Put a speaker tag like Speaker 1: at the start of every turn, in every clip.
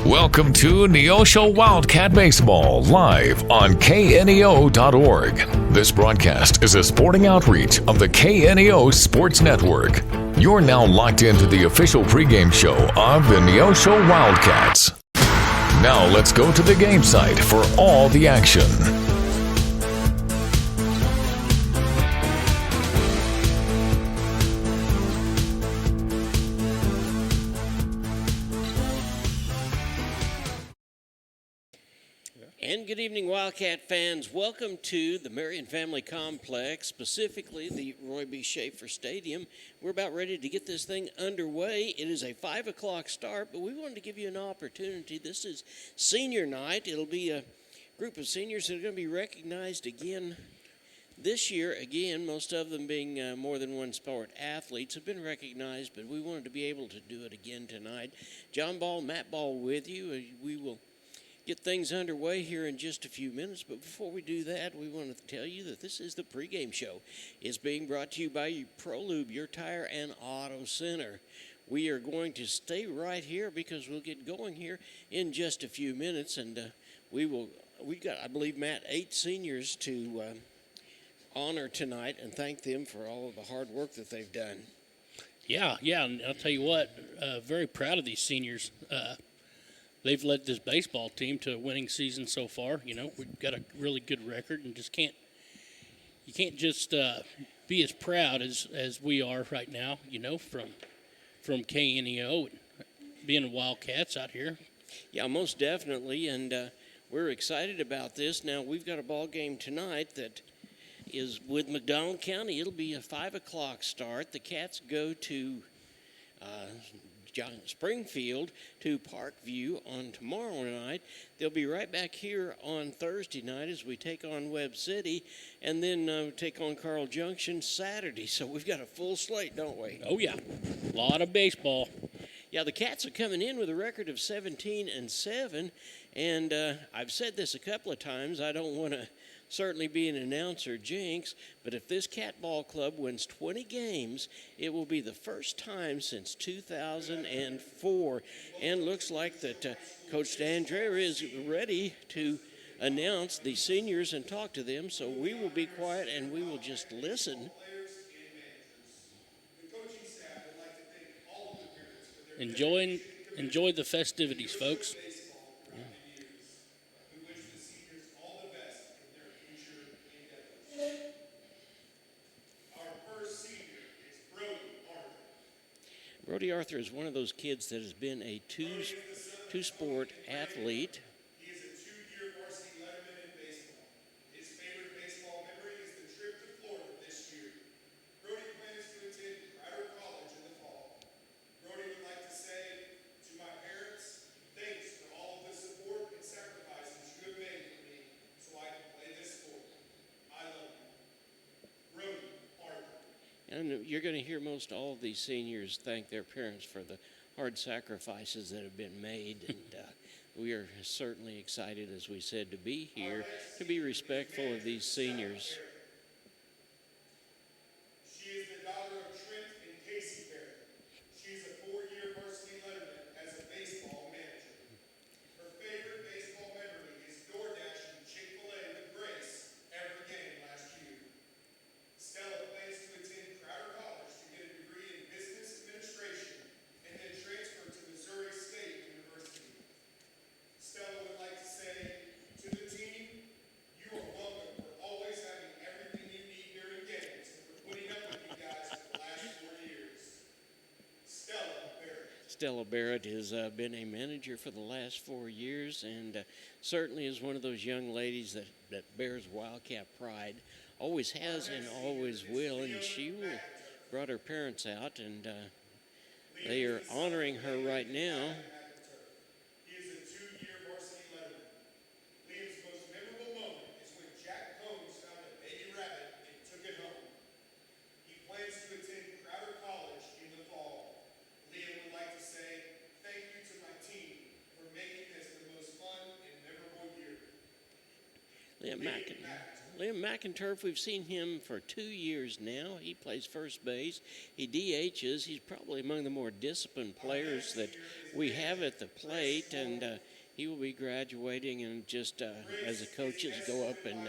Speaker 1: Welcome to Neosho Wildcat Baseball, live on KNEO.org. This broadcast is a sporting outreach of the KNEO Sports Network. You're now locked into the official pregame show of the Neosho Wildcats. Now let's go to the game site for all the action.
Speaker 2: And good evening, Wildcat fans. Welcome to the Marion Family Complex, specifically the Roy B. Schaefer Stadium. We're about ready to get this thing underway. It is a 5 o'clock start, but we wanted to give you an opportunity. This is senior night. It'll be a group of seniors that are going to be recognized again this year. Again, most of them being more than one sport athletes have been recognized, but we wanted to be able to do it again tonight. John Ball, Matt Ball with you. We will get things underway here in just a few minutes, but before we do that, we want to tell you that this is the pregame show. It's being brought to you by ProLube, your tire and auto center. We are going to stay right here because we'll get going here in just a few minutes, and we've got, I believe, Matt, 8 seniors to honor tonight and thank them for all of the hard work that they've done.
Speaker 3: Yeah, and I'll tell you what, very proud of these seniors. They've led this baseball team to a winning season so far. You know, we've got a really good record, and you can't just be as proud as we are right now. You know, from KNEO, being the Wildcats out here.
Speaker 2: Yeah, most definitely, and we're excited about this. Now we've got a ball game tonight that is with McDonald County. It'll be a 5 o'clock start. The Cats go to Springfield to Parkview on tomorrow night. They'll be right back here on Thursday night as we take on Webb City, and then take on Carl Junction Saturday. So we've got a full slate, don't we?
Speaker 3: Oh yeah, a lot of baseball.
Speaker 2: Yeah, the Cats are coming in with a record of 17-7, and I've said this a couple of times. I don't want to certainly be an announcer jinx, but if this Cat Ball Club wins 20 games, it will be the first time since 2004. And looks like that Coach Dan Dreher is ready to announce the seniors and talk to them, so we will be quiet and we will just listen.
Speaker 3: Enjoy the festivities, folks.
Speaker 2: Brody Arthur is one of those kids that has been a two-sport athlete.
Speaker 4: He is a 2-year varsity letterman in baseball. His favorite baseball memory is the trip to Florida this year. Brody plans to attend Crowder College in the fall. Brody would like to say to my parents, thanks for all of the support and sacrifices you have made for me so I can play this sport. I love you. Brody Arthur.
Speaker 2: And you're going to hear most all of these seniors thank their parents for the hard sacrifices that have been made. And we are certainly excited, as we said, to be here, to be respectful of these seniors.
Speaker 4: She is the daughter of Trent and Casey Barrett. She's a 4-year varsity letterman as a baseball manager. Her favorite baseball memory is door dashing Chick-fil-A with Grace every game last year. Stella plans to attend Crowder College to get a degree in business administration and then transfer to Missouri State University. Stella would like to say to the team, you are welcome for always having everything you need during games and for putting up with you guys for the last 4 years. Stella Barrett.
Speaker 2: Stella Barrett has been a manager for the last 4 years, and certainly is one of those young ladies that bears Wildcat pride. Always has and always will, and she brought her parents out, and they are honoring her right now.
Speaker 4: He is a 2-year varsity letterman. Liam's most memorable moment is when Jack Combs found a baby rabbit and took it home. He plans to attend Crowder College in the fall. Liam would like to say thank you to my team for making this the most fun and memorable year.
Speaker 2: Liam Liam McInturf, we've seen him for 2 years now. He plays first base. He DHs. He's probably among the more disciplined players that we have at the plate, and he will be graduating, and just as the coaches go up and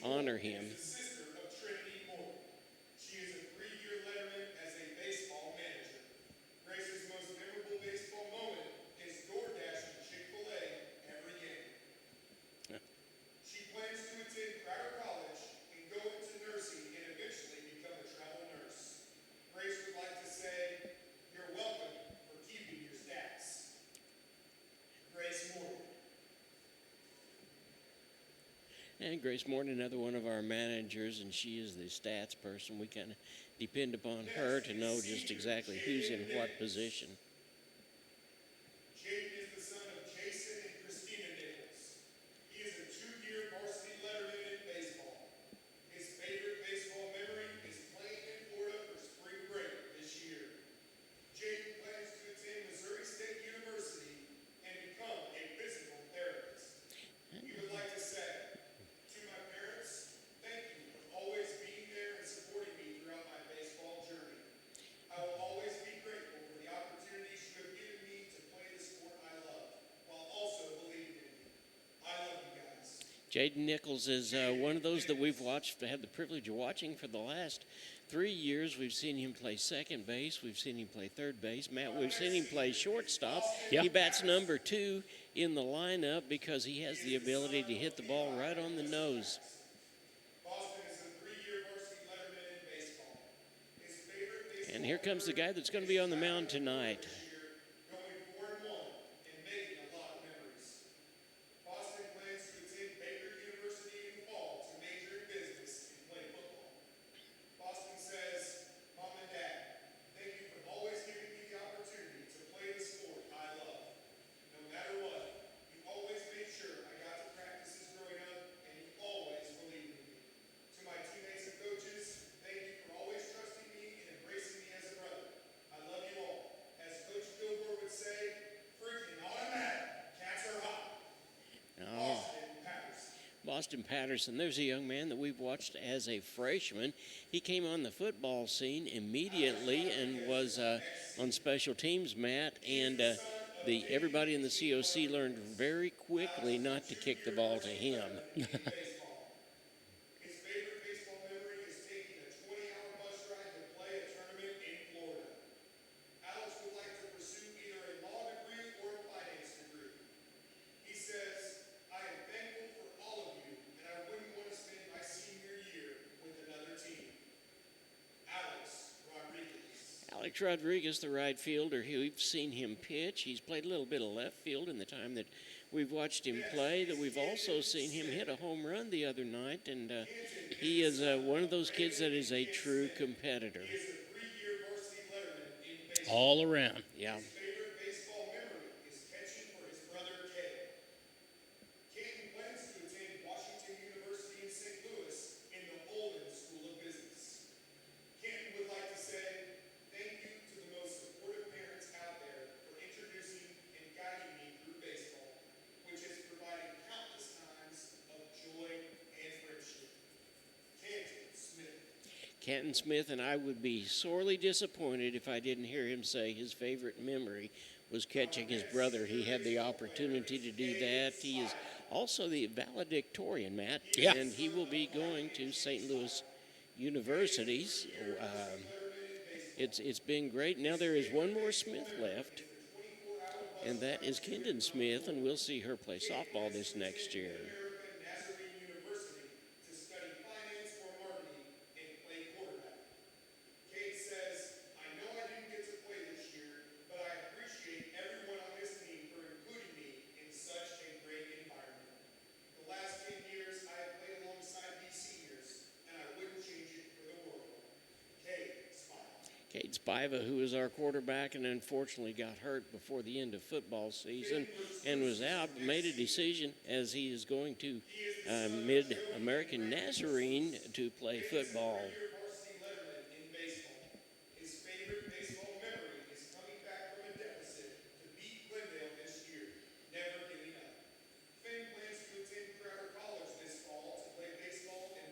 Speaker 2: honor him.
Speaker 4: Sister of Trinity Moore. She is a 3-year letterman as a baseball manager. Grace's most memorable baseball moment is door dashing Chick-fil-A every game. She plans to attend Crowder College and go into nursing and eventually become a travel nurse. Grace would like to say, "You're welcome for keeping your stats." Grace Moore.
Speaker 2: And Grace Morton, another one of our managers, and she is the stats person. We kind of depend upon her to know just exactly who's in what position.
Speaker 4: Jaden is the son of Jason and Christina Nichols. He is a 2-year varsity letterman in baseball. His favorite baseball memory is playing in Florida for spring break this year. Jaden plans to attend Missouri State University and become a physical therapist. He would like to say, "To my parents, thank you for always being there and supporting me throughout my baseball journey. I will always be grateful for the opportunities you have given me to play the sport I love, while also believing in me. I love you guys."
Speaker 2: Jaden Nichols is one of those that we've had the privilege of watching for the last 3 years. We've seen him play second base. We've seen him play third base. Matt, we've seen him play shortstop.
Speaker 3: Yeah.
Speaker 2: He bats number 2 in the lineup because he has the ability to hit the ball right on the nose.
Speaker 4: Boston is a 3-year varsity letterman in baseball. His favorite baseball
Speaker 2: And here comes the guy that's going to be on the mound tonight.
Speaker 4: this year, going 4-1 and making a lot of memories. Boston plans to attend Baker University in the fall to major in business and play football. Boston says, "Mom and Dad, thank you for always giving me the opportunity to play the sport I love. No matter what, you always made sure I got to practices growing up, and you always believed in me. To my teammates and coaches, thank you for always trusting me and embracing me as a brother. I love you all. As Coach Gilmore would say, freaking automatic. Cats are hot."
Speaker 2: Oh. Boston Patterson, there's a young man that we've watched as a freshman. He came on the football scene immediately and was on special teams, Matt, and everybody in the COC learned very quickly not to kick the ball to him.
Speaker 4: His favorite baseball memory is taking a 20-hour bus ride to play a tournament in Florida. Alex would like to pursue either a law degree or a finance degree. He says, "I am thankful for all of you, and I wouldn't want to spend my senior year with another team." Alex Rodriguez.
Speaker 2: Alex Rodriguez, the right fielder, we've seen him pitch. He's played a little bit of left field in the time that we've watched him play. That we've also seen him hit a home run the other night, and he is one of those kids that is a true competitor.
Speaker 4: He is a 3-year varsity letterman in baseball.
Speaker 3: All around.
Speaker 2: Yeah.
Speaker 4: His favorite baseball memory is catching for his brother Kay. Caden plans to attend Washington University in St. Louis in the Olin School of Business. Caden would like to say, "Thank you to the most supportive parents out there for introducing and guiding me through baseball, which has provided countless times of joy and friendship." Canton Smith.
Speaker 2: Canton Smith, and I would be sorely disappointed if I didn't hear him say his favorite memory was catching his brother. He had the opportunity to do that. He is also the valedictorian, Matt,
Speaker 3: Yeah.
Speaker 2: and he will be going to St. Louis Universities. It's been great. Now there is one more Smith left, and that is Kendon Smith, and we'll see her play softball this next year.
Speaker 4: American Nazarene University to study finance or marketing and play quarterback. Kate says, "I know I didn't get to play this year, but I appreciate everyone on this team for including me in such a great environment. The last 10 years I have played alongside these seniors, and I wouldn't change it for the world." Kate smiled.
Speaker 2: Cade Spiva, who is our quarterback and unfortunately got hurt before the end of football season and was out, made a decision as he is going to Mid-American Nazarene to play football.
Speaker 4: 3-year varsity letterman in baseball. His favorite baseball memory is coming back from a deficit to beat Glendale this year, never giving up. Finn plans to attend Crowder College this fall to play baseball and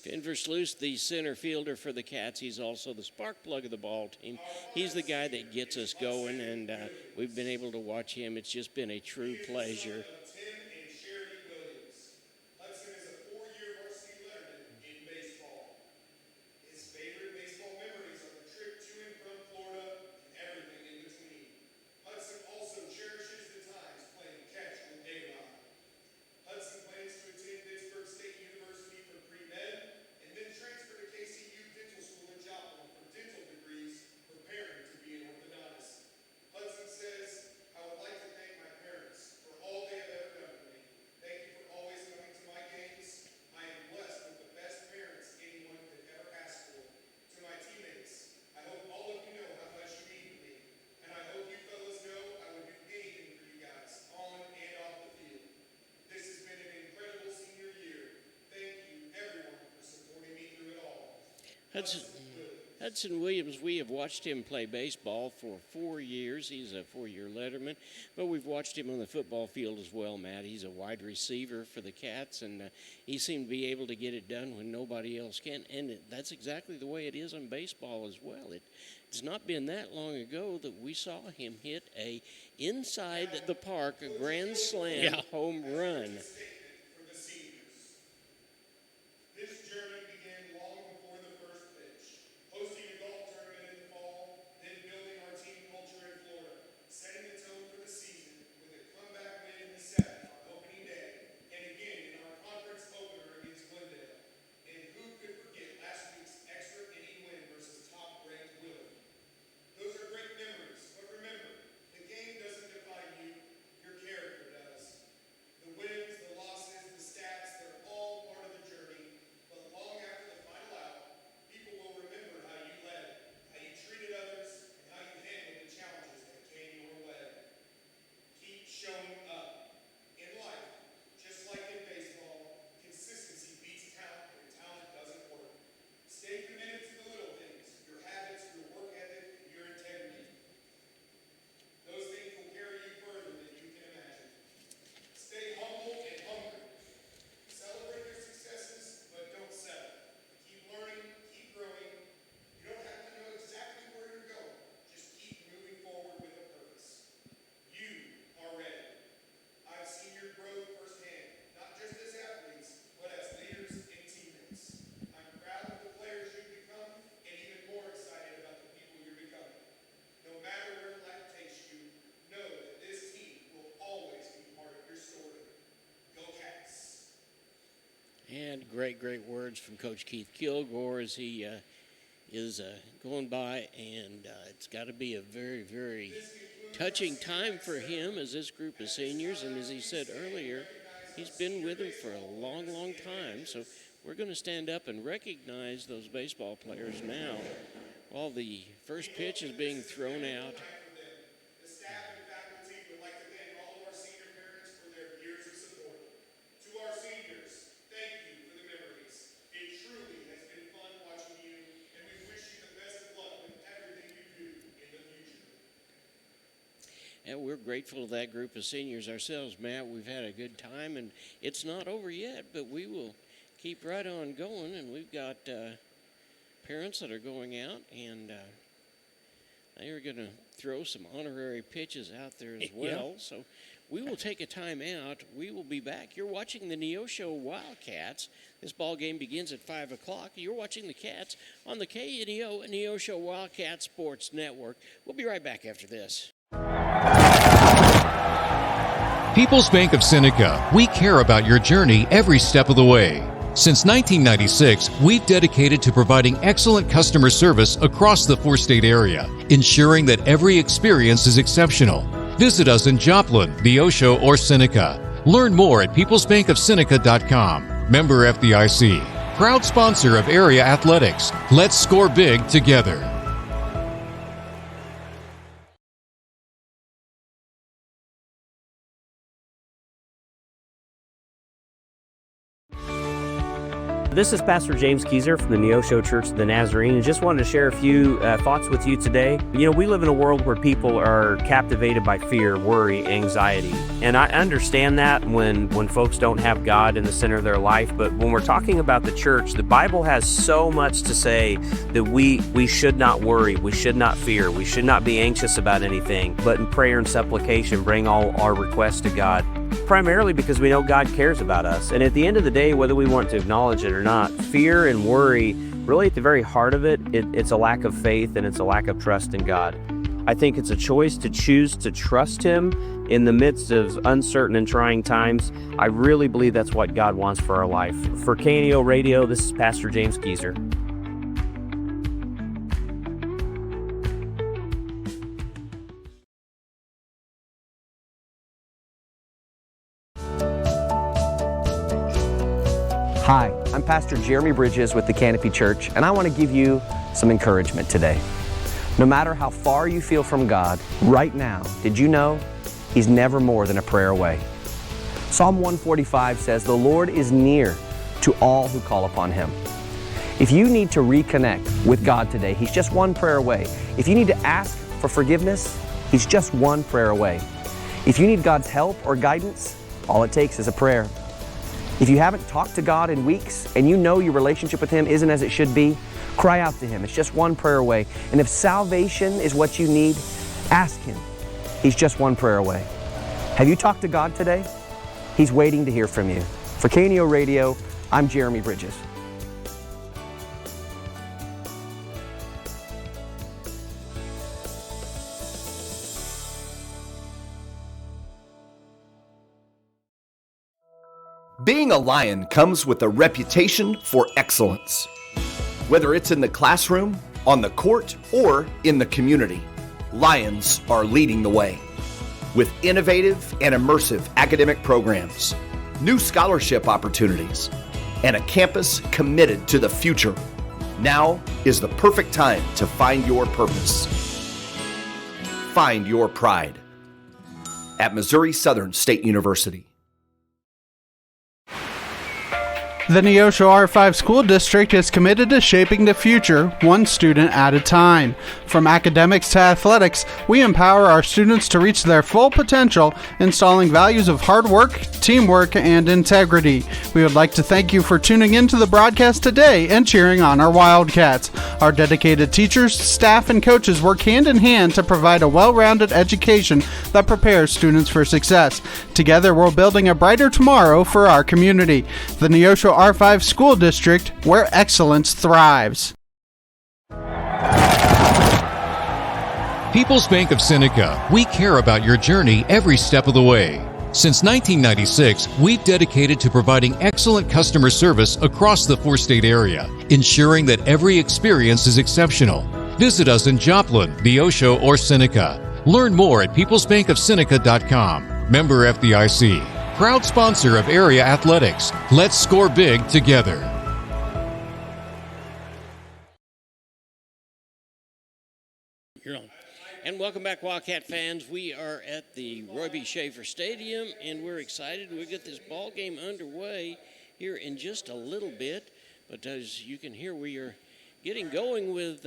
Speaker 2: Denver Sluice, the center fielder for the Cats. He's also the spark plug of the ball team. He's the guy that gets us going, and we've been able to watch him. It's just been a true pleasure.
Speaker 4: Tim and Charity Williams. Hudson is a 4-year varsity letterman in baseball. His favorite baseball memories are the trip to and from Florida and everything in between. Hudson also cherishes the times playing catch with A-Rod. Hudson plans to attend Pittsburgh State University for pre-med and then transfer to KCU Dental School in Joplin for dental degrees, preparing to be an orthodontist. Hudson says, I would like to thank my parents for all they have ever done for me. Thank you for always coming to my games. I am blessed with the best parents anyone could ever ask for. To my teammates, I hope all of you know how much you mean to me. And I hope you fellas know I would do anything for you guys, on and off the field. This has been an incredible senior year. Thank you, everyone, for supporting me through it all.
Speaker 2: Hudson Williams, we have watched him play baseball for 4 years. He's a 4-year letterman, but we've watched him on the football field as well, Matt. He's a wide receiver for the Cats, and he seemed to be able to get it done when nobody else can, and that's exactly the way it is in baseball as well. It's not been that long ago that we saw him hit a inside the park, a grand slam home run.
Speaker 4: For the seniors. This journey began long before the first pitch. Hosting a golf tournament in the fall, then building our team culture in Florida, setting the tone for the season with a comeback win in the 7th on opening day, and again in our conference opener against Glendale. And who could forget last week's extra inning win versus top-ranked Willard? Those are great memories, but remember, the game doesn't define you, your character does. The wins, the losses, the stats, they're all part of the journey. But long after the final out, people will remember how you led, how you treated others, and how you handled the challenges that came your way. Keep showing up. In life, just like in baseball, consistency beats talent when talent doesn't work. Stay committed to the little things, your habits, your work ethic, and your integrity. Those things will carry you further than you can imagine. Stay humble and hungry. Celebrate your successes, but don't settle. Keep learning, keep growing. You don't have to know exactly where you're going. Just keep moving forward with a purpose. You are ready. I've seen your growth firsthand, not just as athletes, but as leaders and teammates. I'm proud of the players you've become and even more excited about the people you're becoming. No matter where life takes you, know that this team will always be part of your story. Go Cats!
Speaker 2: And great words from Coach Keith Kilgore as he is going by, and it's got to be a very, very touching time for him as this group of seniors, and as he said earlier, he's been with them for a long time, so we're going to stand up and recognize those baseball players now while the first pitch is being thrown out.
Speaker 4: The staff and faculty would like to thank all of our senior parents for their years of support. To our seniors, thank you for the memories. It truly has been fun watching you, and we wish you the best of luck with everything you do in the future.
Speaker 2: And we're grateful to that group of seniors ourselves, Matt. We've had a good time, and it's not over yet, but we will keep right on going, and we've got parents that are going out, and they are going to throw some honorary pitches out there as well. So we will take a time out. We will be back. You're watching the Neosho Wildcats. This ball game begins at 5 o'clock. You're watching the Cats on the KNEO Neosho Wildcat Sports Network. We'll be right back after this.
Speaker 1: People's Bank of Seneca, we care about your journey every step of the way. Since 1996, we've dedicated to providing excellent customer service across the 4-state area, ensuring that every experience is exceptional. Visit us in Joplin, Neosho, or Seneca. Learn more at peoplesbankofseneca.com. Member FDIC. Proud sponsor of area athletics. Let's score big together.
Speaker 5: This is Pastor James Keyser from the Neosho Church of the Nazarene, and just wanted to share a few thoughts with you today. You know, we live in a world where people are captivated by fear, worry, anxiety, and I understand that when folks don't have God in the center of their life. But when we're talking about the church, the Bible has so much to say that we should not worry, we should not fear, we should not be anxious about anything, but in prayer and supplication, bring all our requests to God. Primarily because we know God cares about us. And at the end of the day, whether we want to acknowledge it or not, fear and worry, really at the very heart of it, it's a lack of faith and it's a lack of trust in God. I think it's a choice to choose to trust Him in the midst of uncertain and trying times. I really believe that's what God wants for our life. For KNEO Radio, this is Pastor James Keyser.
Speaker 6: Hi, I'm Pastor Jeremy Bridges with the Canopy Church, and I want to give you some encouragement today. No matter how far you feel from God, right now, did you know He's never more than a prayer away? Psalm 145 says, "The Lord is near to all who call upon Him." If you need to reconnect with God today, He's just one prayer away. If you need to ask for forgiveness, He's just one prayer away. If you need God's help or guidance, all it takes is a prayer. If you haven't talked to God in weeks and you know your relationship with Him isn't as it should be, cry out to Him. It's just one prayer away. And if salvation is what you need, ask Him. He's just one prayer away. Have you talked to God today? He's waiting to hear from you. For KNEO Radio, I'm Jeremy Bridges.
Speaker 7: Being a Lion comes with a reputation for excellence. Whether it's in the classroom, on the court, or in the community, Lions are leading the way. With innovative and immersive academic programs, new scholarship opportunities, and a campus committed to the future, now is the perfect time to find your purpose. Find your pride at Missouri Southern State University.
Speaker 8: The Neosho R5 School District is committed to shaping the future one student at a time. From academics to athletics, we empower our students to reach their full potential, installing values of hard work, teamwork, and integrity. We would like to thank you for tuning in to the broadcast today and cheering on our Wildcats. Our dedicated teachers, staff, and coaches work hand in hand to provide a well-rounded education that prepares students for success. Together, we're building a brighter tomorrow for our community. The Neosho R5 School District, where excellence thrives.
Speaker 9: People's Bank of Seneca, we care about your journey every step of the way. Since 1996, we've dedicated to providing excellent customer service across the four-state area, ensuring that every experience is exceptional. Visit us in Joplin, Neosho, or Seneca. Learn more at peoplesbankofseneca.com. Member FDIC. Proud sponsor of area athletics. Let's score big together.
Speaker 3: You're on.
Speaker 2: And welcome back, Wildcat fans. We are at the Roy B. Schaefer Stadium, and we're excited. We'll get this ball game underway here in just a little bit. But as you can hear, we are getting going with,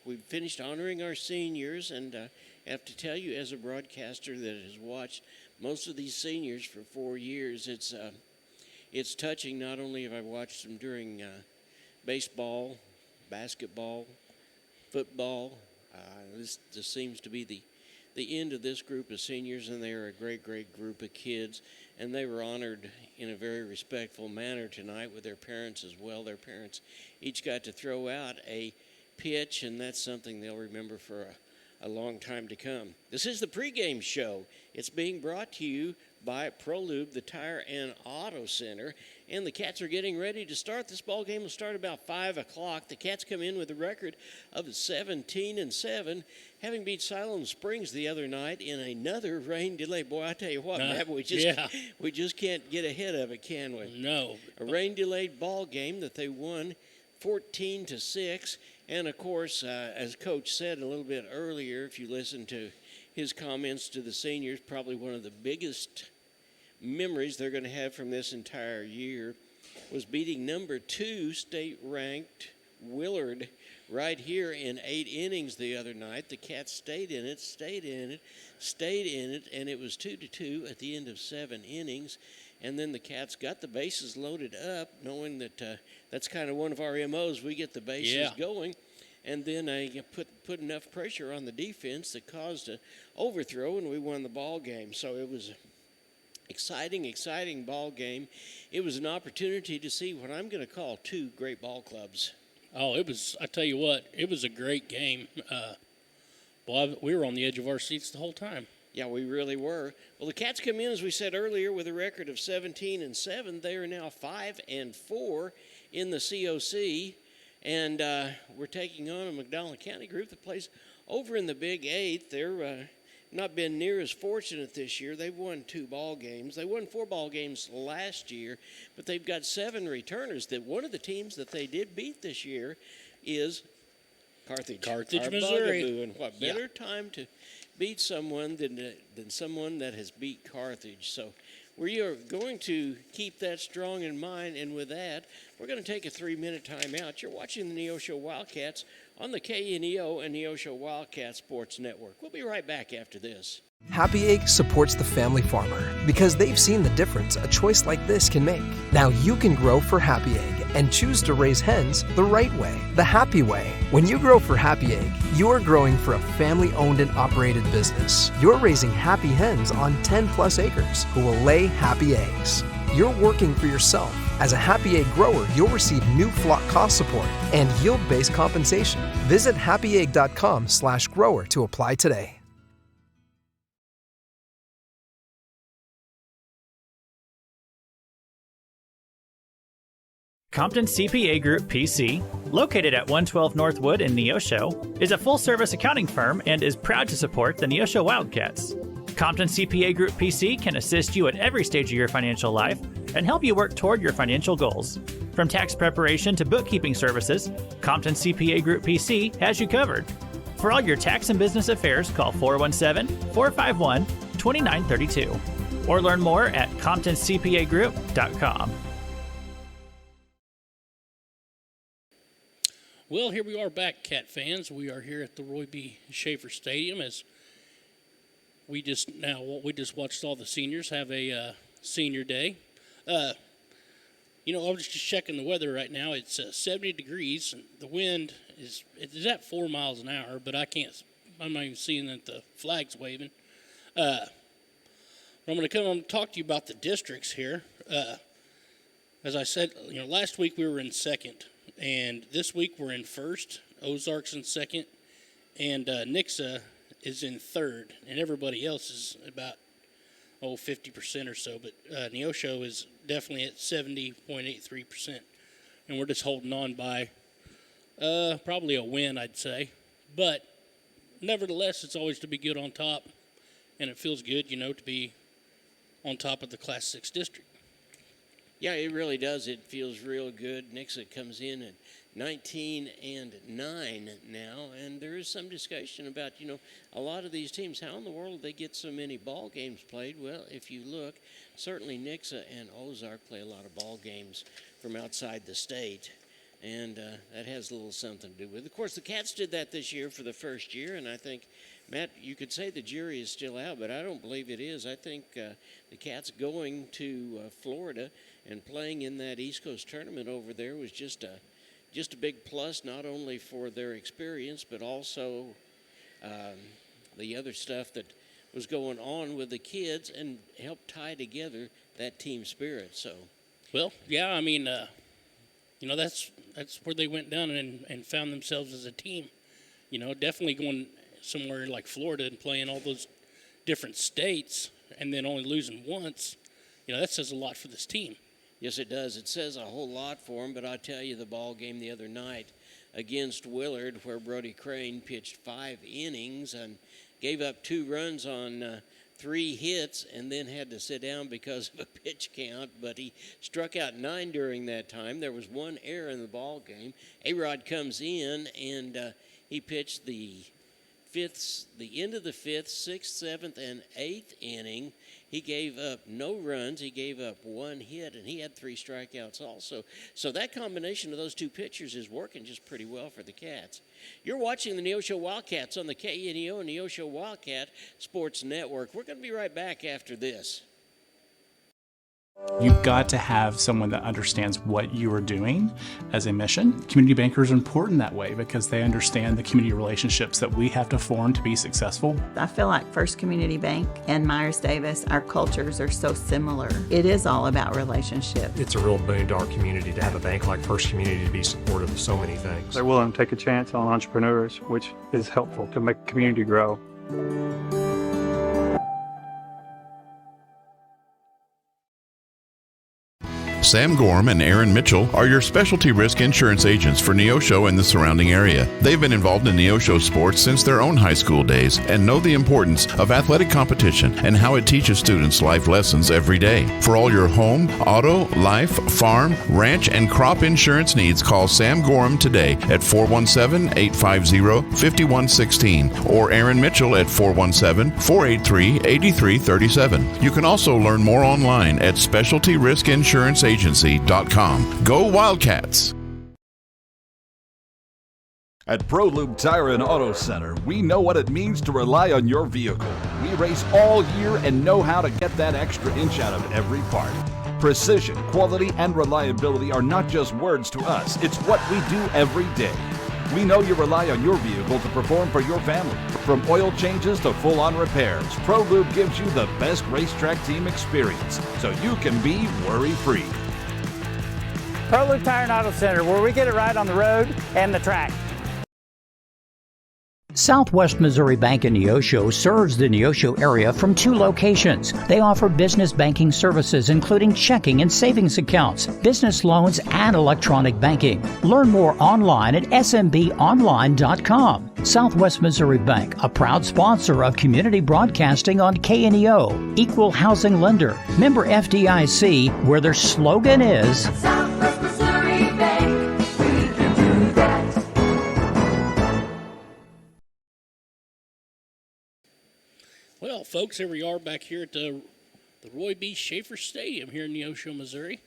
Speaker 2: we've finished honoring our seniors, and I have to tell you, as a broadcaster that has watched most of these seniors for 4 years, it's touching. Not only have I watched them during baseball, basketball, football. This seems to be the end of this group of seniors, and they are a great, great group of kids. And they were honored in a very respectful manner tonight with their parents as well. Their parents each got to throw out a pitch, and that's something they'll remember for a long time to come. This is the pregame show. It's being brought to you by ProLube, the Tire and Auto Center. And the Cats are getting ready to start. This ball game will start about 5 o'clock. The Cats come in with a record of 17-7, having beat Siloam Springs the other night in another rain delay. Boy, I tell you what, Matt, we just can't get ahead of it, can we?
Speaker 3: No.
Speaker 2: A rain-delayed ball game that they won 14-6. And, of course, as Coach said a little bit earlier, if you listen to his comments to the seniors, probably one of the biggest memories they're going to have from this entire year. was beating number 2 state-ranked Willard right here in 8 innings the other night. The Cats stayed in it, and it was 2-2 at the end of 7 innings. And then the Cats got the bases loaded up, knowing that that's kind of one of our MOs. We get the bases going. And then I put enough pressure on the defense that caused an overthrow, and we won the ball game. So it was exciting ball game. It was an opportunity to see what I'm going to call 2 great ball clubs.
Speaker 3: Oh, I tell you what, it was a great game. We were on the edge of our seats the whole time.
Speaker 2: Yeah, we really were. Well, the Cats come in, as we said earlier, with a record of 17-7. They are now 5-4 in the COC, and we're taking on a McDonald County group that plays over in the Big 8. They're not been near as fortunate this year. They've won 2 ball games. They won 4 ball games last year, but they've got 7 returners. That one of the teams that they did beat this year is Carthage,
Speaker 3: Missouri.
Speaker 2: Bugaboo. And what better time to beat someone than someone that has beat Carthage? So we are going to keep that strong in mind, and with that, we're going to take a 3-minute timeout. You're watching the Neosho Wildcats on the KNEO and Neosho Wildcat Sports Network. We'll be right back after this.
Speaker 10: Happy Egg supports the family farmer because they've seen the difference a choice like this can make. Now you can grow for Happy Egg and choose to raise hens the right way, the happy way. When you grow for Happy Egg, you're growing for a family-owned and operated business. You're raising happy hens on 10+ acres who will lay happy eggs. You're working for yourself. As a Happy Egg grower, you'll receive new flock cost support and yield-based compensation. Visit happyegg.com/grower to apply today.
Speaker 11: Compton CPA Group PC, located at 112 Northwood in Neosho, is a full-service accounting firm and is proud to support the Neosho Wildcats. Compton CPA Group PC can assist you at every stage of your financial life and help you work toward your financial goals. From tax preparation to bookkeeping services, Compton CPA Group PC has you covered. For all your tax and business affairs, call 417-451-2932 or learn more at ComptonCPAGroup.com.
Speaker 3: Well, here we are back, Cat fans. We are here at the Roy B. Schaefer Stadium as we just watched all the seniors have a senior day. I was just checking the weather right now. It's 70 degrees. And the wind is at 4 miles an hour, but I'm not even seeing that the flag's waving. I'm going to come on and talk to you about the districts here. As I said, last week we were in second. And this week we're in first, Ozark's in second, and Nixa is in third, and everybody else is about 50% or so. But Neosho is definitely at 70.83%, and we're just holding on by probably a win, I'd say. But nevertheless, it's always to be good on top, and it feels good, to be on top of the Class 6 district.
Speaker 2: Yeah, it really does. It feels real good. Nixa comes in at 19-9 now, and there is some discussion about, a lot of these teams, how in the world they get so many ball games played. Well, if you look, certainly Nixa and Ozark play a lot of ball games from outside the state, and that has a little something to do with it. Of course, the Cats did that this year for the first year, and I think, Matt, you could say the jury is still out, but I don't believe it is. I think the Cats going to Florida and playing in that East Coast tournament over there was just a big plus, not only for their experience, but also the other stuff that was going on with the kids and helped tie together that team spirit. So,
Speaker 3: well, yeah, that's where they went down and found themselves as a team. Definitely going somewhere like Florida and playing all those different states and then only losing once, that says a lot for this team.
Speaker 2: Yes, it does. It says a whole lot for them, but I'll tell you the ball game the other night against Willard, where Brody Crane pitched 5 innings and gave up 2 runs on 3 hits and then had to sit down because of a pitch count, but he struck out 9 during that time. There was 1 error in the ball game. A-Rod comes in and he pitched the the end of the fifth, sixth, seventh, and eighth inning, he gave up no runs. He gave up one hit, and he had 3 strikeouts also. So that combination of those 2 pitchers is working just pretty well for the Cats. You're watching the Neosho Wildcats on the KNEO and Neosho Wildcat Sports Network. We're going to be right back after this.
Speaker 12: You've got to have someone that understands what you are doing as a mission. Community bankers are important that way because they understand the community relationships that we have to form to be successful.
Speaker 13: I feel like First Community Bank and Myers-Davis, our cultures are so similar. It is all about relationship.
Speaker 14: It's a real boon to our community to have a bank like First Community to be supportive of so many things.
Speaker 15: They're willing to take a chance on entrepreneurs, which is helpful to make the community grow.
Speaker 16: Sam Gorham and Aaron Mitchell are your specialty risk insurance agents for Neosho and the surrounding area. They've been involved in Neosho sports since their own high school days and know the importance of athletic competition and how it teaches students life lessons every day. For all your home, auto, life, farm, ranch, and crop insurance needs, call Sam Gorham today at 417-850-5116 or Aaron Mitchell at 417-483-8337. You can also learn more online at specialtyriskinsuranceagency.com. Go Wildcats!
Speaker 17: At ProLube Tire and Auto Center, we know what it means to rely on your vehicle. We race all year and know how to get that extra inch out of every part. Precision, quality, and reliability are not just words to us. It's what we do every day. We know you rely on your vehicle to perform for your family. From oil changes to full-on repairs, ProLube gives you the best racetrack team experience so you can be worry-free.
Speaker 18: ProLube Tire and Auto Center, where we get it right on the road and the track.
Speaker 19: Southwest Missouri Bank in Neosho serves the Neosho area from 2 locations. They offer business banking services including checking and savings accounts, business loans, and electronic banking. Learn more online at smbonline.com. Southwest Missouri Bank, a proud sponsor of community broadcasting on KNEO, equal housing lender, member FDIC, where their slogan is Southwest Missouri Bank, we can do that.
Speaker 3: Well, folks, here we are back here at the Roy B. Schaefer Stadium here in Neosho, Missouri.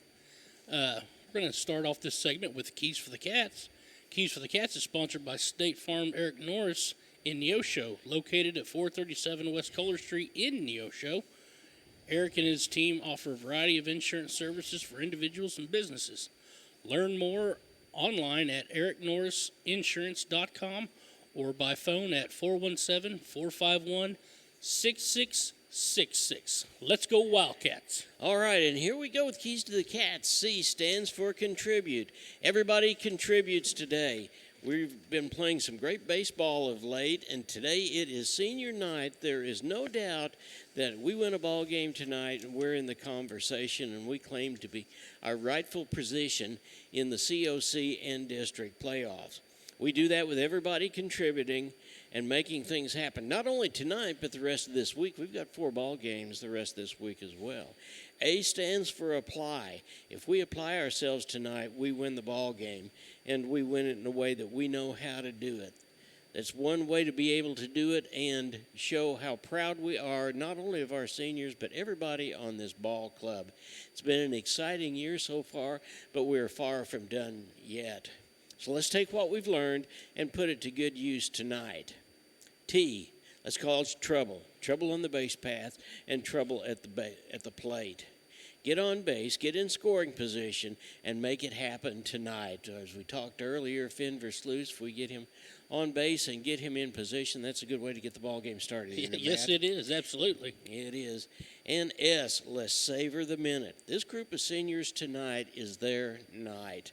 Speaker 3: We're going to start off this segment with Keys for the Cats. Keys for the Cats is sponsored by State Farm Eric Norris in Neosho, located at 437 West Kohler Street in Neosho. Eric and his team offer a variety of insurance services for individuals and businesses. Learn more online at ericnorrisinsurance.com or by phone at 417-451-6666. Let's go Wildcats.
Speaker 2: All right, and here we go with Keys to the Cats. C stands for contribute. Everybody contributes today. We've been playing some great baseball of late, and today it is senior night. There is no doubt that we win a ball game tonight, and we're in the conversation, and we claim to be our rightful position in the COC and district playoffs. We do that with everybody contributing and making things happen, not only tonight, but the rest of this week. We've got 4 ball games the rest of this week as well. A stands for apply. If we apply ourselves tonight, we win the ball game, and we win it in a way that we know how to do it. That's one way to be able to do it and show how proud we are, not only of our seniors, but everybody on this ball club. It's been an exciting year so far, but we're far from done yet. So let's take what we've learned and put it to good use tonight. T, let's call it trouble. Trouble on the base path and trouble at the plate. Get on base, get in scoring position, and make it happen tonight. As we talked earlier, Finn Versluis, if we get him on base and get him in position, that's a good way to get the ball game started.
Speaker 3: Yes, it is, absolutely.
Speaker 2: It is. And S, let's savor the minute. This group of seniors tonight is their night.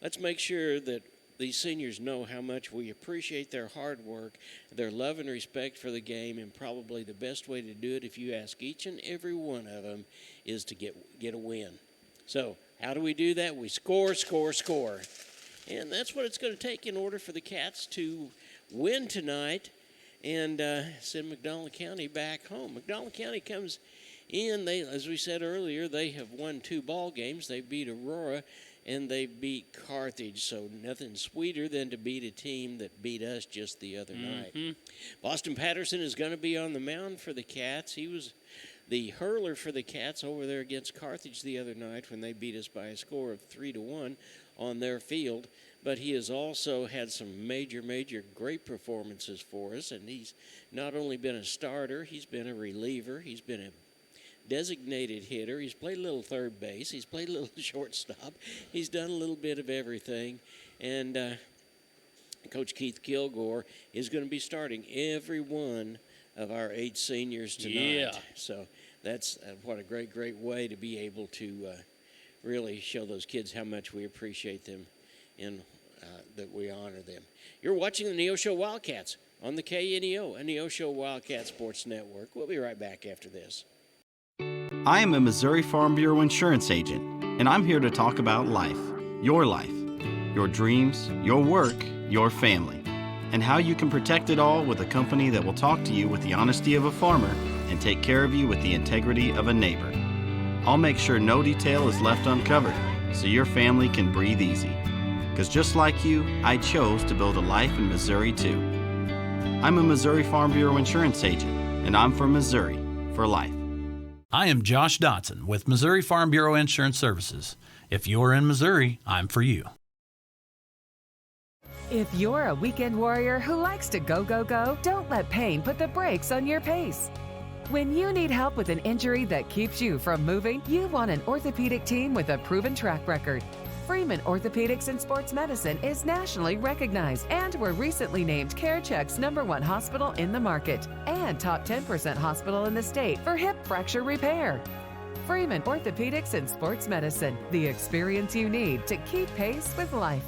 Speaker 2: Let's make sure that these seniors know how much we appreciate their hard work, their love and respect for the game, and probably the best way to do it, if you ask each and every one of them, is to get a win. So how do we do that? We score, score, score. And that's what it's going to take in order for the Cats to win tonight and send McDonald County back home. McDonald County comes in. They, as we said earlier, they have won 2 ball games. They beat Aurora and they beat Carthage. So nothing sweeter than to beat a team that beat us just the other night. Boston Patterson is going to be on the mound for the Cats. He was the hurler for the Cats over there against Carthage the other night when they beat us by a score of 3-1 on their field. But he has also had some major great performances for us, and he's not only been a starter, he's been a reliever, he's been a designated hitter, he's played a little third base, he's played a little shortstop, he's done a little bit of everything. And Coach Keith Kilgore is going to be starting every one of our 8 seniors tonight.
Speaker 3: Yeah.
Speaker 2: So that's what a great way to be able to really show those kids how much we appreciate them and that we honor them. You're watching the Neosho Wildcats on the KNEO, a Neosho Wildcat Sports Network. We'll be right back after this.
Speaker 20: I am a Missouri Farm Bureau insurance agent, and I'm here to talk about life, your dreams, your work, your family, and how you can protect it all with a company that will talk to you with the honesty of a farmer and take care of you with the integrity of a neighbor. I'll make sure no detail is left uncovered so your family can breathe easy. Because just like you, I chose to build a life in Missouri too. I'm a Missouri Farm Bureau insurance agent, and I'm from Missouri for life.
Speaker 21: I am Josh Dotson with Missouri Farm Bureau Insurance Services. If you're in Missouri, I'm for you.
Speaker 22: If you're a weekend warrior who likes to go, don't let pain put the brakes on your pace. When you need help with an injury that keeps you from moving, you want an orthopedic team with a proven track record. Freeman Orthopedics and Sports Medicine is nationally recognized, and were recently named CareCheck's #1 hospital in the market and top 10% hospital in the state for hip fracture repair. Freeman Orthopedics and Sports Medicine, the experience you need to keep pace with life.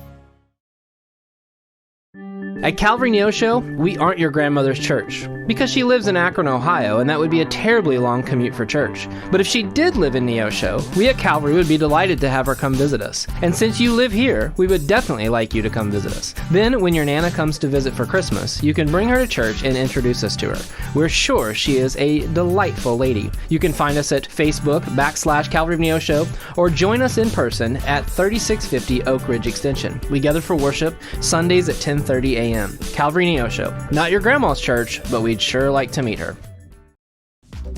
Speaker 23: At Calvary Neosho, we aren't your grandmother's church, because she lives in Akron, Ohio, and that would be a terribly long commute for church. But if she did live in Neosho, we at Calvary would be delighted to have her come visit us. And since you live here, we would definitely like you to come visit us. Then, when your Nana comes to visit for Christmas, you can bring her to church and introduce us to her. We're sure she is a delightful lady. You can find us at Facebook /Calvary Neosho, or join us in person at 3650 Oak Ridge Extension. We gather for worship Sundays at 10:30 a.m. Calvary Neosho. Not your grandma's church, but we'd sure like to meet her.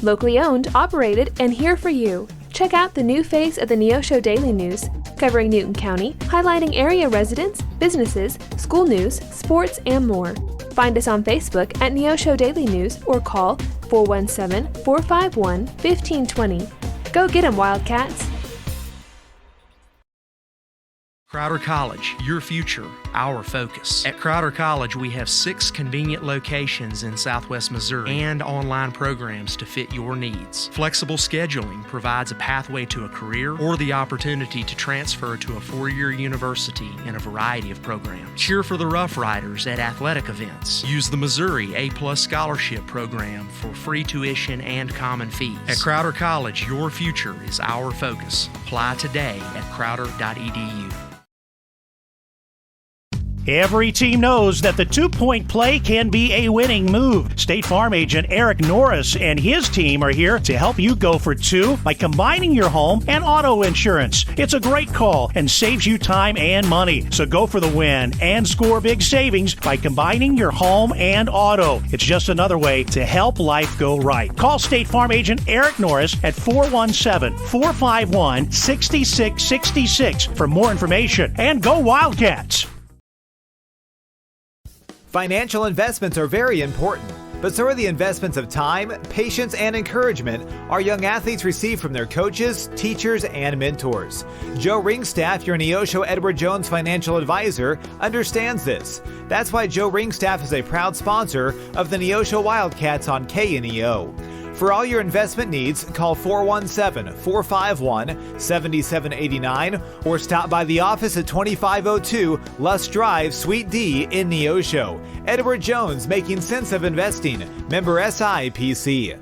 Speaker 24: Locally owned, operated, and here for you. Check out the new face of the Neosho Daily News, covering Newton County, highlighting area residents, businesses, school news, sports, and more. Find us on Facebook at Neosho Daily News or call 417-451-1520. Go get 'em, Wildcats!
Speaker 25: Crowder College, your future, our focus. At Crowder College, we have 6 convenient locations in Southwest Missouri and online programs to fit your needs. Flexible scheduling provides a pathway to a career or the opportunity to transfer to a 4-year university in a variety of programs. Cheer for the Rough Riders at athletic events. Use the Missouri A+ Scholarship Program for free tuition and common fees. At Crowder College, your future is our focus. Apply today at crowder.edu.
Speaker 26: Every team knows that the 2-point play can be a winning move. State Farm agent Eric Norris and his team are here to help you go for 2 by combining your home and auto insurance. It's a great call and saves you time and money. So go for the win and score big savings by combining your home and auto. It's just another way to help life go right. Call State Farm agent Eric Norris at 417-451-6666 for more information. And go Wildcats!
Speaker 27: Financial investments are very important, but so are the investments of time, patience, and encouragement our young athletes receive from their coaches, teachers, and mentors. Joe Ringstaff, your Neosho Edward Jones financial advisor, understands this. That's why Joe Ringstaff is a proud sponsor of the Neosho Wildcats on KNEO. For all your investment needs, call 417-451-7789 or stop by the office at 2502 Lusk Drive, Suite D in Neosho. Edward Jones, making sense of investing. Member SIPC.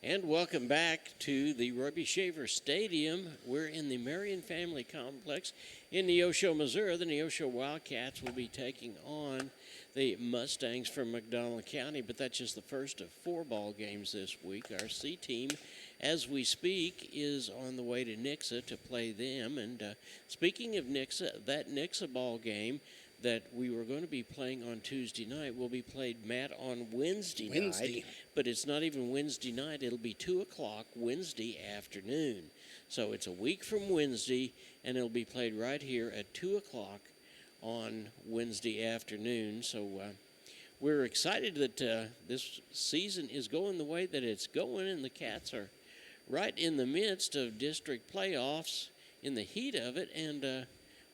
Speaker 2: And welcome back to the Roy B. Shaver Stadium. We're in the Marion Family Complex in Neosho, Missouri. The Neosho Wildcats will be taking on the Mustangs from McDonald County, but that's just the first of 4 ball games this week. Our C team, as we speak, is on the way to Nixa to play them. And speaking of Nixa, that Nixa ball game that we were going to be playing on Tuesday night will be played, Matt, on Wednesday night. But it's not even Wednesday night. It'll be 2 o'clock Wednesday afternoon. So it's a week from Wednesday, and it'll be played right here at 2 o'clock on Wednesday afternoon. So we're excited that this season is going the way that it's going, and the Cats are right in the midst of district playoffs in the heat of it, and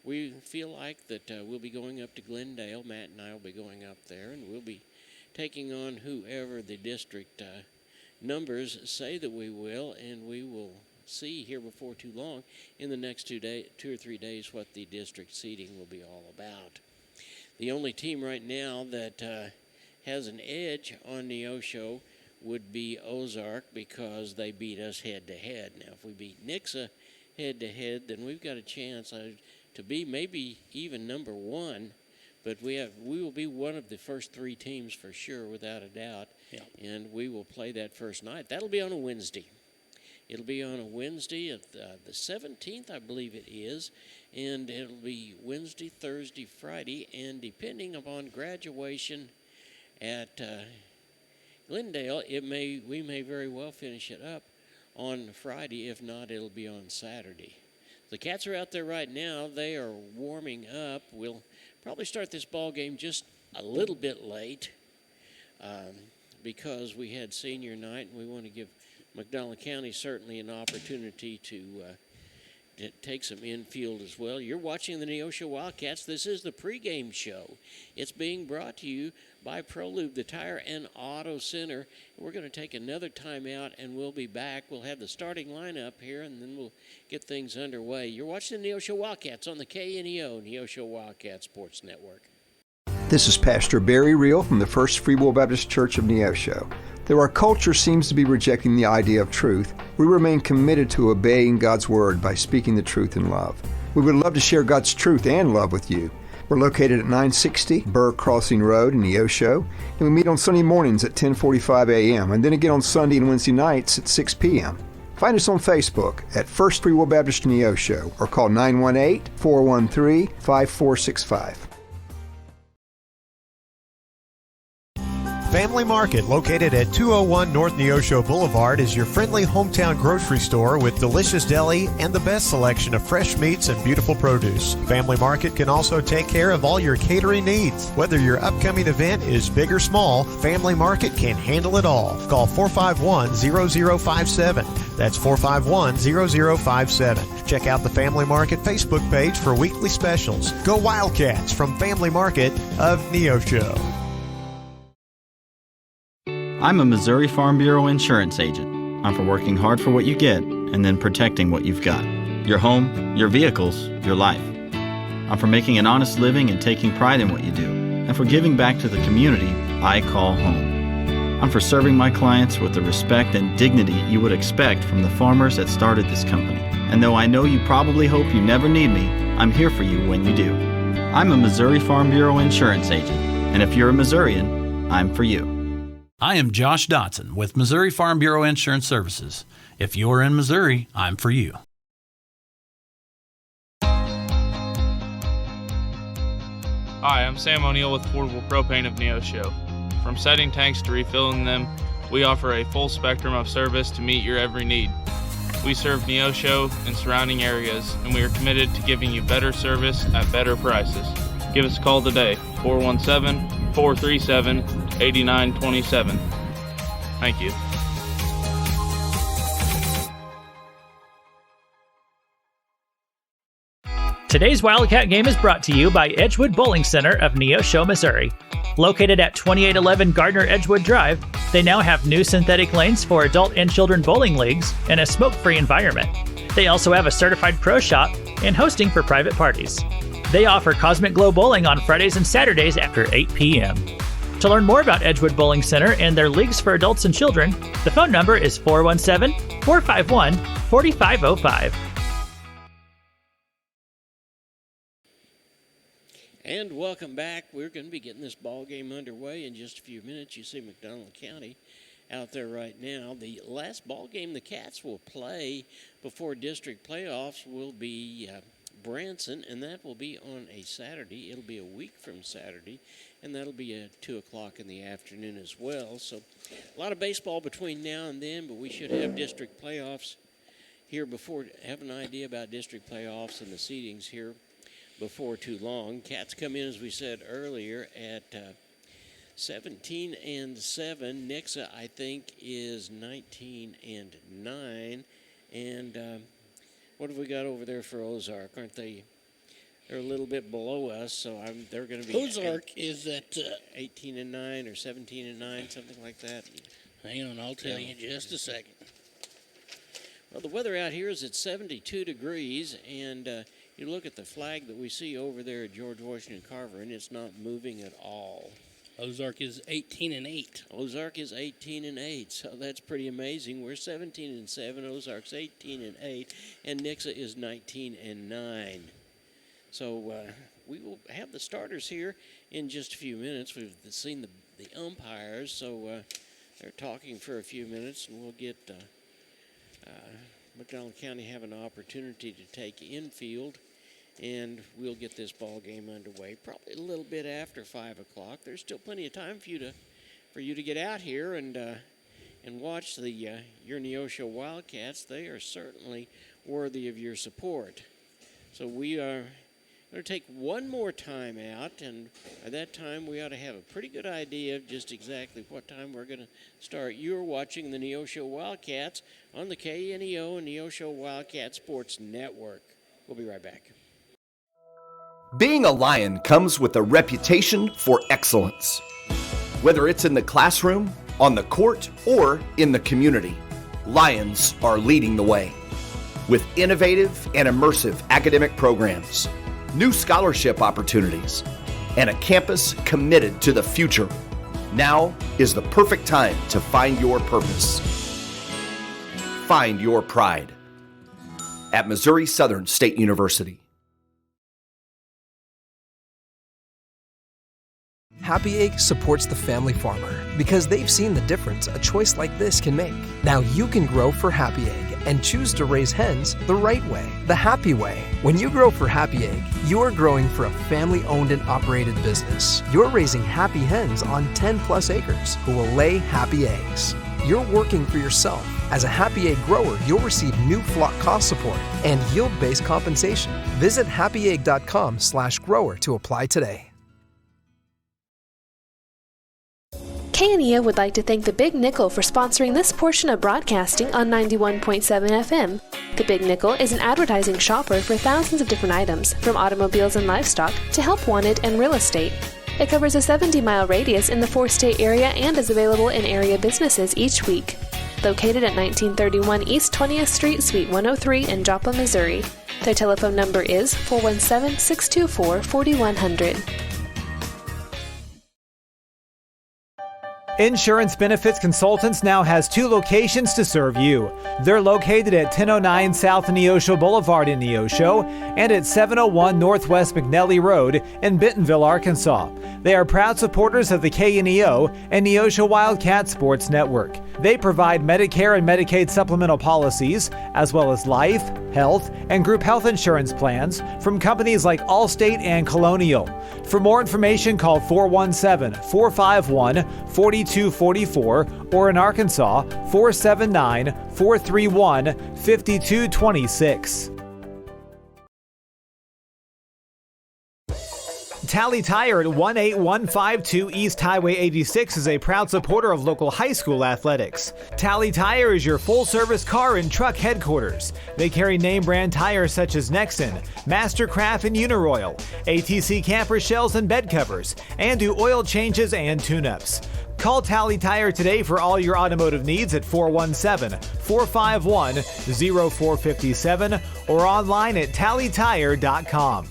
Speaker 2: we feel like that we'll be going up to Glendale. Matt and I will be going up there, and we'll be taking on whoever the district numbers say that we will, and we will see here before too long in the next 2 or 3 days what the district seating will be all about. The only team right now that has an edge on Neosho would be Ozark, because they beat us head-to-head. Now, if we beat Nixa head-to-head, then we've got a chance to be maybe even number 1, but we will be one of the first 3 teams for sure, without a doubt, and we will play that first night. That'll be on a Wednesday. It'll be on a Wednesday at the 17th, I believe it is, and it'll be Wednesday, Thursday, Friday, and depending upon graduation at Glendale, we may very well finish it up on Friday. If not, it'll be on Saturday. The Cats are out there right now. They are warming up. We'll probably start this ball game just a little bit late because we had senior night, and we want to give McDonald County certainly an opportunity to take some infield as well. You're watching the Neosho Wildcats. This is the pregame show. It's being brought to you by ProLube, the Tire and Auto Center. We're going to take another timeout, and we'll be back. We'll have the starting lineup here, and then we'll get things underway. You're watching the Neosho Wildcats on the KNEO, Neosho Wildcat Sports Network.
Speaker 1: This is Pastor Barry Reel from the First Free Will Baptist Church of Neosho. Though our culture seems to be rejecting the idea of truth, we remain committed to obeying God's Word by speaking the truth in love. We would love to share God's truth and love with you. We're located at 960 Burr Crossing Road in Neosho, and we meet on Sunday mornings at 10:45 a.m. and then again on Sunday and Wednesday nights at 6 p.m. Find us on Facebook at First Free Will Baptist Neosho or call 918-413-5465.
Speaker 4: Family Market, located at 201 North Neosho Boulevard, is your friendly hometown grocery store with delicious deli and the best selection of fresh meats and beautiful produce. Family Market can also take care of all your catering needs. Whether your upcoming event is big or small, Family Market can handle it all. Call 451-0057. That's 451-0057. Check out the Family Market Facebook page for weekly specials. Go Wildcats from Family Market of Neosho.
Speaker 20: I'm a Missouri Farm Bureau insurance agent. I'm for working hard for what you get and then protecting what you've got. Your home, your vehicles, your life. I'm for making an honest living and taking pride in what you do, and for giving back to the community I call home. I'm for serving my clients with the respect and dignity you would expect from the farmers that started this company. And though I know you probably hope you never need me, I'm here for you when you do. I'm a Missouri Farm Bureau insurance agent, and if you're a Missourian, I'm for you.
Speaker 21: I am Josh Dotson with Missouri Farm Bureau Insurance Services. If you're in Missouri, I'm for you.
Speaker 5: Hi, I'm Sam O'Neill with Affordable Propane of Neosho. From setting tanks to refilling them, we offer a full spectrum of service to meet your every need. We serve Neosho and surrounding areas, and we are committed to giving you better service at better prices. Give us a call today, 417-437-8927. Thank you.
Speaker 11: Today's Wildcat game is brought to you by Edgewood Bowling Center of Neosho, Missouri. Located at 2811 Gardner Edgewood Drive, they now have new synthetic lanes for adult and children bowling leagues and a smoke-free environment. They also have a certified pro shop and hosting for private parties. They offer Cosmic Glow Bowling on Fridays and Saturdays after 8 p.m. To learn more about Edgewood Bowling Center and their leagues for adults and children, the phone number is 417-451-4505.
Speaker 2: And welcome back. We're going to be getting this ball game underway in just a few minutes. You see McDonald County out there right now. The last ball game the Cats will play before district playoffs will be Branson, and that will be on a Saturday. It'll be a week from Saturday, and that'll be at 2 o'clock in the afternoon as well. So a lot of baseball between now and then, but we should have district playoffs here before, have an idea about district playoffs and the seedings here before too long. Cats come in, as we said earlier, at 17-7. Nixa, I think, is 19-9. And what have we got over there for Ozark? Aren't they? They're a little bit below us, so they're going to be.
Speaker 3: Ozark is at
Speaker 2: 18-9 or 17-9, something like that.
Speaker 3: Hang on, I'll tell you in just a second.
Speaker 2: Well, the weather out here is at 72 degrees, and you look at the flag that we see over there at George Washington Carver, and it's not moving at all.
Speaker 3: Ozark is 18-8.
Speaker 2: Ozark is 18-8, so that's pretty amazing. We're 17-7. Ozark's 18-8, and Nixa is 19-9. So we will have the starters here in just a few minutes. We've seen the umpires, so they're talking for a few minutes, and we'll get McDonald County have an opportunity to take infield, and we'll get this ball game underway probably a little bit after 5 o'clock. There's still plenty of time for you to get out here and watch your Neosho Wildcats. They are certainly worthy of your support. So we are going to take one more time out, and by that time we ought to have a pretty good idea of just exactly what time we're going to start. You're watching the Neosho Wildcats on the KNEO and Neosho Wildcat Sports Network. We'll be right back.
Speaker 6: Being a Lion comes with a reputation for excellence. Whether it's in the classroom, on the court, or in the community, Lions are leading the way. With innovative and immersive academic programs, new scholarship opportunities, and a campus committed to the future, now is the perfect time to find your purpose. Find your pride at Missouri Southern State University.
Speaker 7: Happy Egg supports the family farmer because they've seen the difference a choice like this can make. Now you can grow for Happy Egg and choose to raise hens the right way, the happy way. When you grow for Happy Egg, you are growing for a family-owned and operated business. You're raising happy hens on 10-plus acres who will lay happy eggs. You're working for yourself. As a Happy Egg grower, you'll receive new flock cost support and yield-based compensation. Visit happyegg.com/grower to apply today.
Speaker 24: KNEO would like to thank the Big Nickel for sponsoring this portion of broadcasting on 91.7 FM. The Big Nickel is an advertising shopper for thousands of different items, from automobiles and livestock to help wanted and real estate. It covers a 70-mile radius in the 4-state area and is available in area businesses each week. Located at 1931 East 20th Street, Suite 103 in Joplin, Missouri. Their telephone number is 417-624-4100.
Speaker 27: Insurance Benefits Consultants now has 2 locations to serve you. They're located at 1009 South Neosho Boulevard in Neosho and at 701 Northwest McNelly Road in Bentonville, Arkansas. They are proud supporters of the KNEO and Neosho Wildcat Sports Network. They provide Medicare and Medicaid supplemental policies, as well as life, health, and group health insurance plans from companies like Allstate and Colonial. For more information, call 417-451-4244 or in Arkansas, 479-431-5226. Tally Tire at 18152 East Highway 86 is a proud supporter of local high school athletics. Tally Tire is your full-service car and truck headquarters. They carry name-brand tires such as Nexen, Mastercraft, and Uniroyal, ATC camper shells and bed covers, and do oil changes and tune-ups. Call Tally Tire today for all your automotive needs at 417-451-0457 or online at tallytire.com.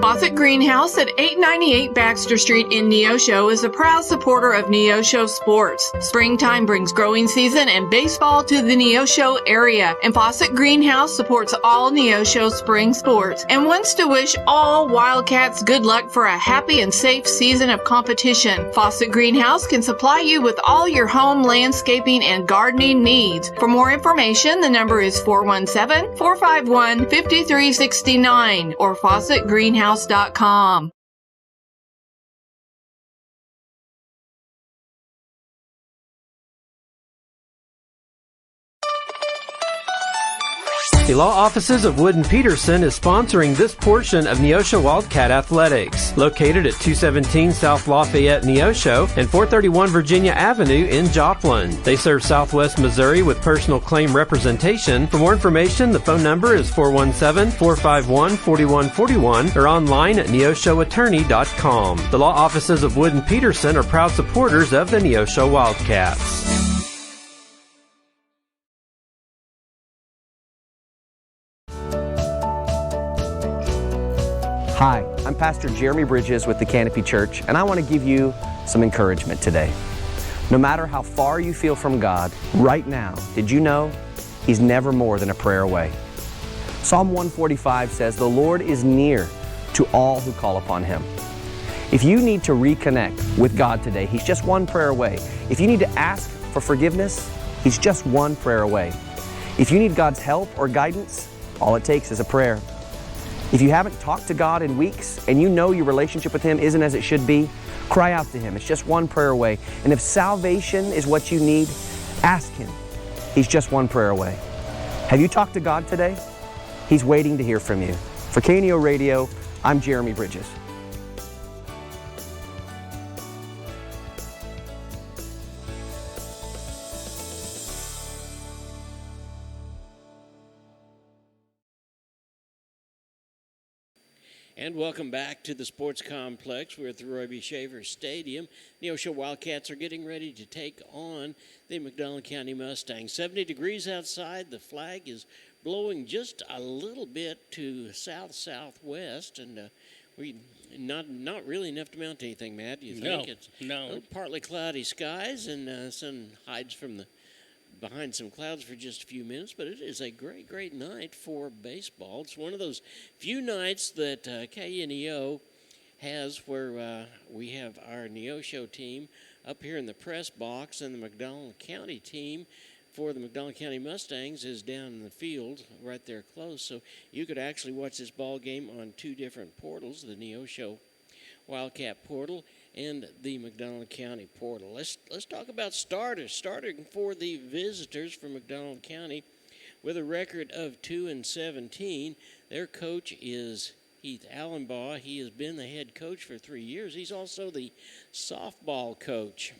Speaker 8: Fawcett Greenhouse at 898 Baxter Street in Neosho is a proud supporter of Neosho sports. Springtime brings growing season and baseball to the Neosho area, and Fawcett Greenhouse supports all Neosho spring sports and wants to wish all Wildcats good luck for a happy and safe season of competition. Fawcett Greenhouse can supply you with all your home landscaping and gardening needs. For more information, the number is 417-451-5369 or FawcettGreenhouse.com.
Speaker 23: The law offices of Wood & Peterson is sponsoring this portion of Neosho Wildcat Athletics, located at 217 South Lafayette, Neosho, and 431 Virginia Avenue in Joplin. They serve Southwest Missouri with personal claim representation. For more information, the phone number is 417-451-4141 or online at neoshoattorney.com. The law offices of Wood & Peterson are proud supporters of the Neosho Wildcats.
Speaker 9: Hi, I'm Pastor Jeremy Bridges with the Canopy Church, and I want to give you some encouragement today. No matter how far you feel from God, right now, did you know He's never more than a prayer away? Psalm 145 says, "The Lord is near to all who call upon Him." If you need to reconnect with God today, He's just one prayer away. If you need to ask for forgiveness, He's just one prayer away. If you need God's help or guidance, all it takes is a prayer. If you haven't talked to God in weeks and you know your relationship with Him isn't as it should be, cry out to Him. It's just one prayer away. And if salvation is what you need, ask Him. He's just one prayer away. Have you talked to God today? He's waiting to hear from you. For KNEO Radio, I'm Jeremy Bridges.
Speaker 2: And welcome back to the Sports Complex. We're at the Roy B. Shaver Stadium. Neosho Wildcats are getting ready to take on the McDonald County Mustangs. 70 degrees outside. The flag is blowing just a little bit to south-southwest, and we not really enough to mount anything, Matt. Do you think?
Speaker 3: No.
Speaker 2: Partly cloudy skies, and sun hides from behind some clouds for just a few minutes, but it is a great, great night for baseball. It's one of those few nights that KNEO has where we have our Neosho team up here in the press box, and the McDonald County team for the McDonald County Mustangs is down in the field right there close. So you could actually watch this ball game on two different portals, the Neosho Wildcat portal and the McDonald County portal. Let's talk about starters. Starting for the visitors from McDonald County with a record of 2-17. Their coach is Heath Allenbaugh. He has been the head coach for 3 years. He's also the softball coach,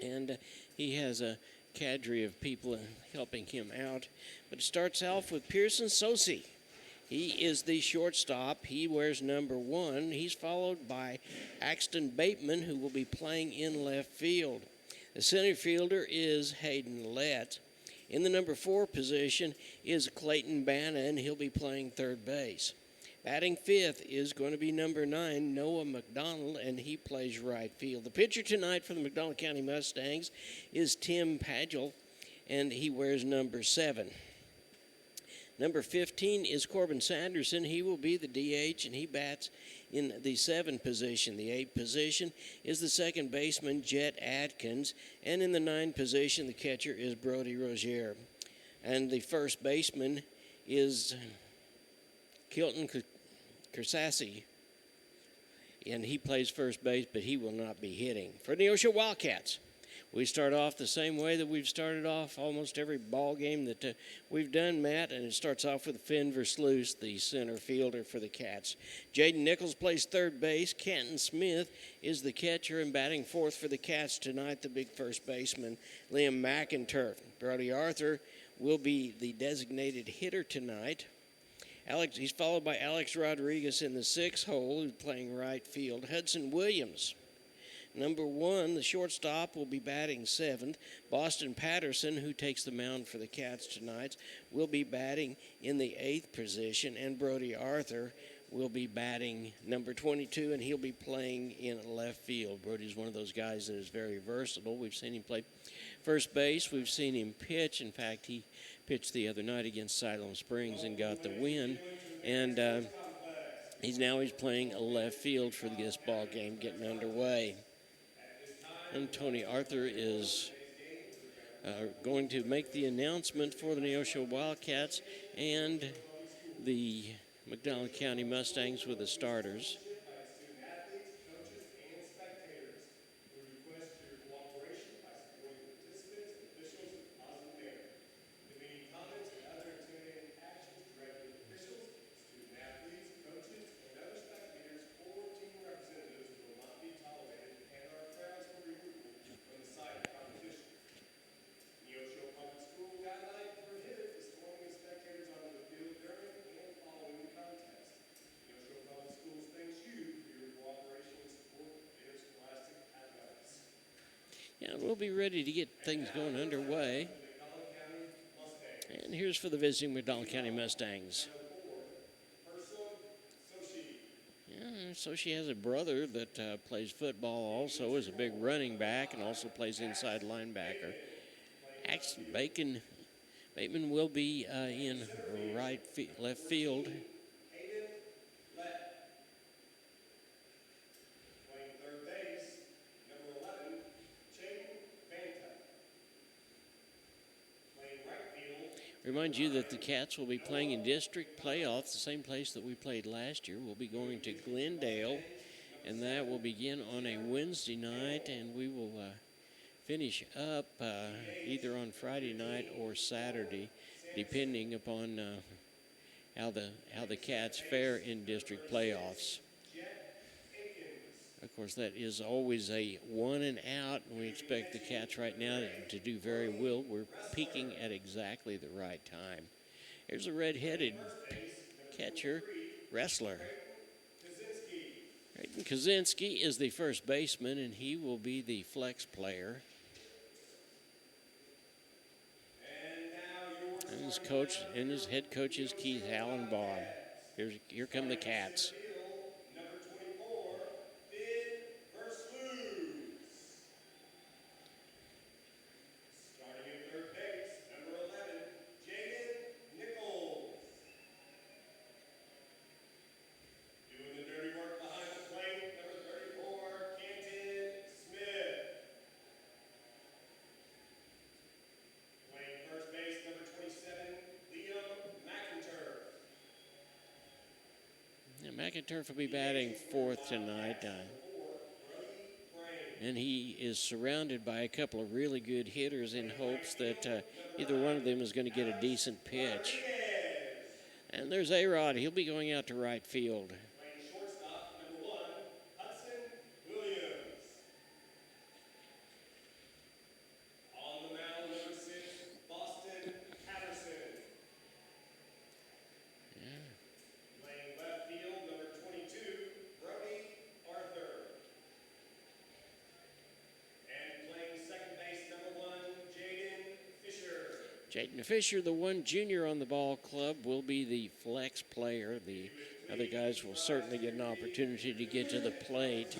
Speaker 2: and he has a cadre of people helping him out. But it starts off with Pearson Sosi. He is the shortstop. He wears number 1. He's followed by Axton Bateman, who will be playing in left field. The center fielder is Hayden Lett. In the number 4 position is Clayton Bannon. He'll be playing third base. Batting 5th is going to be number 9, Noah McDonald, and he plays right field. The pitcher tonight for the McDonald County Mustangs is Tim Padgel, and he wears number 7. Number 15 is Corbin Sanderson. He will be the DH, and he bats in the 7 position. The 8 position is the second baseman, Jet Atkins. And in the 9 position, the catcher is Brody Rozier. And the first baseman is Kilton Kersassi. And he plays first base, but he will not be hitting. For the Neosho Wildcats, we start off the same way that we've started off almost every ball game that we've done, Matt, and it starts off with Finn Versluis, the center fielder for the Cats. Jaden Nichols plays third base. Canton Smith is the catcher, and batting 4th for the Cats tonight, the big first baseman, Liam McInturf. Brody Arthur will be the designated hitter tonight. He's followed by Alex Rodriguez in the 6th hole, who's playing right field. Hudson Williams, number 1, the shortstop, will be batting 7th. Boston Patterson, who takes the mound for the Cats tonight, will be batting in the 8th position. And Brody Arthur will be batting number 22, and he'll be playing in left field. Brody's one of those guys that is very versatile. We've seen him play first base. We've seen him pitch. In fact, he pitched the other night against Siloam Springs and got the win. And he's playing left field for this ball game getting underway. And Tony Arthur is going to make the announcement for the Neosho Wildcats and the McDonald County Mustangs with the starters. Yeah, we'll be ready to get things going underway. And here's for the visiting McDonald County Mustangs. Yeah, so she has a brother that plays football also, is a big running back, and also plays inside linebacker. Axton Bateman will be in left field. Remind you that the Cats will be playing in district playoffs, the same place that we played last year. We'll be going to Glendale, and that will begin on a Wednesday night, and we will finish up either on Friday night or Saturday, depending upon how the Cats fare in district playoffs. Of course, that is always a 1 and out, and we expect the Cats right now to do very well. We're peaking at exactly the right time. Here's a red-headed wrestler. Hayden Kaczynski is the first baseman, and he will be the flex player. And his head coach is Keith Allenbaum. Here come the Cats. McInturf will be batting fourth tonight. And he is surrounded by a couple of really good hitters in hopes that either one of them is going to get a decent pitch. And there's A-Rod. He'll be going out to right field. Jaden Fisher, the one junior on the ball club, will be the flex player. The other guys will certainly get an opportunity to get to the plate.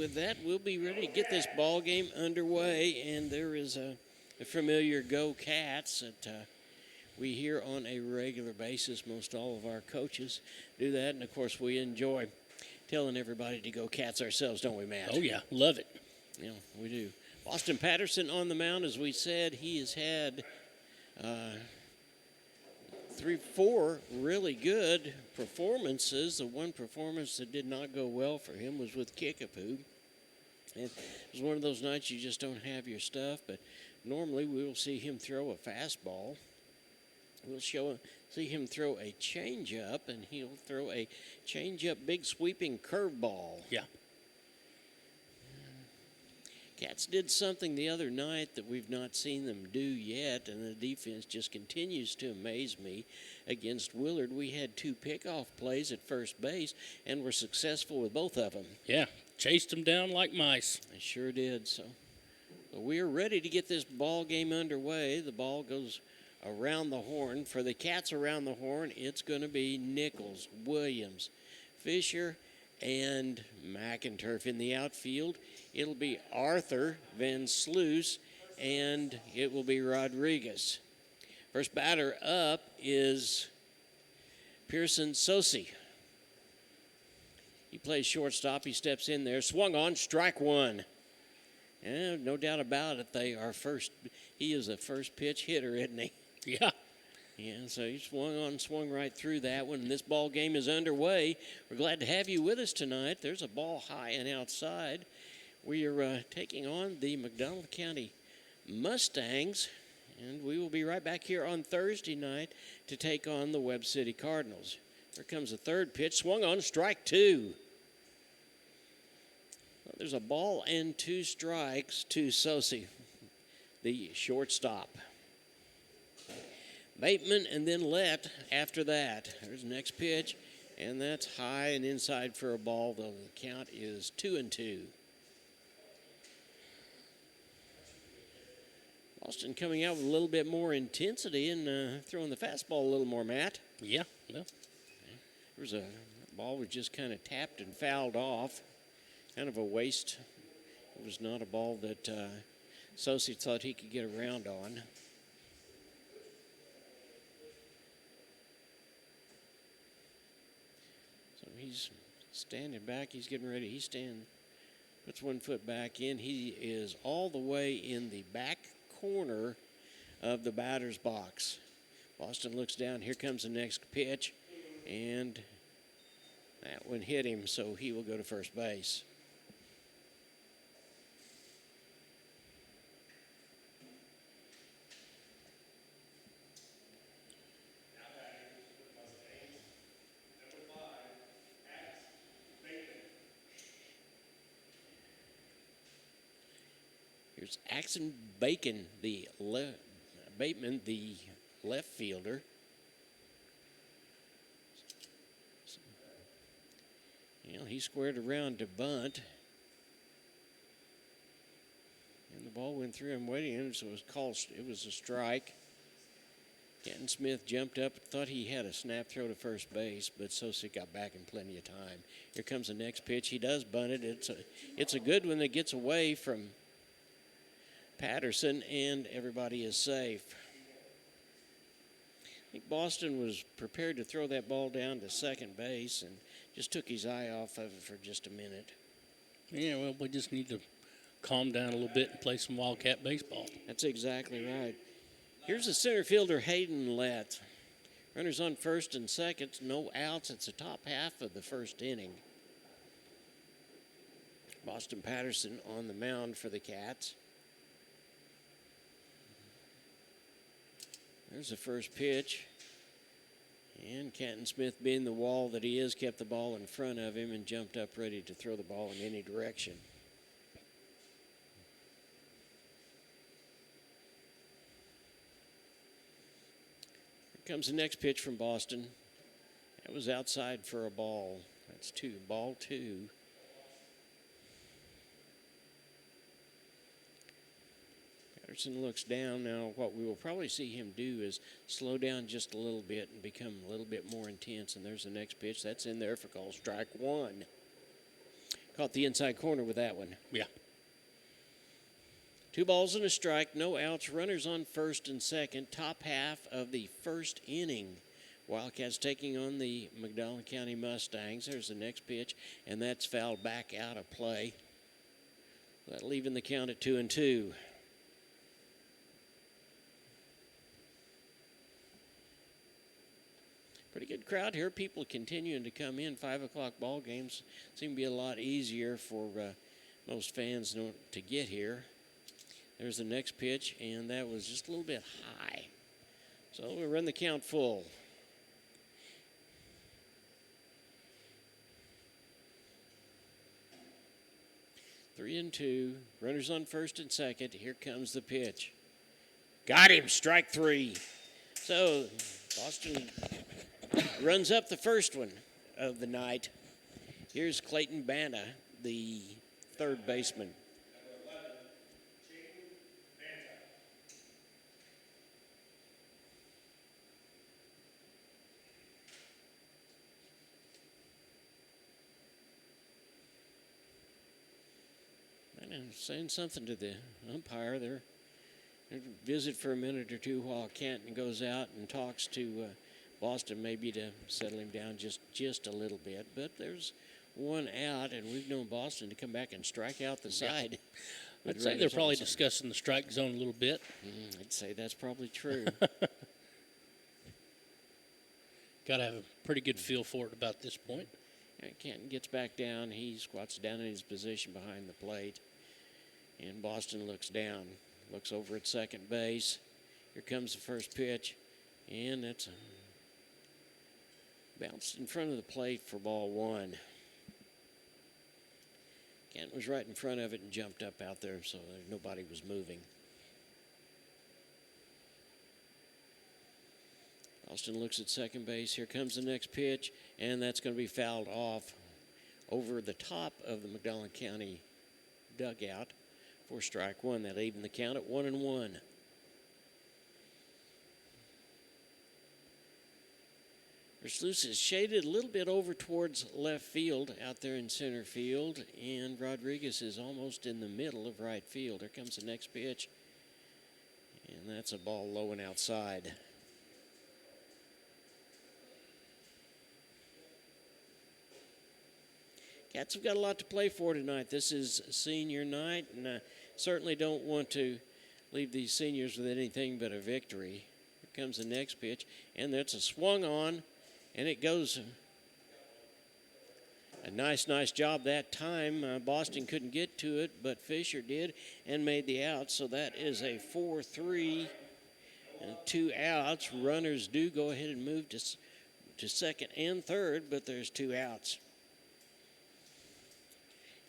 Speaker 2: with that, we'll be ready to get this ball game underway. And there is a familiar Go Cats that we hear on a regular basis. Most all of our coaches do that. And, of course, we enjoy telling everybody to go Cats ourselves, don't we, Matt?
Speaker 3: Oh, yeah. Love it.
Speaker 2: Yeah, we do. Boston Patterson on the mound, as we said. He has had 4 really good performances. The one performance that did not go well for him was with Kickapoo. And it was one of those nights you just don't have your stuff, but normally we will see him throw a fastball. We'll see him throw a changeup, and he'll throw a changeup big sweeping curveball.
Speaker 3: Yeah.
Speaker 2: Cats did something the other night that we've not seen them do yet, and the defense just continues to amaze me. Against Willard, we had 2 pickoff plays at first base, and were successful with both of them.
Speaker 3: Yeah, chased them down like mice.
Speaker 2: They sure did. So we are ready to get this ball game underway. The ball goes around the horn. For the Cats around the horn, it's going to be Nichols, Williams, Fisher, and McInturf. In the outfield, it'll be Arthur, Van Sluis, and it will be Rodriguez. First batter up is Pearson Sosi. He plays shortstop. He steps in there. Swung on, strike 1. And no doubt about it, he is a first pitch hitter, isn't he?
Speaker 3: Yeah.
Speaker 2: Yeah, so he swung right through that one. And this ball game is underway. We're glad to have you with us tonight. There's a ball high and outside. We are taking on the McDonald County Mustangs, and we will be right back here on Thursday night to take on the Webb City Cardinals. Here comes the third pitch. Swung on, strike 2. Well, there's a ball and 2 strikes to Sosi, the shortstop. Bateman and then Lett after that. There's the next pitch, and that's high and inside for a ball, though the count is 2-2. Boston coming out with a little bit more intensity and throwing the fastball a little more, Matt.
Speaker 3: Yeah, well.
Speaker 2: There was a ball was just kind of tapped and fouled off. Kind of a waste. It was not a ball that Sosi thought he could get around on. So he's standing back. He's getting ready. Puts 1 foot back in. He is all the way in the back corner of the batter's box. Boston looks down. Here comes the next pitch, and that one hit him, so he will go to first base. Here's Axon Bateman, the left fielder. He squared around to bunt. And the ball went through him waiting, so it was a strike. Kenton Smith jumped up, thought he had a snap throw to first base, but Sosi got back in plenty of time. Here comes the next pitch. He does bunt it. It's a good one that gets away from Patterson, and everybody is safe. I think Boston was prepared to throw that ball down to second base and just took his eye off of it for just a minute.
Speaker 3: Yeah, well, we just need to calm down a little bit and play some Wildcat baseball.
Speaker 2: That's exactly right. Here's the center fielder, Hayden Lett. Runners on first and second, no outs. It's the top half of the first inning. Boston Patterson on the mound for the Cats. There's the first pitch. And Kenton Smith, being the wall that he is, kept the ball in front of him and jumped up ready to throw the ball in any direction. Here comes the next pitch from Boston. That was outside for a ball. That's 2, ball 2. Patterson looks down. Now what we will probably see him do is slow down just a little bit and become a little bit more intense. And there's the next pitch. That's in there for call strike 1. Caught the inside corner with that one.
Speaker 3: Yeah.
Speaker 2: 2 balls and a strike, no outs, runners on first and second, top half of the first inning. Wildcats taking on the McDonald County Mustangs. There's the next pitch, and that's fouled back out of play. That leaving the count at 2-2. Pretty good crowd here. People continuing to come in. 5 o'clock ball games seem to be a lot easier for most fans to get here. There's the next pitch, and that was just a little bit high. So we run the count full. Three and two. Runners on first and second. Here comes the pitch. Got him. Strike 3. So Boston runs up the first one of the night. Here's Clayton Banna, the third baseman. I'm saying something to the umpire there. Visit for a minute or two while Canton goes out and talks to Boston, maybe to settle him down just a little bit. But there's one out, and we've known Boston to come back and strike out the side.
Speaker 3: I'd say they're probably discussing the strike zone a little bit.
Speaker 2: I'd say that's probably true.
Speaker 3: Got to have a pretty good feel for it about this point.
Speaker 2: Canton gets back down. He squats down in his position behind the plate. And Boston looks down, looks over at second base. Here comes the first pitch, and it's bounced in front of the plate for ball 1. Kent was right in front of it and jumped up out there, so nobody was moving. Boston looks at second base. Here comes the next pitch, and that's going to be fouled off over the top of the McDonald County dugout for strike 1. That evened the count at 1-1. Versluis is shaded a little bit over towards left field out there in center field, and Rodriguez is almost in the middle of right field. Here comes the next pitch, and that's a ball low and outside. Cats have got a lot to play for tonight. This is senior night, and I certainly don't want to leave these seniors with anything but a victory. Here comes the next pitch, and that's a swung on, and it goes. A nice job that time. Boston couldn't get to it, but Fisher did and made the out, so that is a 4-3 and 2 outs. Runners do go ahead and move to second and third, but there's 2 outs.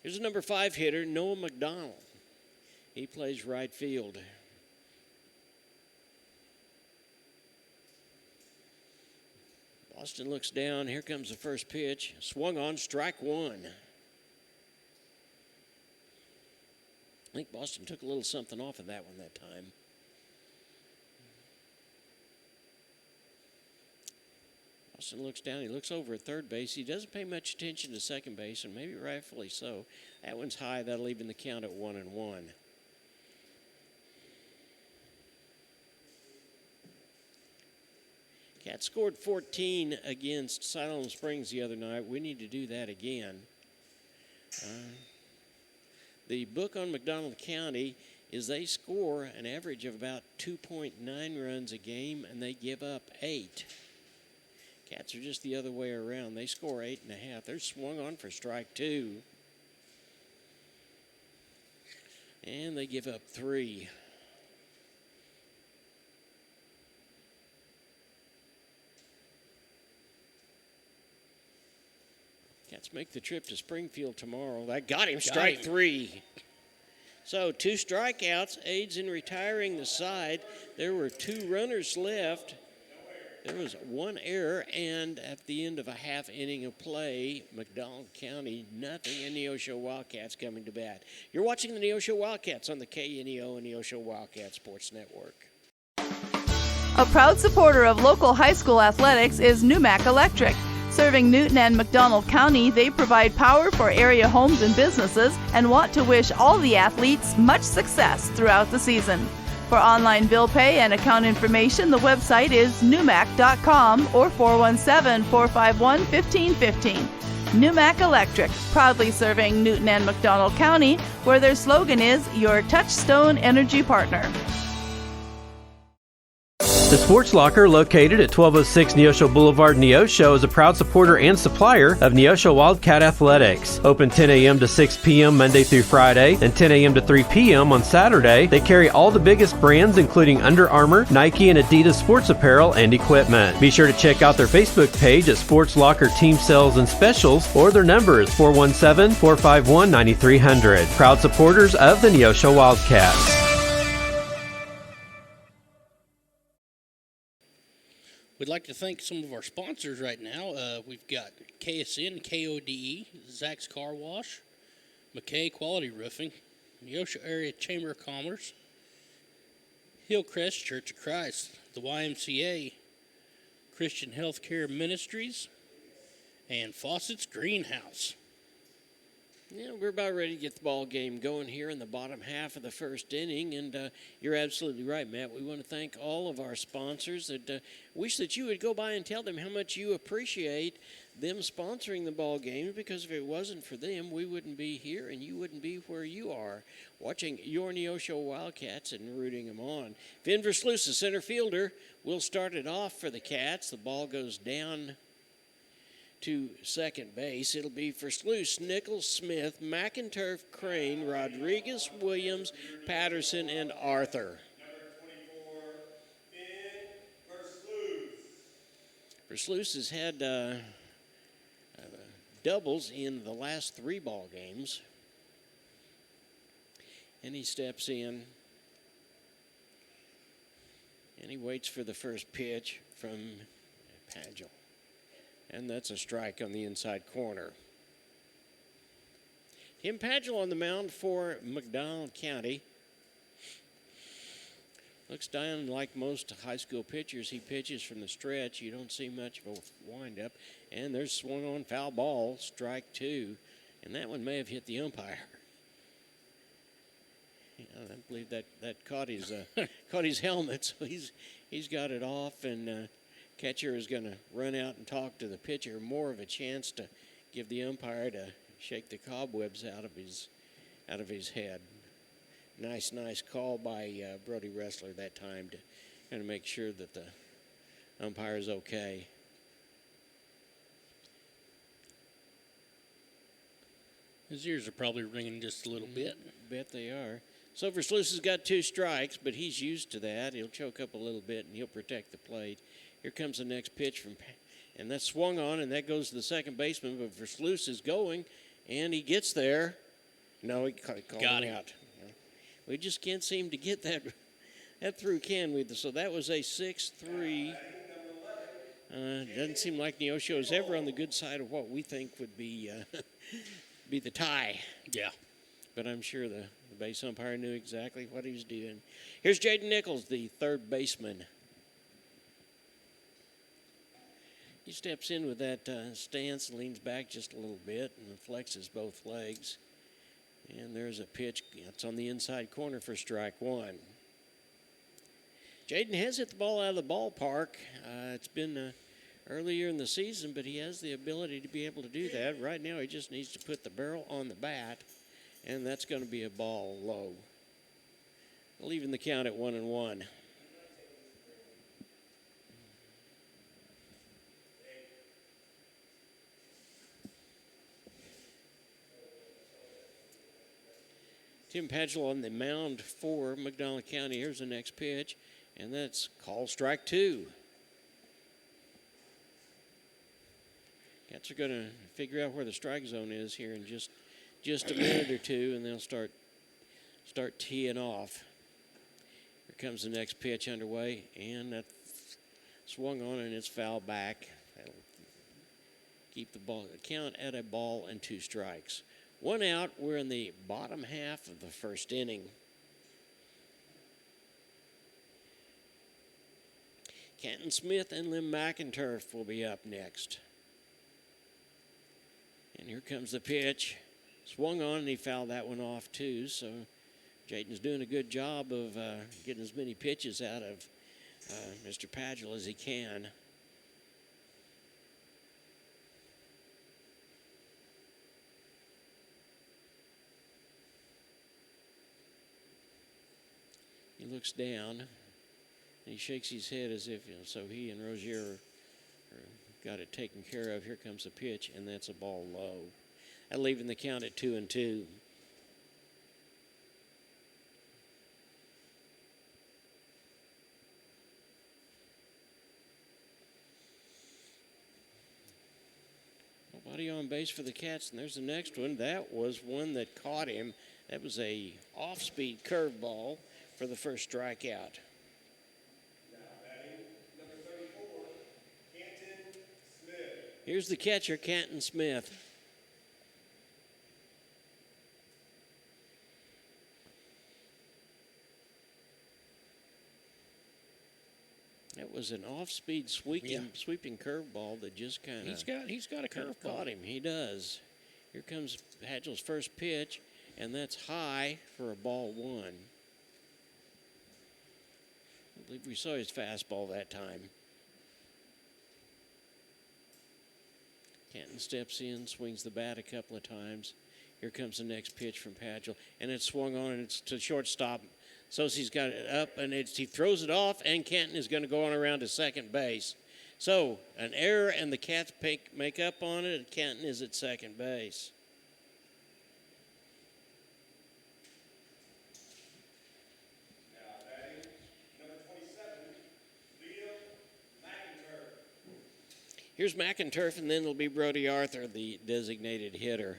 Speaker 2: Here's a number 5 hitter, Noah McDonald. He plays right field. Boston looks down. Here comes the first pitch. Swung on, strike 1. I think Boston took a little something off of that one that time. Boston looks down. He looks over at third base. He doesn't pay much attention to second base, and maybe rightfully so. That one's high. That'll even the count at 1-1. Cats scored 14 against Siloam Springs the other night. We need to do that again. The book on McDonald County is they score an average of about 2.9 runs a game, and they give up 8. Cats are just the other way around. They score 8.5. They're swung on for strike 2. And they give up 3. Cats make the trip to Springfield tomorrow. That got him, strike 3. So 2 strikeouts aids in retiring the side. There were 2 runners left. There was 1 error, and at the end of a half inning of play, McDonald County, nothing, and Neosho Wildcats coming to bat. You're watching the Neosho Wildcats on the KNEO and Neosho Wildcat Sports Network.
Speaker 10: A proud supporter of local high school athletics is Numac Electric. Serving Newton and McDonald County, they provide power for area homes and businesses and want to wish all the athletes much success throughout the season. For online bill pay and account information, the website is newmac.com or 417-451-1515. Newmac Electric, proudly serving Newton and McDonald County, where their slogan is your touchstone energy partner.
Speaker 12: The Sports Locker, located at 1206 Neosho Boulevard, Neosho, is a proud supporter and supplier of Neosho Wildcat Athletics. Open 10 a.m. to 6 p.m. Monday through Friday and 10 a.m. to 3 p.m. on Saturday. They carry all the biggest brands, including Under Armour, Nike, and Adidas sports apparel and equipment. Be sure to check out their Facebook page at Sports Locker Team Sales and Specials, or their number is 417-451-9300. Proud supporters of the Neosho Wildcats.
Speaker 3: We'd like to thank some of our sponsors right now. We've got KSN, KODE, Zach's Car Wash, McKay Quality Roofing, Neosho Area Chamber of Commerce, Hillcrest Church of Christ, the YMCA, Christian Healthcare Ministries, and Fawcett's Greenhouse.
Speaker 2: Yeah, we're about ready to get the ball game going here in the bottom half of the first inning, and you're absolutely right, Matt. We want to thank all of our sponsors. And wish that you would go by and tell them how much you appreciate them sponsoring the ball game, because if it wasn't for them, we wouldn't be here, and you wouldn't be where you are, watching your Neosho Wildcats and rooting them on. Finn Versluis, the center fielder, will start it off for the Cats. The ball goes down to second base. It'll be for Sluice, Nichols, Smith, McInturf, Crane, Rodriguez, Williams, Patterson, and Arthur. Versluis has had doubles in the last 3 ball games. And he steps in and he waits for the first pitch from Pagel. And that's a strike on the inside corner. Tim Pagel on the mound for McDonald County. Looks down like most high school pitchers. He pitches from the stretch. You don't see much of a windup. And there's swung on foul ball, strike 2. And that one may have hit the umpire. I believe that caught his helmet, so he's got it off, and catcher is going to run out and talk to the pitcher. More of a chance to give the umpire to shake the cobwebs out of his head. Nice call by Brody Ressler that time to kind of make sure that the umpire is okay.
Speaker 3: His ears are probably ringing just a little bit.
Speaker 2: Bet they are. So Versluis has got 2 strikes, but he's used to that. He'll choke up a little bit, and he'll protect the plate. Here comes the next pitch and that's swung on, and that goes to the second baseman, but Versluis is going, and he gets there. No, he called him out. We just can't seem to get that through, can we? So that was a 6-3. Doesn't seem like Neosho is ever on the good side of what we think would be the tie.
Speaker 3: Yeah.
Speaker 2: But I'm sure the base umpire knew exactly what he was doing. Here's Jaden Nichols, the third baseman. He steps in with that stance and leans back just a little bit and flexes both legs. And there's a pitch. It's on the inside corner for strike 1. Jaden has hit the ball out of the ballpark. It's been earlier in the season, but he has the ability to be able to do that. Right now, he just needs to put the barrel on the bat, and that's going to be a ball low. Leaving the count at 1-1. Tim Pagel on the mound for McDonald County. Here's the next pitch, and that's called strike 2. Cats are going to figure out where the strike zone is here in just a minute or two, and they'll start teeing off. Here comes the next pitch underway, and that swung on, and it's fouled back. That'll keep the count at a ball and 2 strikes. 1 out. We're in the bottom half of the first inning. Canton Smith and Lim McInturf will be up next. here comes the pitch. Swung on, and he fouled that one off, too. So Jayden's doing a good job of getting as many pitches out of Mr. Padgel as he can. He looks down, and he shakes his head as if, so he and Rozier got it taken care of. Here comes the pitch, and that's a ball low. That leaving the count at 2-2. Nobody on base for the Cats, and there's the next one. That was one that caught him. That was a off-speed curveball for the first strikeout. Here's the catcher, Canton Smith. That was an off-speed sweeping curveball that just kind of
Speaker 3: he's got a curveball.
Speaker 2: Caught him. He does. Here comes Padgel's first pitch, and that's high for a ball one. I believe we saw his fastball that time. Canton steps in, swings the bat a couple of times. Here comes the next pitch from Padgel, and it's swung on, and it's to shortstop. Sosie's got it up, and he throws it off, and Canton is going to go on around to second base. So an error, and the Cats make up on it, and Canton is at second base. Here's McInturf, and then it'll be Brody Arthur, the designated hitter.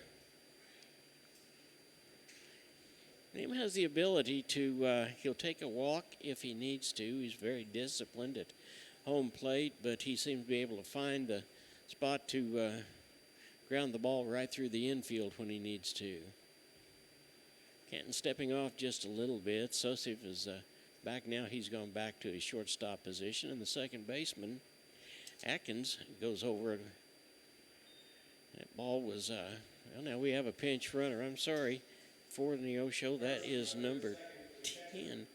Speaker 2: Liam has the ability to, he'll take a walk if he needs to. He's very disciplined at home plate, but he seems to be able to find the spot to ground the ball right through the infield when he needs to. Canton stepping off just a little bit. Sosiev is back now. He's gone back to his shortstop position, and the second baseman, Atkins, goes over. That ball was, well, now we have a pinch runner. I'm sorry. For the Neosho, that is number 10.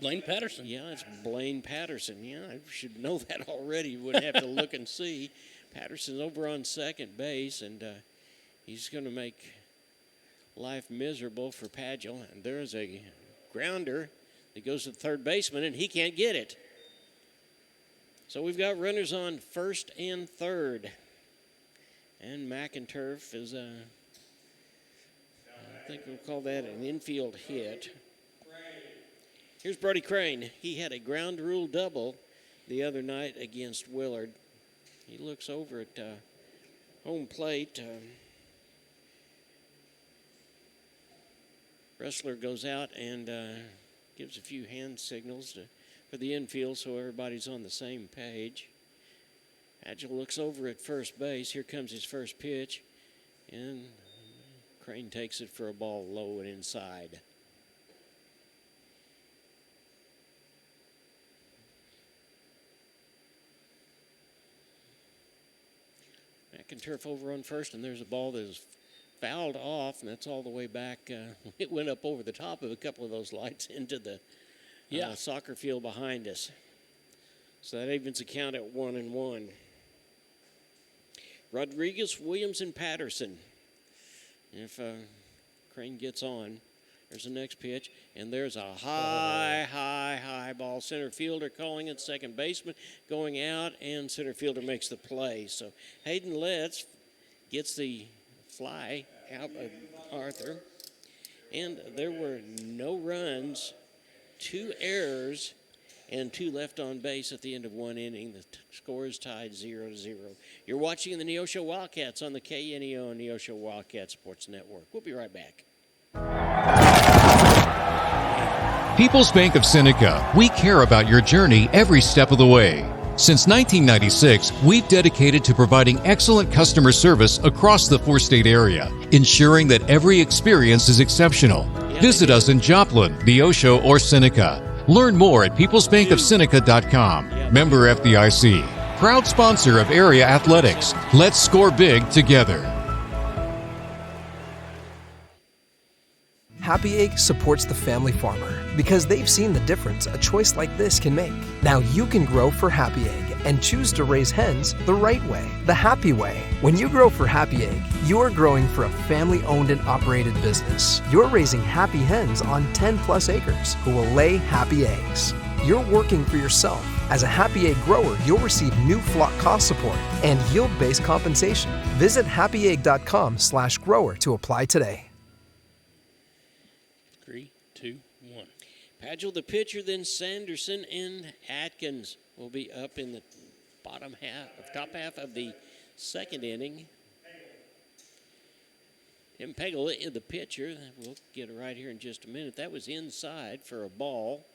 Speaker 3: Blaine Patterson.
Speaker 2: Yeah, it's Blaine Patterson. Yeah, I should know that already. Wouldn't have to look and see. Patterson's over on second base, and he's going to make life miserable for Padgel. And there's a grounder that goes to the third baseman, and he can't get it. So we've got runners on first and third. And McInturf is I think we'll call that an infield hit. Here's Brody Crane. He had a ground rule double the other night against Willard. He looks over at home plate. Wrestler goes out and gives a few hand signals for the infield so everybody's on the same page. Padgel looks over at first base. Here comes his first pitch, and Crane takes it for a ball low and inside. McInturf over on first, and there's a ball that is fouled off, and that's all the way back. It went up over the top of a couple of those lights into the soccer field behind us. So that evens the count at 1-1. Rodriguez, Williams, and Patterson. If Crane gets on, there's the next pitch, and there's a high ball. Center fielder calling it, second baseman going out, and center fielder makes the play. So Hayden Letts gets the fly out of Arthur, and there were no runs, 2 errors, and 2 left on base at the end of one inning. The score is tied 0-0. You're watching the Neosho Wildcats on the KNEO and Neosho Wildcat Sports Network. We'll be right back.
Speaker 13: People's Bank of Seneca, we care about your journey every step of the way. Since 1996, we've dedicated to providing excellent customer service across the 4-state area, ensuring that every experience is exceptional. Visit us in Joplin, Neosho, or Seneca. Learn more at peoplesbankofseneca.com. Member FDIC. Proud sponsor of area athletics. Let's score big together.
Speaker 7: Happy Egg supports the family farmer because they've seen the difference a choice like this can make. Now you can grow for Happy Egg and choose to raise hens the right way, the happy way. When you grow for Happy Egg, you're growing for a family-owned and operated business. You're raising happy hens on 10+ acres who will lay happy eggs. You're working for yourself. As a Happy Egg grower, you'll receive new flock cost support and yield-based compensation. Visit happyegg.com/grower to apply today.
Speaker 3: 3, 2, 1.
Speaker 2: Padgel the pitcher, then Sanderson and Atkins will be up in the top half of the second inning. Tim Pagel, the pitcher, we'll get it right here in just a minute. That was inside for a ball.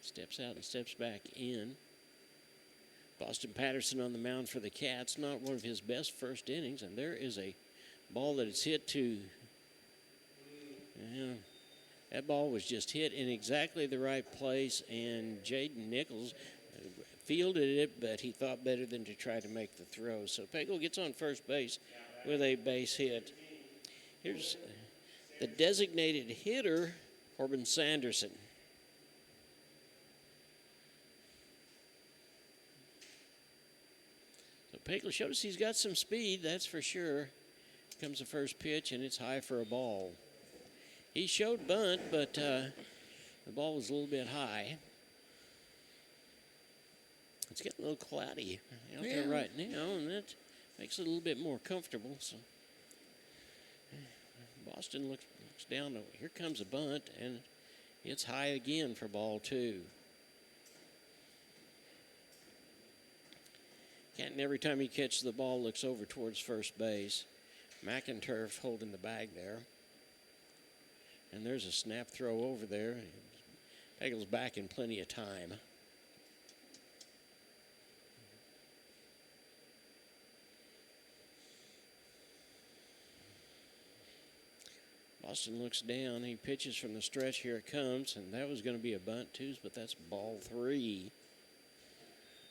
Speaker 2: Steps out and steps back in. Boston Patterson on the mound for the Cats. Not one of his best first innings. And there is a ball that is hit to. That ball was just hit in exactly the right place. And Jaden Nichols fielded it, but he thought better than to try to make the throw. So Pagel gets on first base with a base hit. Here's the designated hitter, Corbin Sanderson. Pagel showed us he's got some speed, that's for sure. Comes the first pitch, and it's high for a ball. He showed bunt, but the ball was a little bit high. It's getting a little cloudy out there right now, and that makes it a little bit more comfortable. So Boston looks down. Here comes a bunt, and it's high again for ball 2. Canton, every time he catches the ball, looks over towards first base. McInturf holding the bag there. And there's a snap throw over there. Pagel's back in plenty of time. Boston looks down. He pitches from the stretch. Here it comes. And that was going to be a bunt, too, but that's ball 3.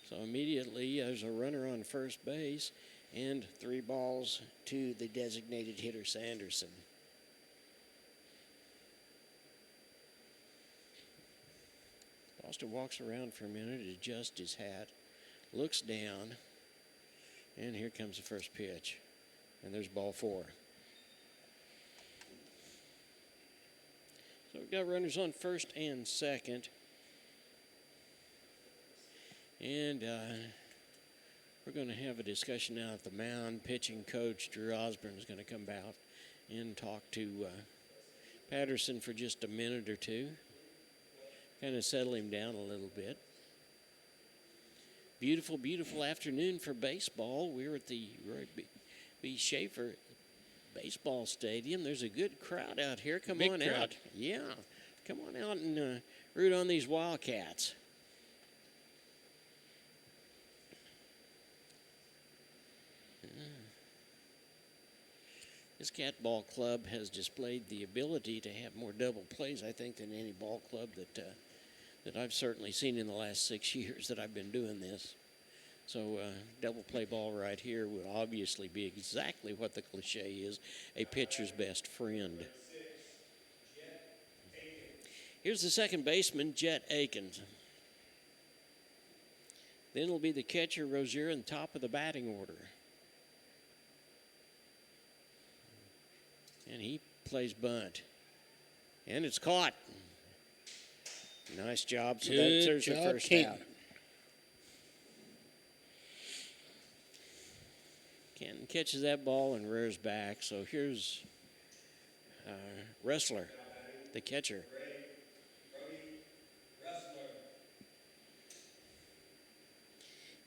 Speaker 2: So immediately there's a runner on first base and 3 balls to the designated hitter, Sanderson. Boston walks around for a minute, adjusts his hat, looks down, and here comes the first pitch. And there's ball 4. So we've got runners on first and second. And we're going to have a discussion now at the mound. Pitching coach Drew Osborne is going to come out and talk to Patterson for just a minute or two. Kind of settle him down a little bit. Beautiful, beautiful afternoon for baseball. We're at the Roy B. Schaefer Baseball Stadium. There's a good crowd out here. Come on out. Yeah. Come on out and root on these Wildcats. This Cat Ball Club has displayed the ability to have more double plays, I think, than any ball club that I've certainly seen in the last 6 years that I've been doing this. So double play ball right here would obviously be exactly what the cliche is, a pitcher's best friend. Here's the second baseman, Jet Akins. Then it'll be the catcher, Rozier, in the top of the batting order. And he plays bunt. And it's caught. Nice job. So there's the first out. Canton catches that ball and rears back. So here's Wrestler, the catcher.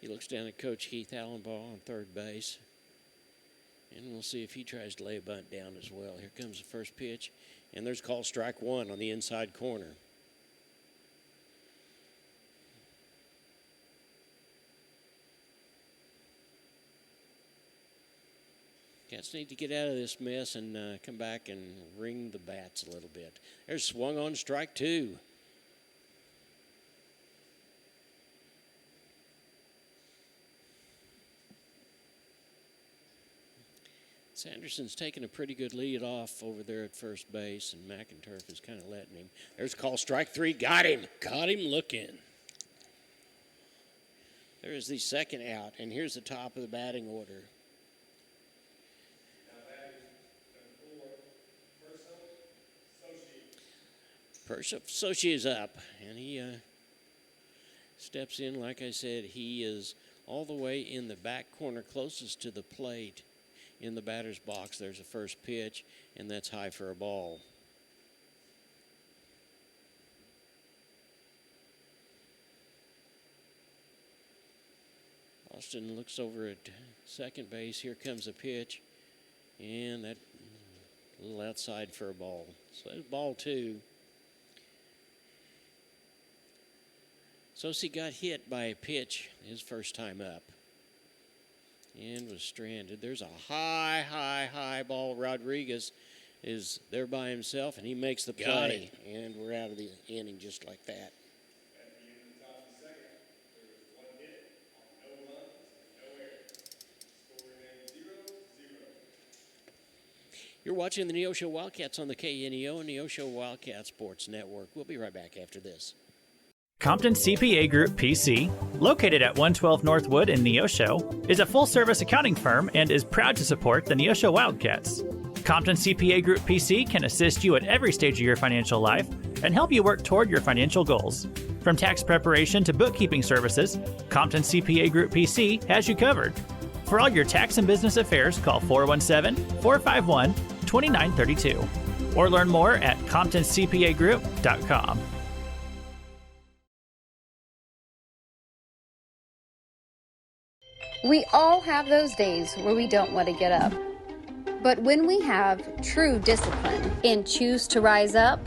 Speaker 2: He looks down at Coach Keith Allenbaugh on third base. And we'll see if he tries to lay a bunt down as well. Here comes the first pitch. And there's called strike 1 on the inside corner. Cats need to get out of this mess and come back and ring the bats a little bit. There's swung on strike 2. Sanderson's taking a pretty good lead off over there at first base, and McInturf is kind of letting him. There's a call, strike three, got him.
Speaker 3: Got him looking.
Speaker 2: There is the second out, and here's the top of the batting order. Persif Sochi is up, and he steps in. Like I said, he is all the way in the back corner closest to the plate in the batter's box. There's a first pitch, and that's high for a ball. Austin looks over at second base. Here comes a pitch, and that a little outside for a ball. So that's ball two. Sosi got hit by a pitch his first time up and was stranded. There's a high ball. Rodriguez is there by himself, and he makes the play. And we're out of the inning just like that. You're watching the Neosho Wildcats on the KNEO and Neosho Wildcat Sports Network. We'll be right back after this.
Speaker 11: Compton CPA Group PC, located at 112 Northwood in Neosho, is a full-service accounting firm and is proud to support the Neosho Wildcats. Compton CPA Group PC can assist you at every stage of your financial life and help you work toward your financial goals. From tax preparation to bookkeeping services, Compton CPA Group PC has you covered. For all your tax and business affairs, call 417-451-2932 or learn more at ComptonCPAGroup.com.
Speaker 14: We all have those days where we don't want to get up. But when we have true discipline and choose to rise up,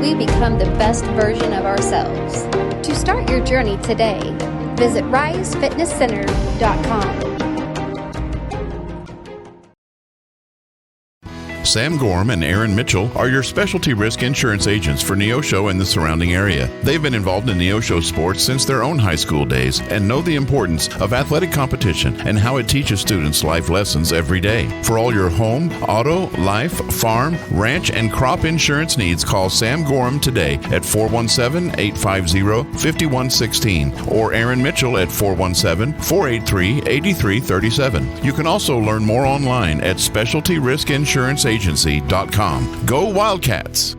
Speaker 14: we become the best version of ourselves. To start your journey today, visit risefitnesscenter.com.
Speaker 15: Sam Gorham and Aaron Mitchell are your specialty risk insurance agents for Neosho and the surrounding area. They've been involved in Neosho sports since their own high school days and know the importance of athletic competition and how it teaches students life lessons every day. For all your home, auto, life, farm, ranch, and crop insurance needs, call Sam Gorham today at 417-850-5116 or Aaron Mitchell at 417-483-8337. You can also learn more online at specialtyriskinsuranceagency.com. Go Wildcats!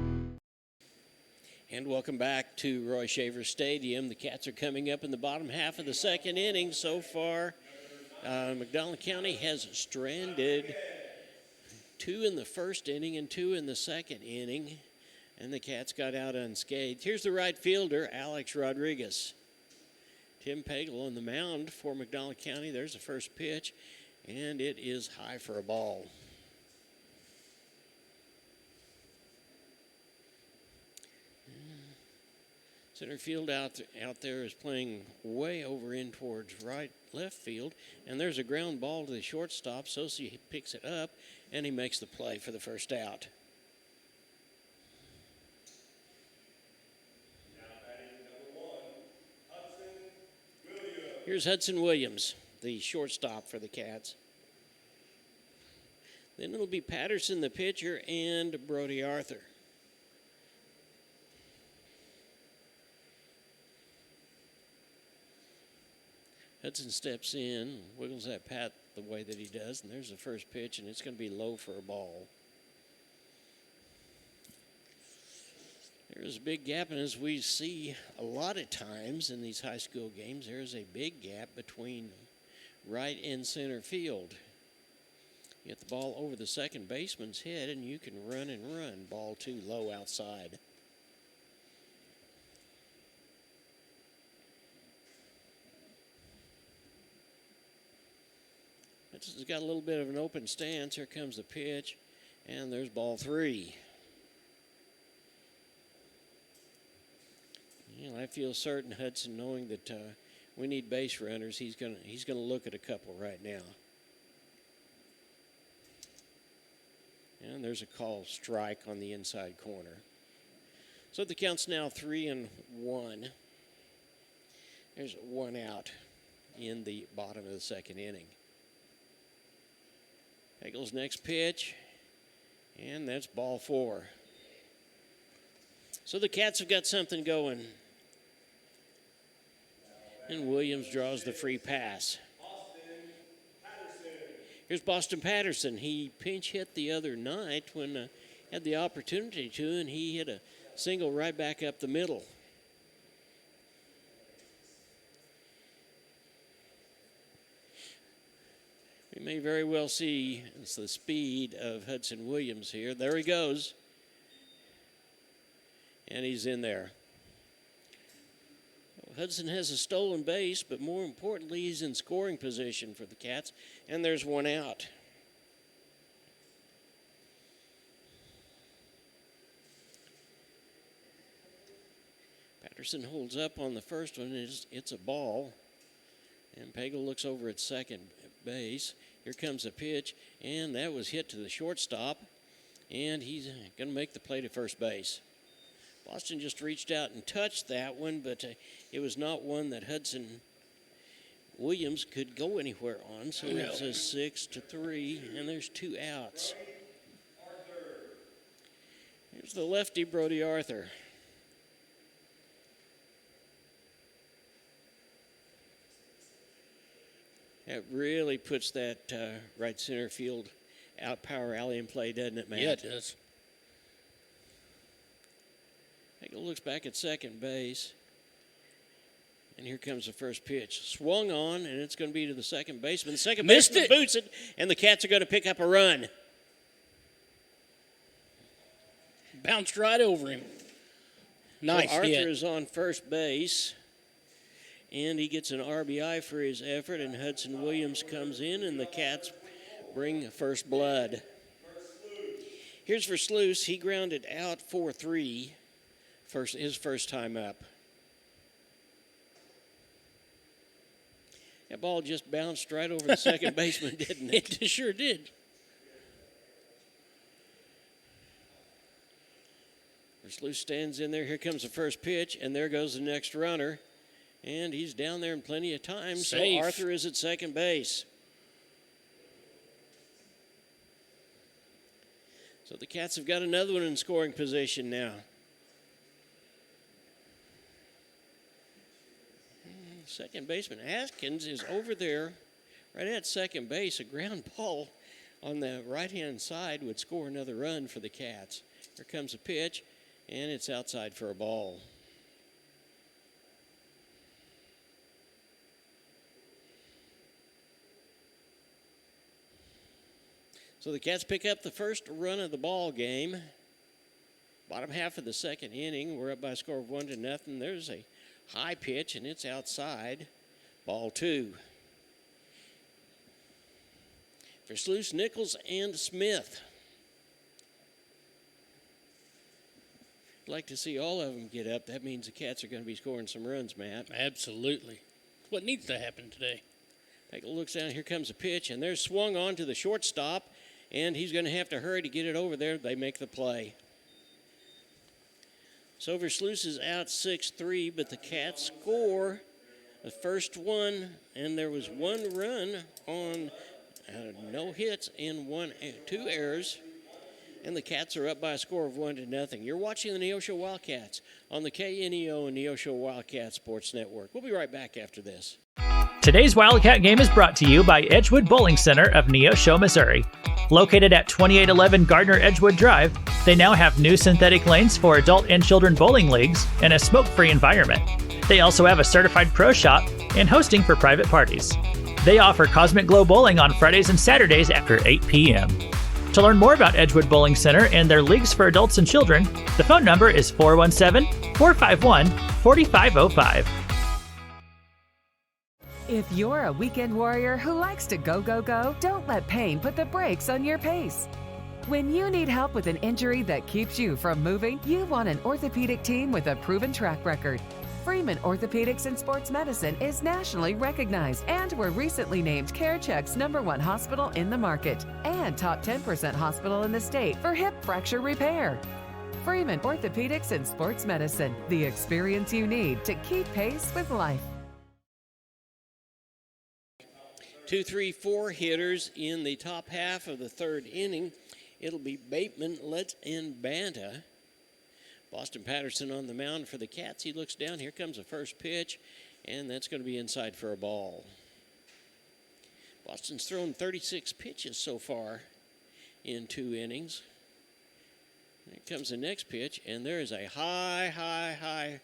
Speaker 2: And welcome back to Roy Shaver Stadium. The Cats are coming up in the bottom half of the second inning. So far, McDonald County has stranded 2 in the first inning and 2 in the second inning. And the Cats got out unscathed. Here's the right fielder, Alex Rodriguez. Tim Pagel on the mound for McDonald County. There's the first pitch, and it is high for a ball. Center field out there is playing way over in towards left field, and there's a ground ball to the shortstop. Sosi picks it up, and he makes the play for the first out. Here's Hudson Williams, the shortstop for the Cats. Then it'll be Patterson, the pitcher, and Brody Arthur. Hudson steps in, wiggles that bat the way that he does, and there's the first pitch, and it's going to be low for a ball. There's a big gap, and as we see a lot of times in these high school games, there's a big gap between right and center field. You get the ball over the second baseman's head, and you can run and run. Ball 2 low outside. It's got a little bit of an open stance. Here comes the pitch, and there's ball 3. You know, I feel certain Hudson, knowing that we need base runners, he's gonna look at a couple right now. And there's a call strike on the inside corner. So the count's now 3-1. There's one out in the bottom of the second inning. Hagel's next pitch, and that's ball 4. So the Cats have got something going. And Williams draws the free pass. Here's Boston Patterson. He pinch hit the other night when had the opportunity to, and he hit a single right back up the middle. We may very well see it's the speed of Hudson Williams here. There he goes. And he's in there. Hudson has a stolen base, but more importantly, he's in scoring position for the Cats, and there's one out. Patterson holds up on the first one. It's a ball, and Pagel looks over at second base. Here comes a pitch, and that was hit to the shortstop, and he's going to make the play to first base. Boston just reached out and touched that one, but it was not one that Hudson Williams could go anywhere on. So it's a 6-3, and there's 2 outs. Here's the lefty, Brody Arthur. That really puts that right center field out power alley in play, doesn't it, Matt?
Speaker 3: Yeah, it does.
Speaker 2: Hagel looks back at second base. And here comes the first pitch. Swung on, and it's going to be to the second baseman. The second baseman boots it, and the Cats are going to pick up a run.
Speaker 3: Bounced right over him. Nice
Speaker 2: Arthur
Speaker 3: hit.
Speaker 2: is on first base, and he gets an RBI for his effort, and Hudson Williams comes in, and the Cats bring first blood. Here's for Sluice. He grounded out 4-3, his first time up. That ball just bounced right over the second baseman, didn't it?
Speaker 3: It sure did.
Speaker 2: Sluice stands in there. Here comes the first pitch, and there goes the next runner. And he's down there in plenty of time,
Speaker 3: Safe.
Speaker 2: So Arthur is at second base. So the Cats have got another one in scoring position now. Second baseman Atkins is over there right at second base. A ground ball on the right-hand side would score another run for the Cats. Here comes a pitch, and it's outside for a ball. So the Cats pick up the first run of the ball game. Bottom half of the second inning, we're up by a score of 1-0. There's a high pitch, and it's outside. Ball 2. For Sluice, Nichols, and Smith. I'd like to see all of them get up. That means the Cats are going to be scoring some runs, Matt.
Speaker 3: Absolutely. What needs to happen today?
Speaker 2: Pagel looks down. Here comes a pitch, and they're swung on to the shortstop, and he's going to have to hurry to get it over there. They make the play. So Versluis is out 6-3, but the Cats score the first one, and there was one run on no hits and 2 errors, and the Cats are up by a score of 1-0. You're watching the Neosho Wildcats on the KNEO and Neosho Wildcat Sports Network. We'll be right back after this.
Speaker 11: Today's Wildcat game is brought to you by Edgewood Bowling Center of Neosho, Missouri. Located at 2811 Gardner Edgewood Drive, they now have new synthetic lanes for adult and children bowling leagues and a smoke-free environment. They also have a certified pro shop and hosting for private parties. They offer Cosmic Glow Bowling on Fridays and Saturdays after 8 p.m. To learn more about Edgewood Bowling Center and their leagues for adults and children, the phone number is 417-451-4505.
Speaker 16: If you're a weekend warrior who likes to go, go, go, don't let pain put the brakes on your pace. When you need help with an injury that keeps you from moving, you want an orthopedic team with a proven track record. Freeman Orthopedics and Sports Medicine is nationally recognized and were recently named CareCheck's #1 hospital in the market and top 10% hospital in the state for hip fracture repair. Freeman Orthopedics and Sports Medicine, the experience you need to keep pace with life.
Speaker 2: 2, 3, 4 hitters in the top half of the third inning. It'll be Bateman, Letts, and Banta. Boston Patterson on the mound for the Cats. He looks down. Here comes the first pitch, and that's going to be inside for a ball. Boston's thrown 36 pitches so far in 2 innings. Here comes the next pitch, and there is a high.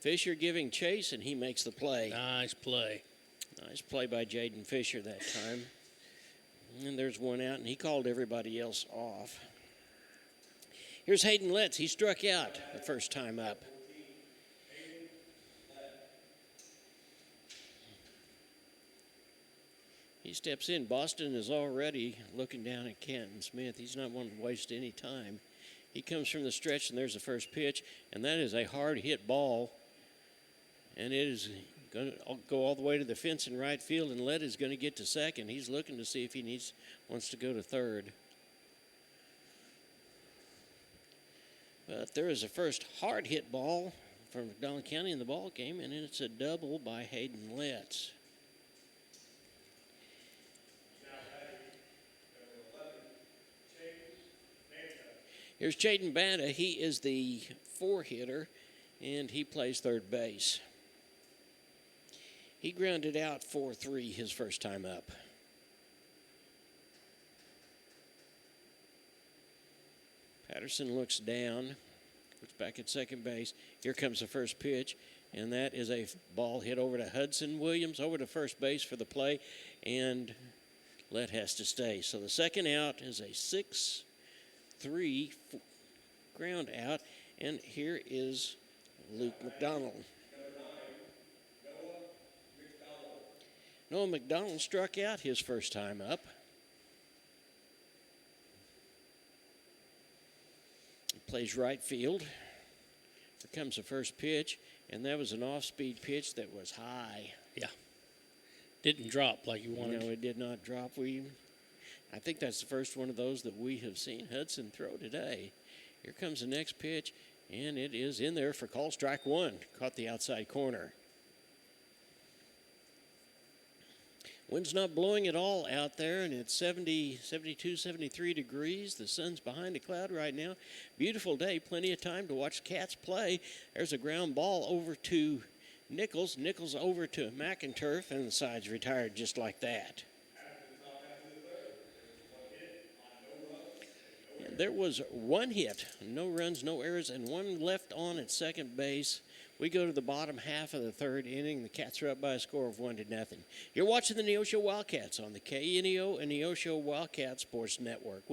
Speaker 2: Fisher giving chase, and he makes the play.
Speaker 3: Nice play.
Speaker 2: Nice play by Jaden Fisher that time. And there's one out, and he called everybody else off. Here's Hayden Letts. He struck out the first time up. He steps in. Boston is already looking down at Canton Smith. He's not wanting to waste any time. He comes from the stretch, and there's the first pitch, and that is a hard hit ball. And it is going to go all the way to the fence in right field, and Lett is going to get to second. He's looking to see if he wants to go to third. But there is a first hard hit ball from McDonald County in the ball game, and it's a double by Hayden Letts. Here's Jaden Banta. He is the 4 hitter, and he plays third base. He grounded out 4-3 his first time up. Patterson looks down, looks back at second base. Here comes the first pitch, and that is a ball hit over to Hudson Williams, over to first base for the play, and Lett has to stay. So the second out is a 6-3 ground out, and here is Luke McDonald. Noah McDonald struck out his first time up. He plays right field. Here comes the first pitch, and that was an off-speed pitch that was high.
Speaker 3: Yeah. Didn't drop like you wanted.
Speaker 2: No, it did not drop. I think that's the first one of those that we have seen Hudson throw today. Here comes the next pitch, and it is in there for call strike 1. Caught the outside corner. Wind's not blowing at all out there, and it's 70, 72, 73 degrees. The sun's behind a cloud right now. Beautiful day, plenty of time to watch the Cats play. There's a ground ball over to Nichols. Nichols over to McInturf, and the side's retired just like that. And there was 1 hit, no runs, no errors, and 1 left on at second base. We go to the bottom half of the third inning. The Cats are up by a score of 1-0. You're watching the Neosho Wildcats on the KNEO and Neosho Wildcat Sports Network.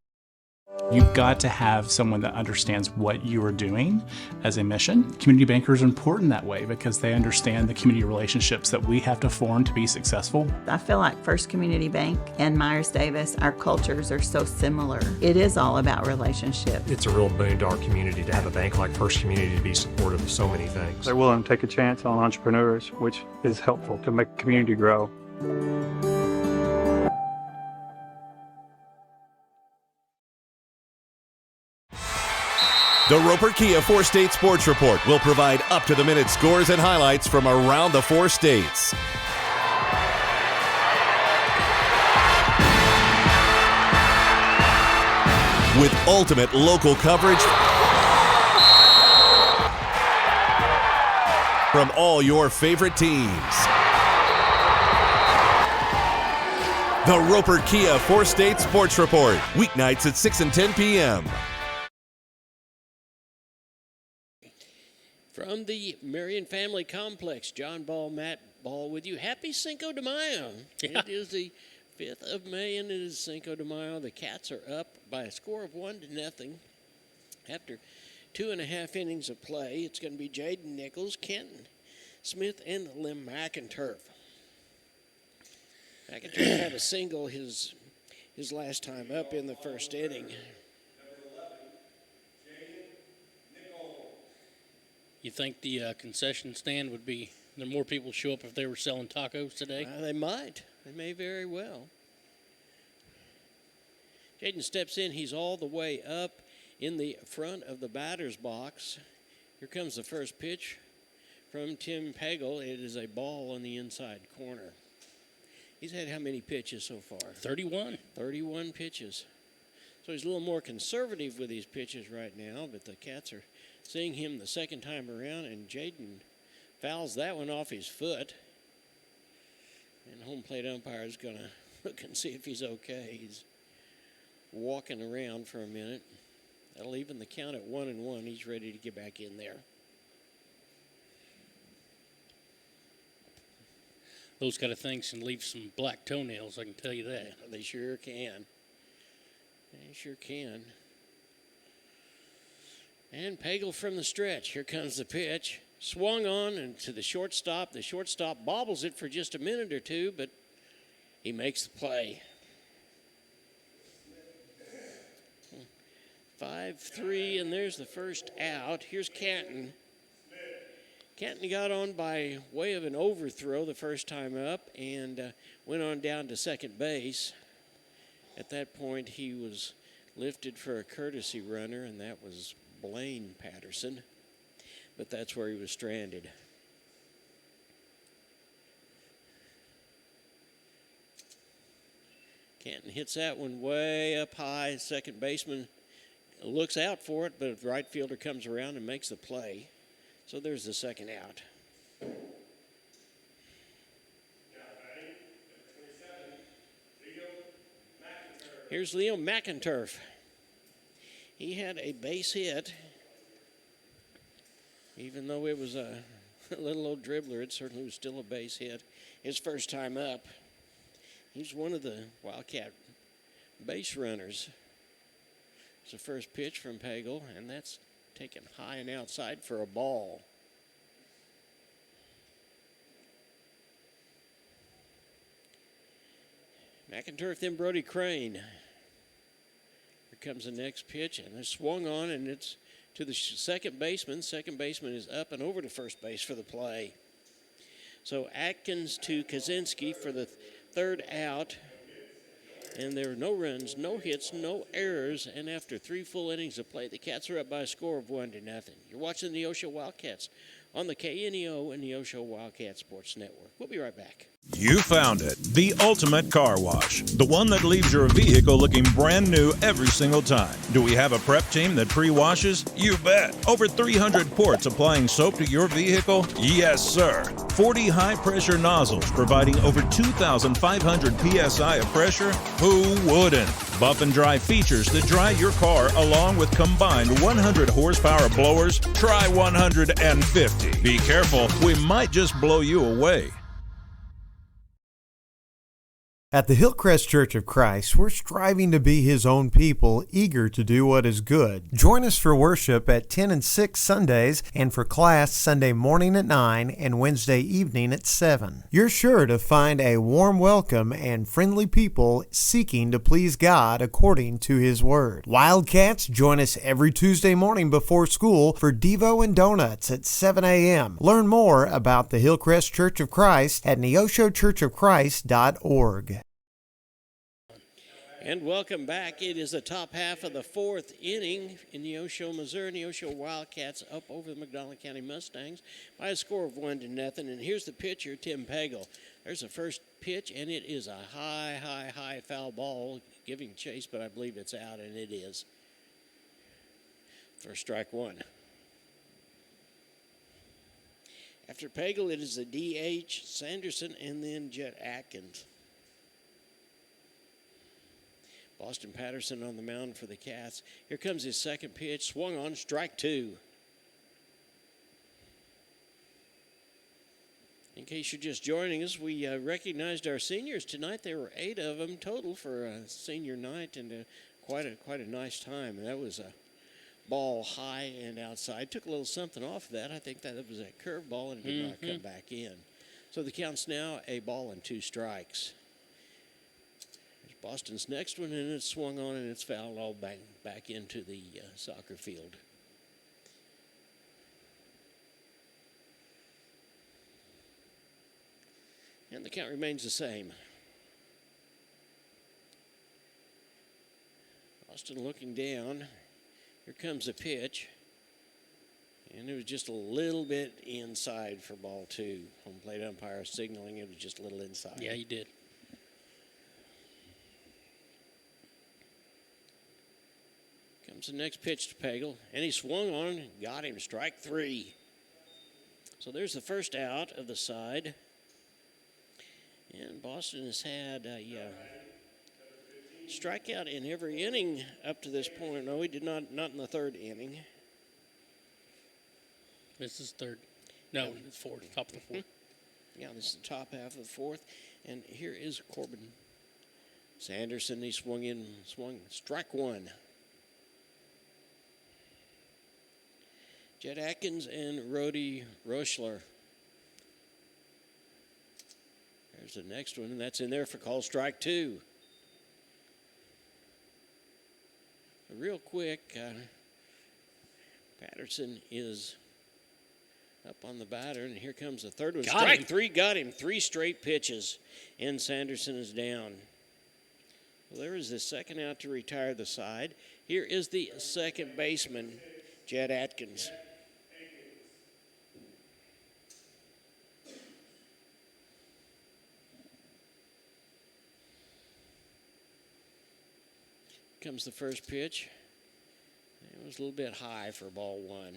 Speaker 1: You've got to have someone that understands what you are doing as a mission. Community bankers are important that way because they understand the community relationships that we have to form to be successful.
Speaker 17: I feel like First Community Bank and Myers Davis, our cultures are so similar. It is all about relationships.
Speaker 18: It's a real boon to our community to have a bank like First Community to be supportive of so many things.
Speaker 19: They're willing to take a chance on entrepreneurs, which is helpful to make the community grow.
Speaker 22: The Roper Kia 4-State Sports Report will provide up-to-the-minute scores and highlights from around the 4 states. With ultimate local coverage from all your favorite teams. The Roper Kia 4-State Sports Report, weeknights at 6 and 10 p.m.
Speaker 2: From the Marion Family Complex, John Ball, Matt Ball with you. Happy Cinco de Mayo. Yeah. It is the 5th of May, and it is Cinco de Mayo. The Cats are up by a score of 1-0 after 2.5 innings of play. It's going to be Jaden Nichols, Kenton Smith, and Lim McInturf. McInturf had a single his last time up in the first inning.
Speaker 3: You think the concession stand would be, there more people show up if they were selling tacos today?
Speaker 2: They might. They may very well. Jaden steps in. He's all the way up, in the front of the batter's box. Here comes the first pitch from Tim Pagel. It is a ball on the inside corner. He's had how many pitches so far?
Speaker 3: 31.
Speaker 2: 31 pitches. So he's a little more conservative with these pitches right now, but the Cats are seeing him the second time around, and Jaden fouls that one off his foot. And home plate umpire is going to look and see if he's okay. He's walking around for a minute. That'll even the count at 1-1. He's ready to get back in there.
Speaker 3: Those kind of things can leave some black toenails, I can tell you that.
Speaker 2: Yeah, they sure can. They sure can. And Pagel from the stretch. Here comes the pitch. Swung on and to the shortstop. The shortstop bobbles it for just a minute or two, but he makes the play. 5-3, and there's the first out. Here's Canton. Canton got on by way of an overthrow the first time up and went on down to second base. At that point, he was lifted for a courtesy runner, and that was Blaine Patterson. But that's where he was stranded. Canton hits that one way up high. Second baseman looks out for it, but the right fielder comes around and makes the play. So there's the second out. Here's Leo McInturf. He had a base hit. Even though it was a little old dribbler, it certainly was still a base hit. His first time up. He's one of the Wildcat base runners. It's the first pitch from Pagel, and that's taken high and outside for a ball. McInturf, then Brody Crane. Here comes the next pitch, and it's swung on, and it's to the second baseman. Second baseman is up and over to first base for the play. So Atkins to Kaczynski for the third out. And there are no runs, no hits, no errors. And after 3 full innings of play, the Cats are up by a score of 1-0. You're watching the Neosho Wildcats on the KNEO and Neosho Wildcat Sports Network. We'll be right back.
Speaker 4: You found it, the ultimate car wash, the one that leaves your vehicle looking brand new every single time. Do we have a prep team that pre-washes? You bet. Over 300 ports applying soap to your vehicle? Yes, sir. 40 high-pressure nozzles providing over 2,500 psi of pressure? Who wouldn't? Buff and dry features that dry your car along with combined 100 horsepower blowers? Try 150. Be careful, we might just blow you away.
Speaker 5: At the Hillcrest Church of Christ, we're striving to be His own people, eager to do what is good. Join us for worship at 10 and 6 Sundays and for class Sunday morning at 9 and Wednesday evening at 7. You're sure to find a warm welcome and friendly people seeking to please God according to His Word. Wildcats, join us every Tuesday morning before school for Devo and Donuts at 7 a.m. Learn more about the Hillcrest Church of Christ at neoshochurchofchrist.org.
Speaker 2: And welcome back. It is the top half of the fourth inning in Neosho, Missouri. Neosho Wildcats up over the McDonald County Mustangs by a score of 1-0. And here's the pitcher, Tim Pagel. There's the first pitch, and it is a high foul ball giving chase, but I believe it's out, and it is for strike one. After Pagel, it is the DH, Sanderson, and then Jet Atkins. Boston Patterson on the mound for the Cats. Here comes his second pitch, swung on, strike two. In case you're just joining us, we recognized our seniors tonight. There were 8 of them total for a senior night, and quite a nice time. And that was a ball high and outside. Took a little something off of that. I think that was a curve ball and did not come back in. So the count's now a ball and 2 strikes. Boston's next one, and it's swung on, and it's fouled all back into the soccer field. And the count remains the same. Boston looking down. Here comes the pitch. And it was just a little bit inside for ball 2. Home plate umpire signaling it was just a little inside.
Speaker 3: Yeah, he did.
Speaker 2: Comes the next pitch to Pagel, and he swung on and got him, strike 3. So there's the first out of the side. And Boston has had a strikeout in every inning up to this point. No, he did not in the 3rd inning.
Speaker 3: This is 3rd. No, it's 4th, top of the 4th.
Speaker 2: Yeah, this is the top half of the 4th. And here is Corbin Sanderson. He swung, strike 1. Jed Atkins and Rody Rochler. There's the next one, and that's in there for call strike 2. Real quick, Patterson is up on the batter, and here comes the 3rd one. Strike 3, got him. 3 straight pitches, and Sanderson is down. Well, there is the second out to retire the side. Here is the second baseman, Jed Atkins. Comes the first pitch. It was a little bit high for ball 1.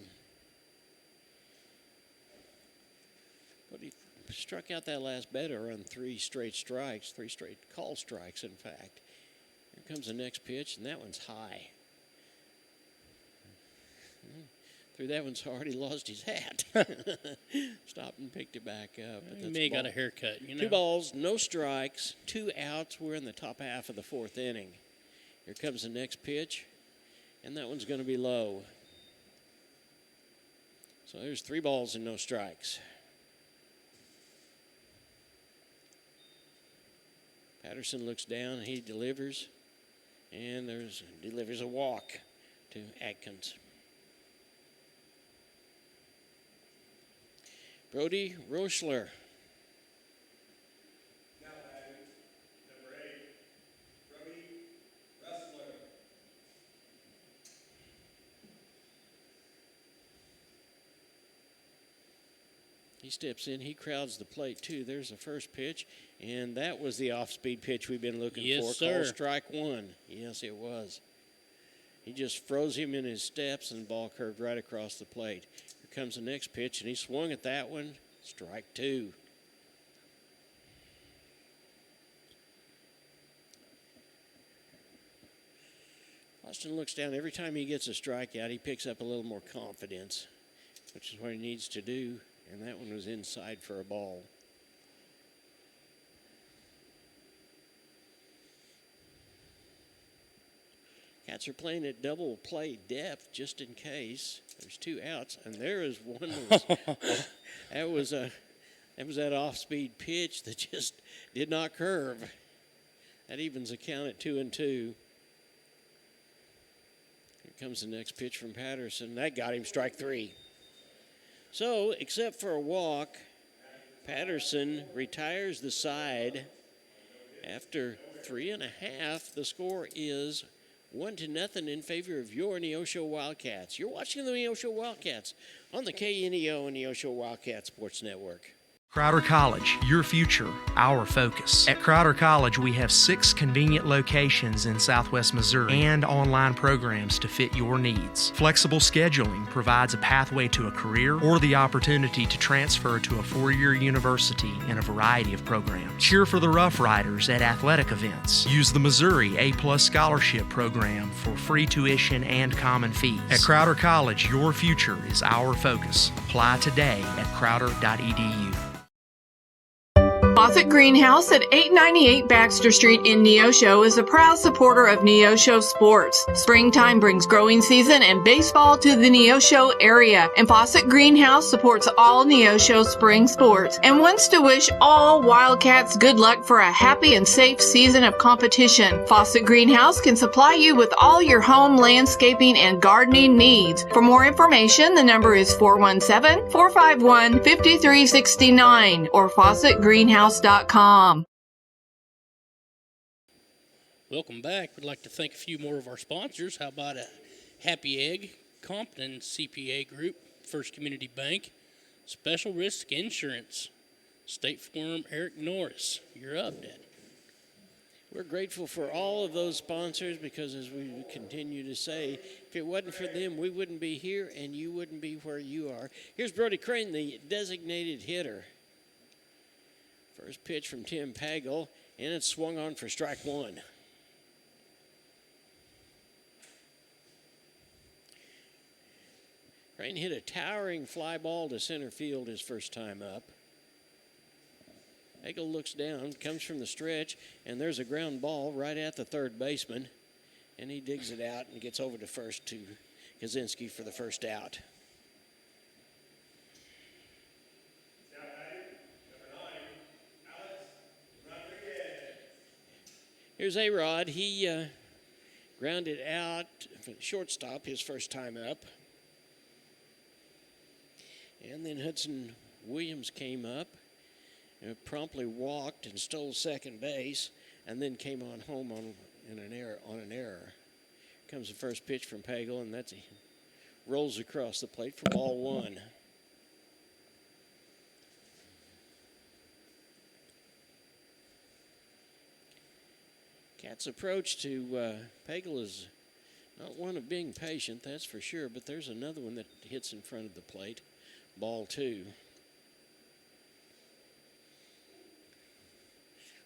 Speaker 2: But he struck out that last batter on 3 straight strikes, 3 straight call strikes, in fact. Here comes the next pitch, and that one's high. Threw that one so hard he lost his hat. Stopped and picked it back up. But
Speaker 3: He may have got a haircut,
Speaker 2: 2 balls, no strikes, 2 outs. We're in the top half of the 4th inning. Here comes the next pitch, and that one's going to be low. So there's 3 balls and no strikes. Patterson looks down, he delivers, and delivers a walk to Atkins. Brody Rochler. He steps in. He crowds the plate, too. There's the first pitch, and that was the off-speed pitch we've been looking for.
Speaker 3: Yes, sir.
Speaker 2: Call strike 1. Yes, it was. He just froze him in his steps, and the ball curved right across the plate. Here comes the next pitch, and he swung at that one. Strike 2. Austin looks down. Every time he gets a strikeout, he picks up a little more confidence, which is what he needs to do. And that one was inside for a ball. Cats are playing at double play depth just in case. There's 2 outs, and there is one. That was that off-speed pitch that just did not curve. That evens the count at 2-2. Here comes the next pitch from Patterson. That got him, strike 3. So, except for a walk, Patterson retires the side. After 3.5, the score is 1-0 in favor of your Neosho Wildcats. You're watching the Neosho Wildcats on the KNEO and Neosho Wildcat Sports Network.
Speaker 6: Crowder College, your future, our focus. At Crowder College, we have 6 convenient locations in Southwest Missouri and online programs to fit your needs. Flexible scheduling provides a pathway to a career or the opportunity to transfer to a 4-year university in a variety of programs. Cheer for the Rough Riders at athletic events. Use the Missouri A+ Scholarship Program for free tuition and common fees. At Crowder College, your future is our focus. Apply today at crowder.edu.
Speaker 8: Fawcett Greenhouse at 898 Baxter Street in Neosho is a proud supporter of Neosho sports. Springtime brings growing season and baseball to the Neosho area, and Fawcett Greenhouse supports all Neosho spring sports and wants to wish all Wildcats good luck for a happy and safe season of competition. Fawcett Greenhouse can supply you with all your home landscaping and gardening needs. For more information, the number is 417-451-5369 or FawcettGreenhouse.com.
Speaker 3: Welcome back. We'd like to thank a few more of our sponsors. How about Happy Egg, Compton CPA Group, First Community Bank, Special Risk Insurance, State Farm, Eric Norris. You're up, Dad.
Speaker 2: We're grateful for all of those sponsors because, as we continue to say, if it wasn't for them, we wouldn't be here and you wouldn't be where you are. Here's Brody Crane, the designated hitter. First pitch from Tim Pagel, and it's swung on for strike one. Crane hit a towering fly ball to center field his first time up. Pagel looks down, comes from the stretch, and there's a ground ball right at the third baseman. And he digs it out and gets over to first to Kaczynski for the first out. Here's A-Rod. He grounded out for the shortstop his first time up. And then Hudson Williams came up and promptly walked and stole second base and then came on home on an error. Comes the first pitch from Pagel, and he rolls across the plate for ball one. Cat's approach to Pagel is not one of being patient, that's for sure, but there's another one that hits in front of the plate. Ball two.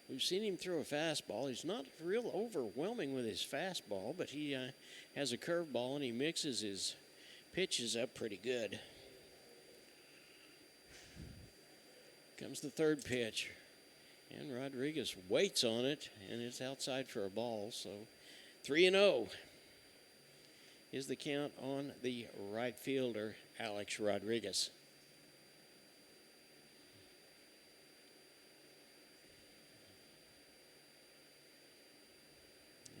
Speaker 2: We've seen him throw a fastball. He's not real overwhelming with his fastball, but he has a curveball and he mixes his pitches up pretty good. Comes the third pitch. And Rodriguez waits on it, and it's outside for a ball. So 3-0 is the count on the right fielder, Alex Rodriguez.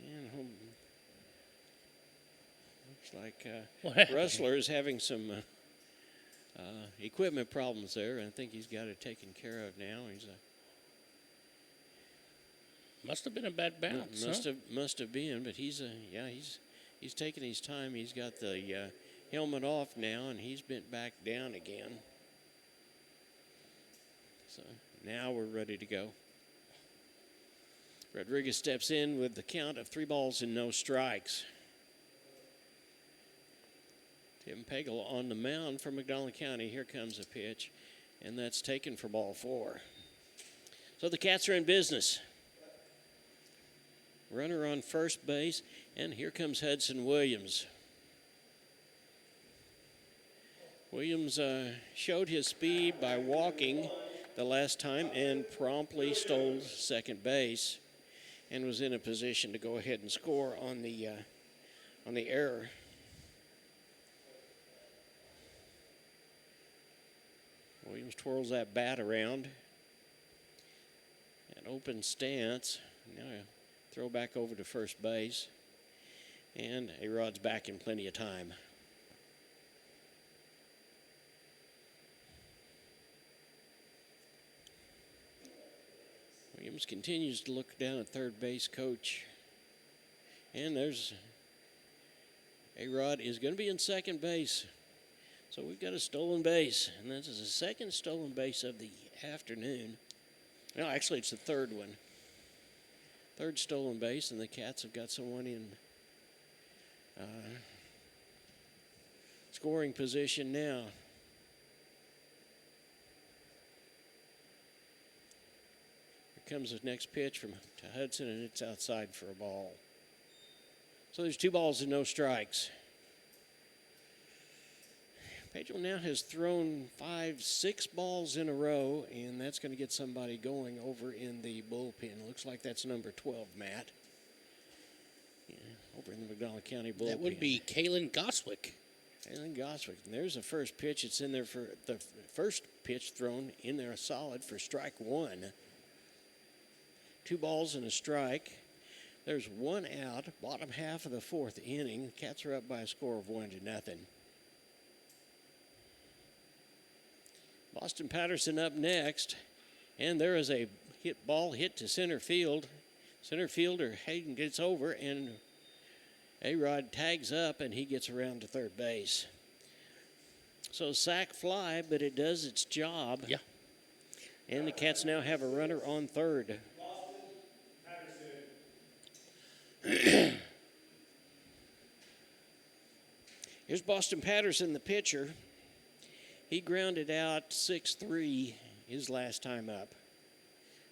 Speaker 2: And looks like Rustler is having some equipment problems there. I think he's got it taken care of now.
Speaker 3: Must have been a bad bounce.
Speaker 2: Must have been, but he's taking his time. He's got the helmet off now, and he's bent back down again. So now we're ready to go. Rodriguez steps in with the count of 3 balls and no strikes. Tim Pagel on the mound for McDonald County. Here comes a pitch, and that's taken for ball 4. So the Cats are in business. Runner on first base, and here comes Hudson Williams. Williams showed his speed by walking the last time and promptly stole second base and was in a position to go ahead and score on the error. Williams twirls that bat around. An open stance. Now throw back over to first base. And A-Rod's back in plenty of time. Williams continues to look down at third base coach. And there's A-Rod is going to be in second base. So we've got a stolen base. And this is the second stolen base of the afternoon. No, actually it's the third one. Third stolen base, and the Cats have got someone in scoring position now. Here comes the next pitch to Hudson, and it's outside for a ball. So there's 2 balls and no strikes. Pedro now has thrown 5-6 balls in a row, and that's going to get somebody going over in the bullpen. Looks like that's number 12, Matt. Yeah, over in the McDonald County bullpen.
Speaker 3: That would be Kalen Goswick.
Speaker 2: Kalen Goswick. And there's the first pitch. It's in there for the first pitch thrown in there solid for strike 1. 2 balls and a strike. There's 1 out, bottom half of the 4th inning. The Cats are up by a score of 1-0. Boston Patterson up next, and there is a ball hit to center field. Center fielder Hayden gets over, and A-Rod tags up, and he gets around to third base. So sack fly, but it does its job.
Speaker 3: Yeah.
Speaker 2: And the Cats now have a runner on third. Here's Boston Patterson, the pitcher. He grounded out 6-3 his last time up.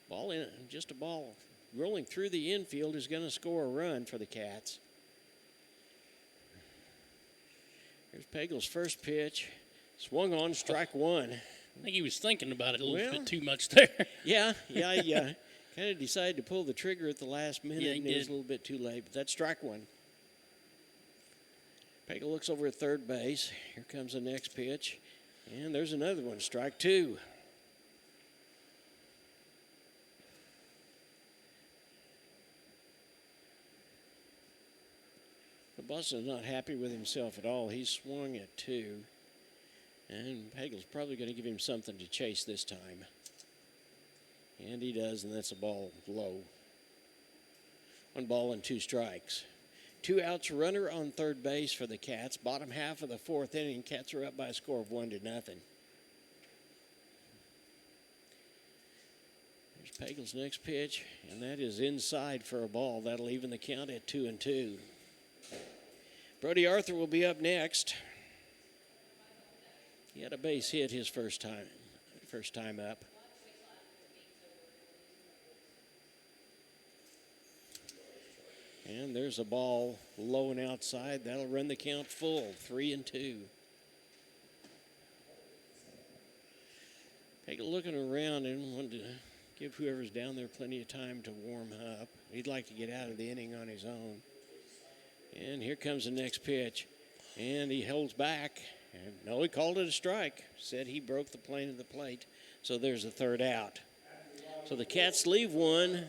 Speaker 2: Ball in, just a ball rolling through the infield is going to score a run for the Cats. Here's Pagel's first pitch. Swung on, strike one.
Speaker 3: I think he was thinking about it a little bit too much there.
Speaker 2: Yeah. Kind of decided to pull the trigger at the last minute, and it was a little bit too late. But that's strike one. Pagel looks over at third base. Here comes the next pitch. And there's another one, strike two. But Boston's not happy with himself at all. He swung at two. And Pagel's probably going to give him something to chase this time. And he does, and that's a ball low. 1 ball and 2 strikes. 2 outs, runner on third base for the Cats. Bottom half of the 4th inning, Cats are up by a score of 1-0. Here's Pagel's next pitch, and that is inside for a ball. That'll even the count at 2-2. Brody Arthur will be up next. He had a base hit his first time up. And there's a ball low and outside. That'll run the count full, 3-2. Pagel looking around and wanted to give whoever's down there plenty of time to warm up. He'd like to get out of the inning on his own. And here comes the next pitch. And he holds back. And no, he called it a strike. Said he broke the plane of the plate. So there's a third out. So the Cats leave one.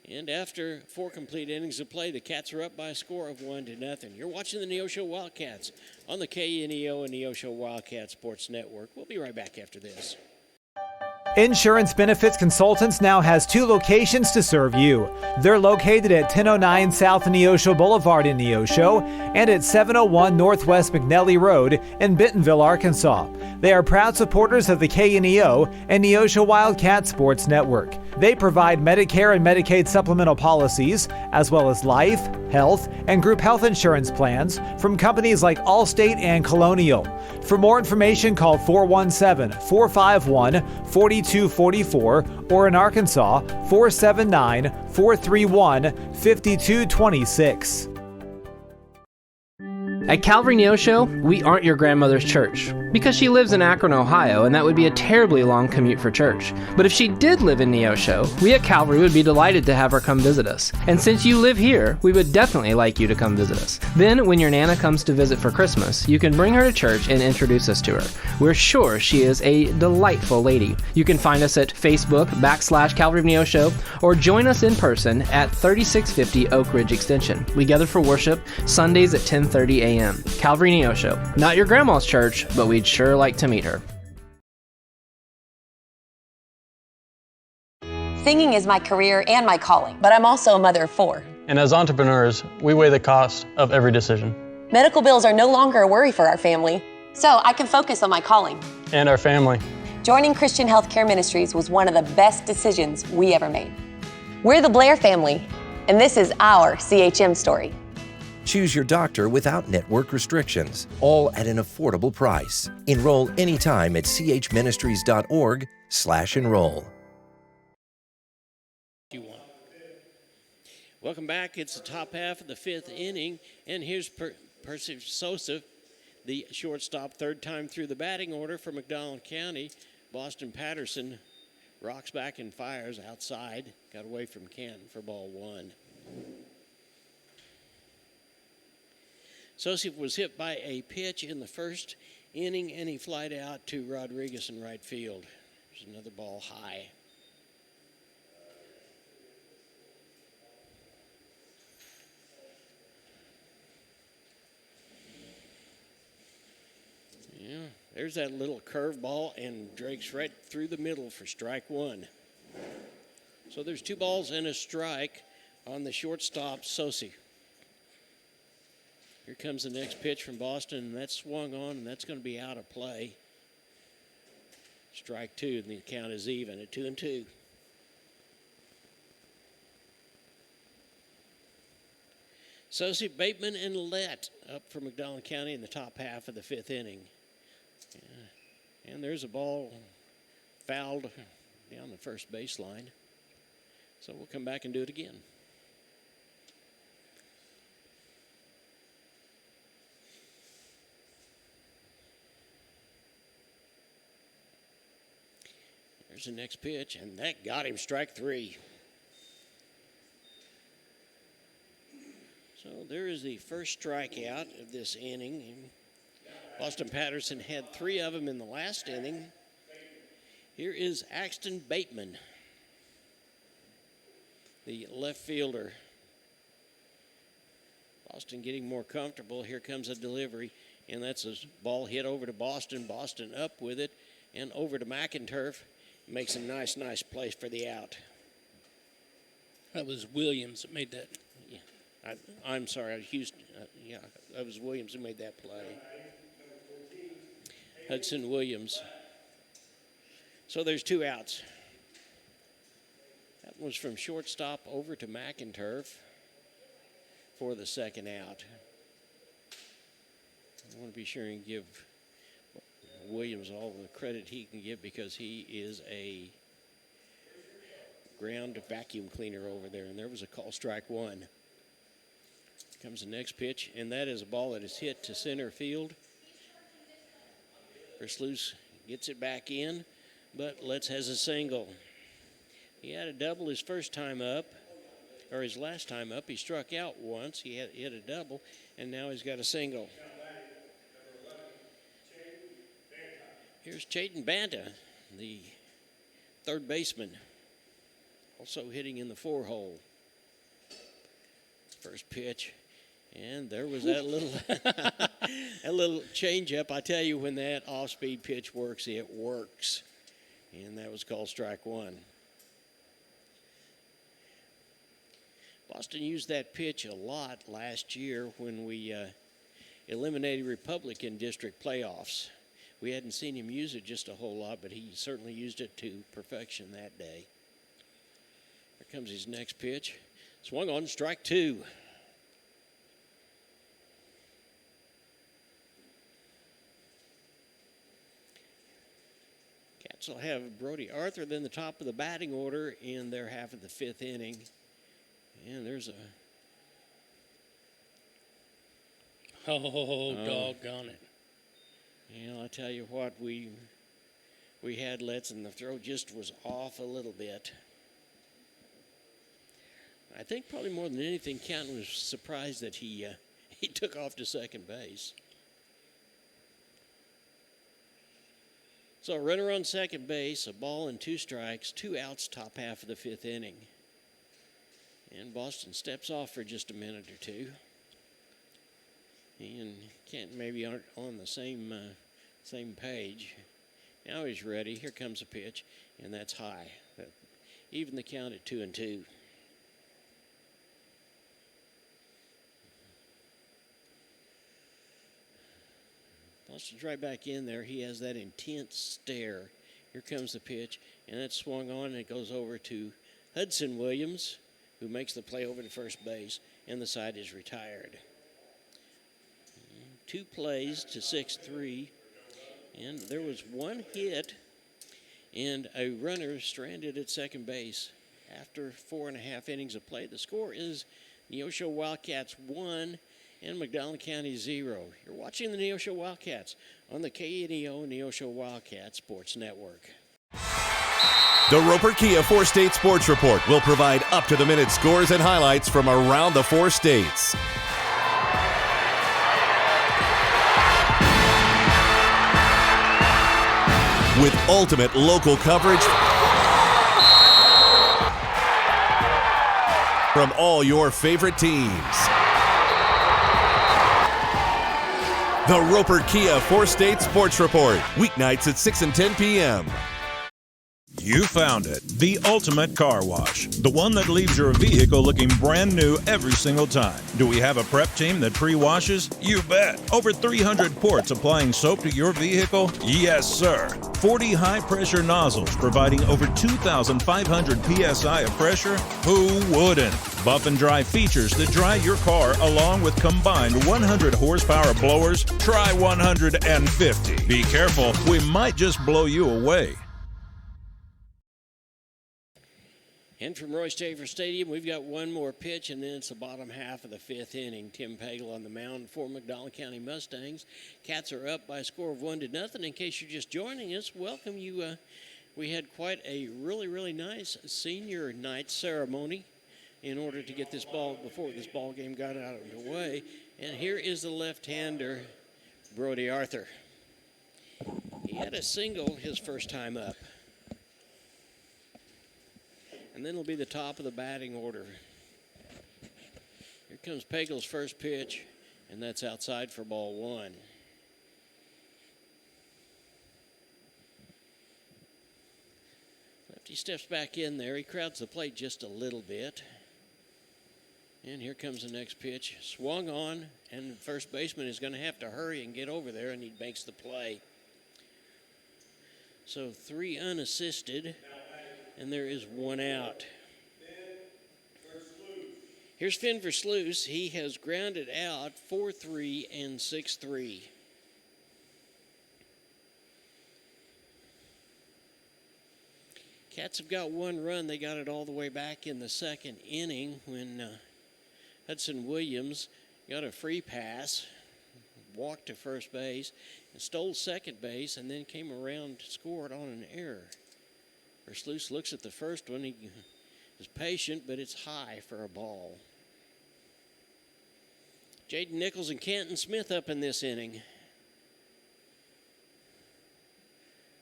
Speaker 2: And after 4 complete innings of play, the Cats are up by a score of 1-0. You're watching the Neosho Wildcats on the KNEO and Neosho Wildcat Sports Network. We'll be right back after this.
Speaker 20: Insurance Benefits Consultants now has 2 locations to serve you. They're located at 1009 South Neosho Boulevard in Neosho and at 701 Northwest McNelly Road in Bentonville, Arkansas. They are proud supporters of the KNEO and Neosho Wildcat Sports Network. They provide Medicare and Medicaid supplemental policies, as well as life, health, and group health insurance plans from companies like Allstate and Colonial. For more information, call 417-451-4244 or in Arkansas, 479-431-5226.
Speaker 12: At Calvary Neosho, we aren't your grandmother's church, because she lives in Akron, Ohio, and that would be a terribly long commute for church. But if she did live in Neosho, we at Calvary would be delighted to have her come visit us. And since you live here, we would definitely like you to come visit us. Then, when your Nana comes to visit for Christmas, you can bring her to church and introduce us to her. We're sure she is a delightful lady. You can find us at Facebook /Calvary of Neosho, or join us in person at 3650 Oak Ridge Extension. We gather for worship Sundays at 10:30 a.m. Calvary Neosho. Not your grandma's church, but we'd sure like to meet her.
Speaker 21: Singing is my career and my calling, but I'm also a mother of 4.
Speaker 23: And as entrepreneurs, we weigh the cost of every decision.
Speaker 21: Medical bills are no longer a worry for our family, so I can focus on my calling.
Speaker 23: And our family.
Speaker 21: Joining Christian Healthcare Ministries was one of the best decisions we ever made. We're the Blair family, and this is our CHM story.
Speaker 24: Choose your doctor without network restrictions, all at an affordable price. Enroll anytime at chministries.org/enroll.
Speaker 2: Welcome back. It's the top half of the 5th inning, and here's Percy Sosa, the shortstop, 3rd time through the batting order for McDonald County. Boston Patterson rocks back and fires outside. Got away from Ken for ball 1. Sosa was hit by a pitch in the 1st inning, and he flied out to Rodriguez in right field. There's another ball high. Yeah, there's that little curveball, and Drake's right through the middle for strike 1. So there's 2 balls and a strike on the shortstop, Sosi. Here comes the next pitch from Boston, and that's swung on, and that's going to be out of play. Strike two, and the count is even at 2-2. Sosi, Bateman, and Lett up for McDonald County in the top half of the fifth inning. Yeah. And there's a ball fouled down the first baseline. So we'll come back and do it again. There's the next pitch, and that got him, strike three. So there is the first strikeout of this inning. Boston Patterson had 3 of them in the last inning. Here is Axton Bateman, the left fielder. Boston getting more comfortable. Here comes a delivery, and that's a ball hit over to Boston. Boston up with it and over to McInturf. Makes a nice play for the out.
Speaker 3: That was Williams that made that.
Speaker 2: Yeah, I'm sorry, Houston. That was Williams who made that play. Hudson Williams. So there's 2 outs. That was from shortstop over to McInturf for the second out. I want to be sure and give Williams all the credit he can give because he is a ground vacuum cleaner over there. And there was a call, strike one. Comes the next pitch, and that is a ball that is hit to center field. Versluis gets it back in, but Letts has a single. He had a double his first time up, or his last time up. He struck out once. He hit a double, and now he's got a single. Here's Chayton Banta, the third baseman, also hitting in the 4-hole. First pitch, and there was that little that little change-up. I tell you, when that off-speed pitch works, it works. And that was called strike one. Boston used that pitch a lot last year when we eliminated Republican district playoffs. We hadn't seen him use it just a whole lot, but he certainly used it to perfection that day. Here comes his next pitch. Swung on, strike two. Cats will have Brody Arthur then the top of the batting order in their half of the fifth inning. And there's a...
Speaker 3: doggone it.
Speaker 2: You know, I tell you what, we had Letts, and the throw just was off a little bit. I think probably more than anything, Canton was surprised that he took off to second base. So a runner on second base, a ball and 2 strikes, 2 outs, top half of the fifth inning. And Boston steps off for just a minute or two. And Canton maybe aren't on the same page. Now he's ready. Here comes a pitch, and that's high. Even the count at 2-2. Boston's right back in there. He has that intense stare. Here comes the pitch, and that's swung on, and it goes over to Hudson Williams, who makes the play over to first base, and the side is retired. 2 plays to 6-3, and there was 1 hit and a runner stranded at second base after 4.5 innings of play. The score is Neosho Wildcats 1 and McDonald County 0. You're watching the Neosho Wildcats on the KNEO Neosho Wildcat Sports Network.
Speaker 22: The Roper Kia 4-State Sports Report will provide up-to-the-minute scores and highlights from around the 4 states. With ultimate local coverage from all your favorite teams. The Roper Kia 4-State Sports Report, weeknights at 6 and 10 p.m.
Speaker 4: You found it. The ultimate car wash. The one that leaves your vehicle looking brand new every single time. Do we have a prep team that pre-washes? You bet. Over 300 ports applying soap to your vehicle? Yes, sir. 40 high-pressure nozzles providing over 2,500 psi of pressure? Who wouldn't? Buff and dry features that dry your car along with combined 100 horsepower blowers? Try 150. Be careful, we might just blow you away.
Speaker 2: And from Roy Schaefer Stadium, we've got one more pitch, and then it's the bottom half of the fifth inning. Tim Pagel on the mound for McDonald County Mustangs. Cats are up by a score of 1-0. In case you're just joining us, welcome you. We had quite a really nice senior night ceremony in order to get this ball before this ball game got out of the way. And here is the left-hander, Brody Arthur. He had a single his first time up. And then it'll be the top of the batting order. Here comes Pagel's first pitch, and that's outside for ball one. Lefty steps back in there. He crowds the plate just a little bit. And here comes the next pitch. Swung on, and the first baseman is going to have to hurry and get over there, and he makes the play. So 3 unassisted. And there is 1 out. Here's Finn Versluis. He has grounded out 4-3 and 6-3. Cats have got 1 run. They got it all the way back in the second inning when Hudson Williams got a free pass, walked to first base, and stole second base, and then came around to score it on an error. Versluis looks at the first one. He is patient, but it's high for a ball. Jaden Nichols and Canton Smith up in this inning.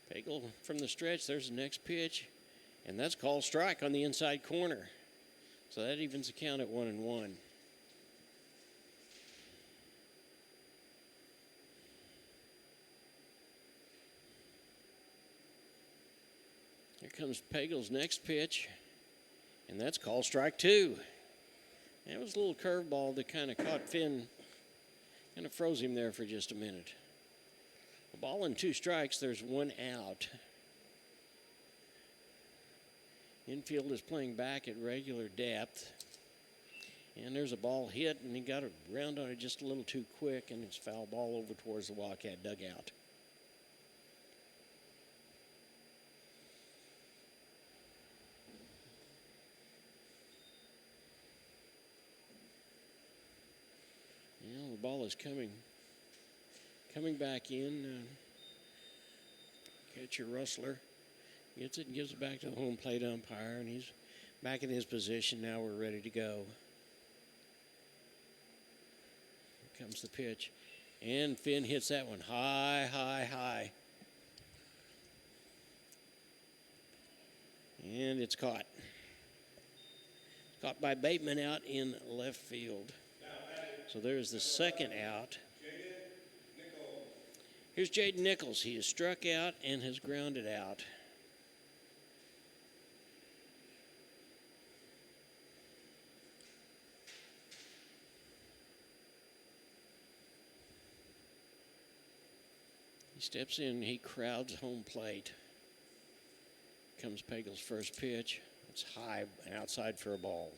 Speaker 2: Pagel from the stretch. There's the next pitch, and that's called strike on the inside corner. So that evens the count at 1-1. Here comes Pagel's next pitch, and that's called strike 2. That was a little curveball that kind of caught Finn, kind of froze him there for just a minute. A ball and 2 strikes, there's 1 out. Infield is playing back at regular depth. And there's a ball hit, and he got a round on it just a little too quick, and it's foul ball over towards the Wildcat dugout. The ball is coming back in. Catcher Rustler gets it and gives it back to the home plate umpire, and he's back in his position. Now we're ready to go. Here comes the pitch, and Finn hits that one high. And it's caught. Caught by Bateman out in left field. So there's the second out. Here's Jaden Nichols. He has struck out and has grounded out. He steps in, he crowds home plate. Comes Pagel's first pitch. It's high and outside for a ball.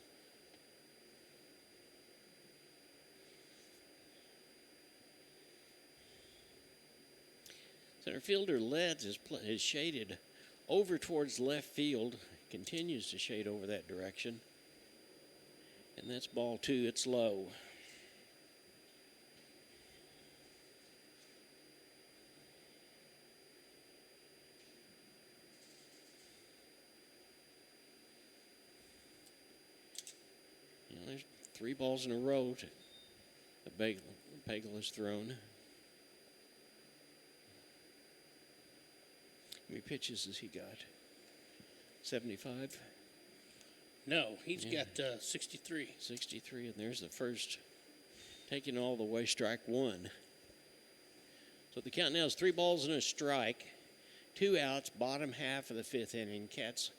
Speaker 2: Center fielder Leds is shaded over towards left field, continues to shade over that direction. And that's ball 2, it's low. There's 3 balls in a row that Pagel has thrown. How many pitches has he got? 75?
Speaker 3: No, he's got 63.
Speaker 2: 63, and there's the first, taking all the way, strike 1. So the count now is 3 balls and a strike 2 outs, bottom half of the 5th inning. Cats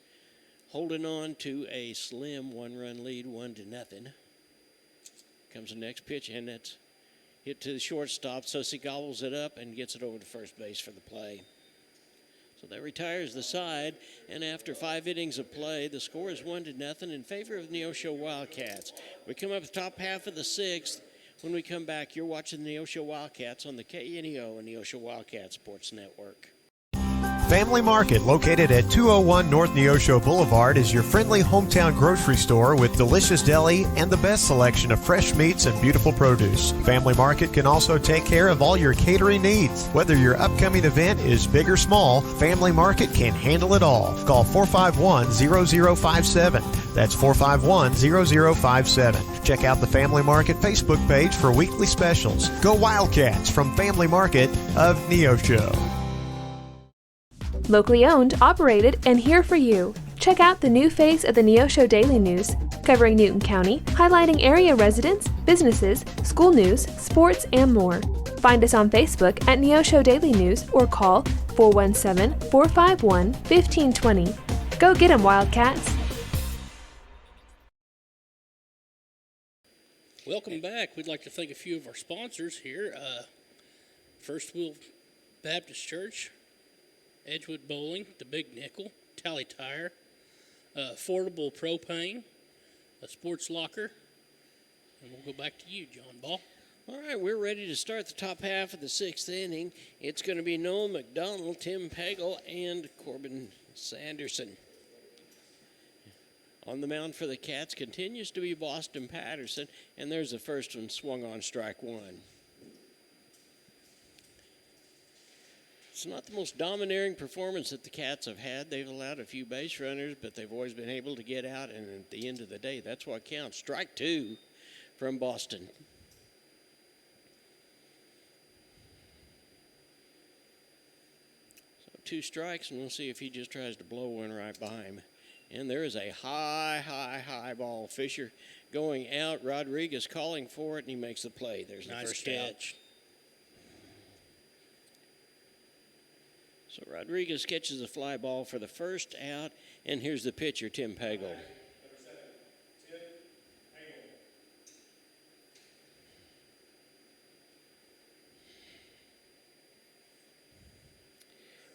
Speaker 2: holding on to a slim 1-run lead, 1-0. Comes the next pitch, and that's hit to the shortstop. Sussy gobbles it up and gets it over to first base for the play. So that retires the side, and after 5 innings of play, the score is 1-0 in favor of the Neosho Wildcats. We come up the top half of the 6th. When we come back, you're watching the Neosho Wildcats on the KNEO and Neosho Wildcat Sports Network.
Speaker 5: Family Market, located at 201 North Neosho Boulevard, is your friendly hometown grocery store with delicious deli and the best selection of fresh meats and beautiful produce. Family Market can also take care of all your catering needs. Whether your upcoming event is big or small, Family Market can handle it all. Call 451-0057. That's 451-0057. Check out the Family Market Facebook page for weekly specials. Go Wildcats from Family Market of Neosho.
Speaker 7: Locally owned, operated, and here for you. Check out the new face of the Neosho Daily News, covering Newton County, highlighting area residents, businesses, school news, sports, and more. Find us on Facebook at Neosho Daily News or call 417-451-1520. Go get 'em, Wildcats!
Speaker 3: Welcome back. We'd like to thank a few of our sponsors here. First Wheel Baptist Church, Edgewood Bowling, the Big Nickel, Tally Tire, Affordable Propane, a Sports Locker, and we'll go back to you, John Ball.
Speaker 2: All right, we're ready to start the top half of the 6th inning. It's going to be Noah McDonald, Tim Pagel, and Corbin Sanderson. On the mound for the Cats continues to be Boston Patterson, and there's the first one swung on strike 1. It's not the most domineering performance that the Cats have had. They've allowed a few base runners, but they've always been able to get out, and at the end of the day, that's what counts. Strike 2 from Boston. So 2 strikes, and we'll see if he just tries to blow one right by him. And there is a high ball. Fisher going out. Rodriguez calling for it, and he makes the play. There's the first catch. So Rodriguez catches a fly ball for the first out, and here's the pitcher, Tim Pagel.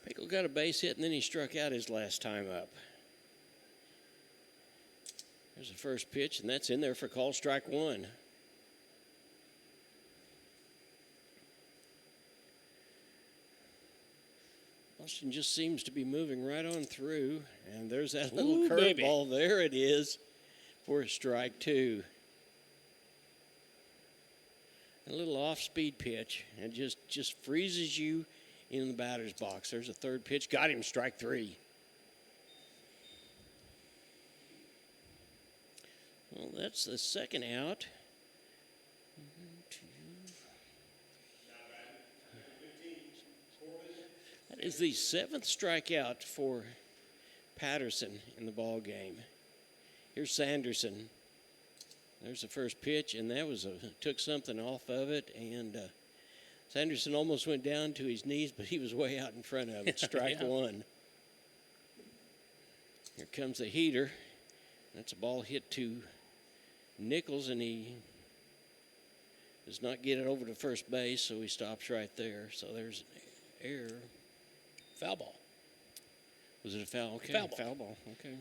Speaker 2: Pagel got a base hit, and then he struck out his last time up. There's the first pitch, and that's in there for call strike 1. Boston just seems to be moving right on through, and there's that little curveball. There it is for a strike 2. A little off-speed pitch, and just freezes you in the batter's box. There's a third pitch. Got him, strike 3. Well, that's the second out. That is the 7th strikeout for Patterson in the ball game. Here's Sanderson. There's the first pitch, and that was took something off of it, and Sanderson almost went down to his knees, but he was way out in front of it. Strike 1. Here comes the heater. That's a ball hit to Nichols, and he does not get it over to first base, so he stops right there. So there's an error.
Speaker 3: Foul ball.
Speaker 2: Was it a foul? Okay.
Speaker 3: Foul
Speaker 2: ball. Okay.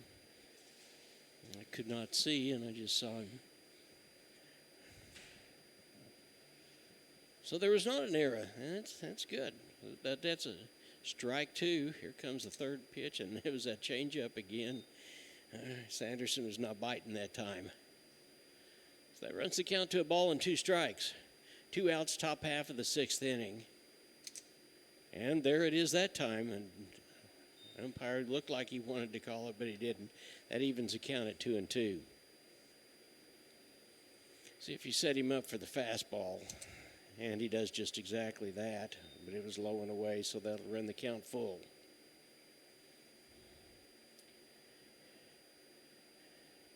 Speaker 2: I could not see, and I just saw him. So there was not an error. That's good. That's a strike 2. Here comes the third pitch, and it was that changeup again. Sanderson was not biting that time. So that runs the count to a ball and 2 strikes. 2 outs, top half of the 6th inning. And there it is that time. And the umpire looked like he wanted to call it, but he didn't. That evens the count at 2-2. See if you set him up for the fastball. And he does just exactly that. But it was low and away, so that'll run the count full.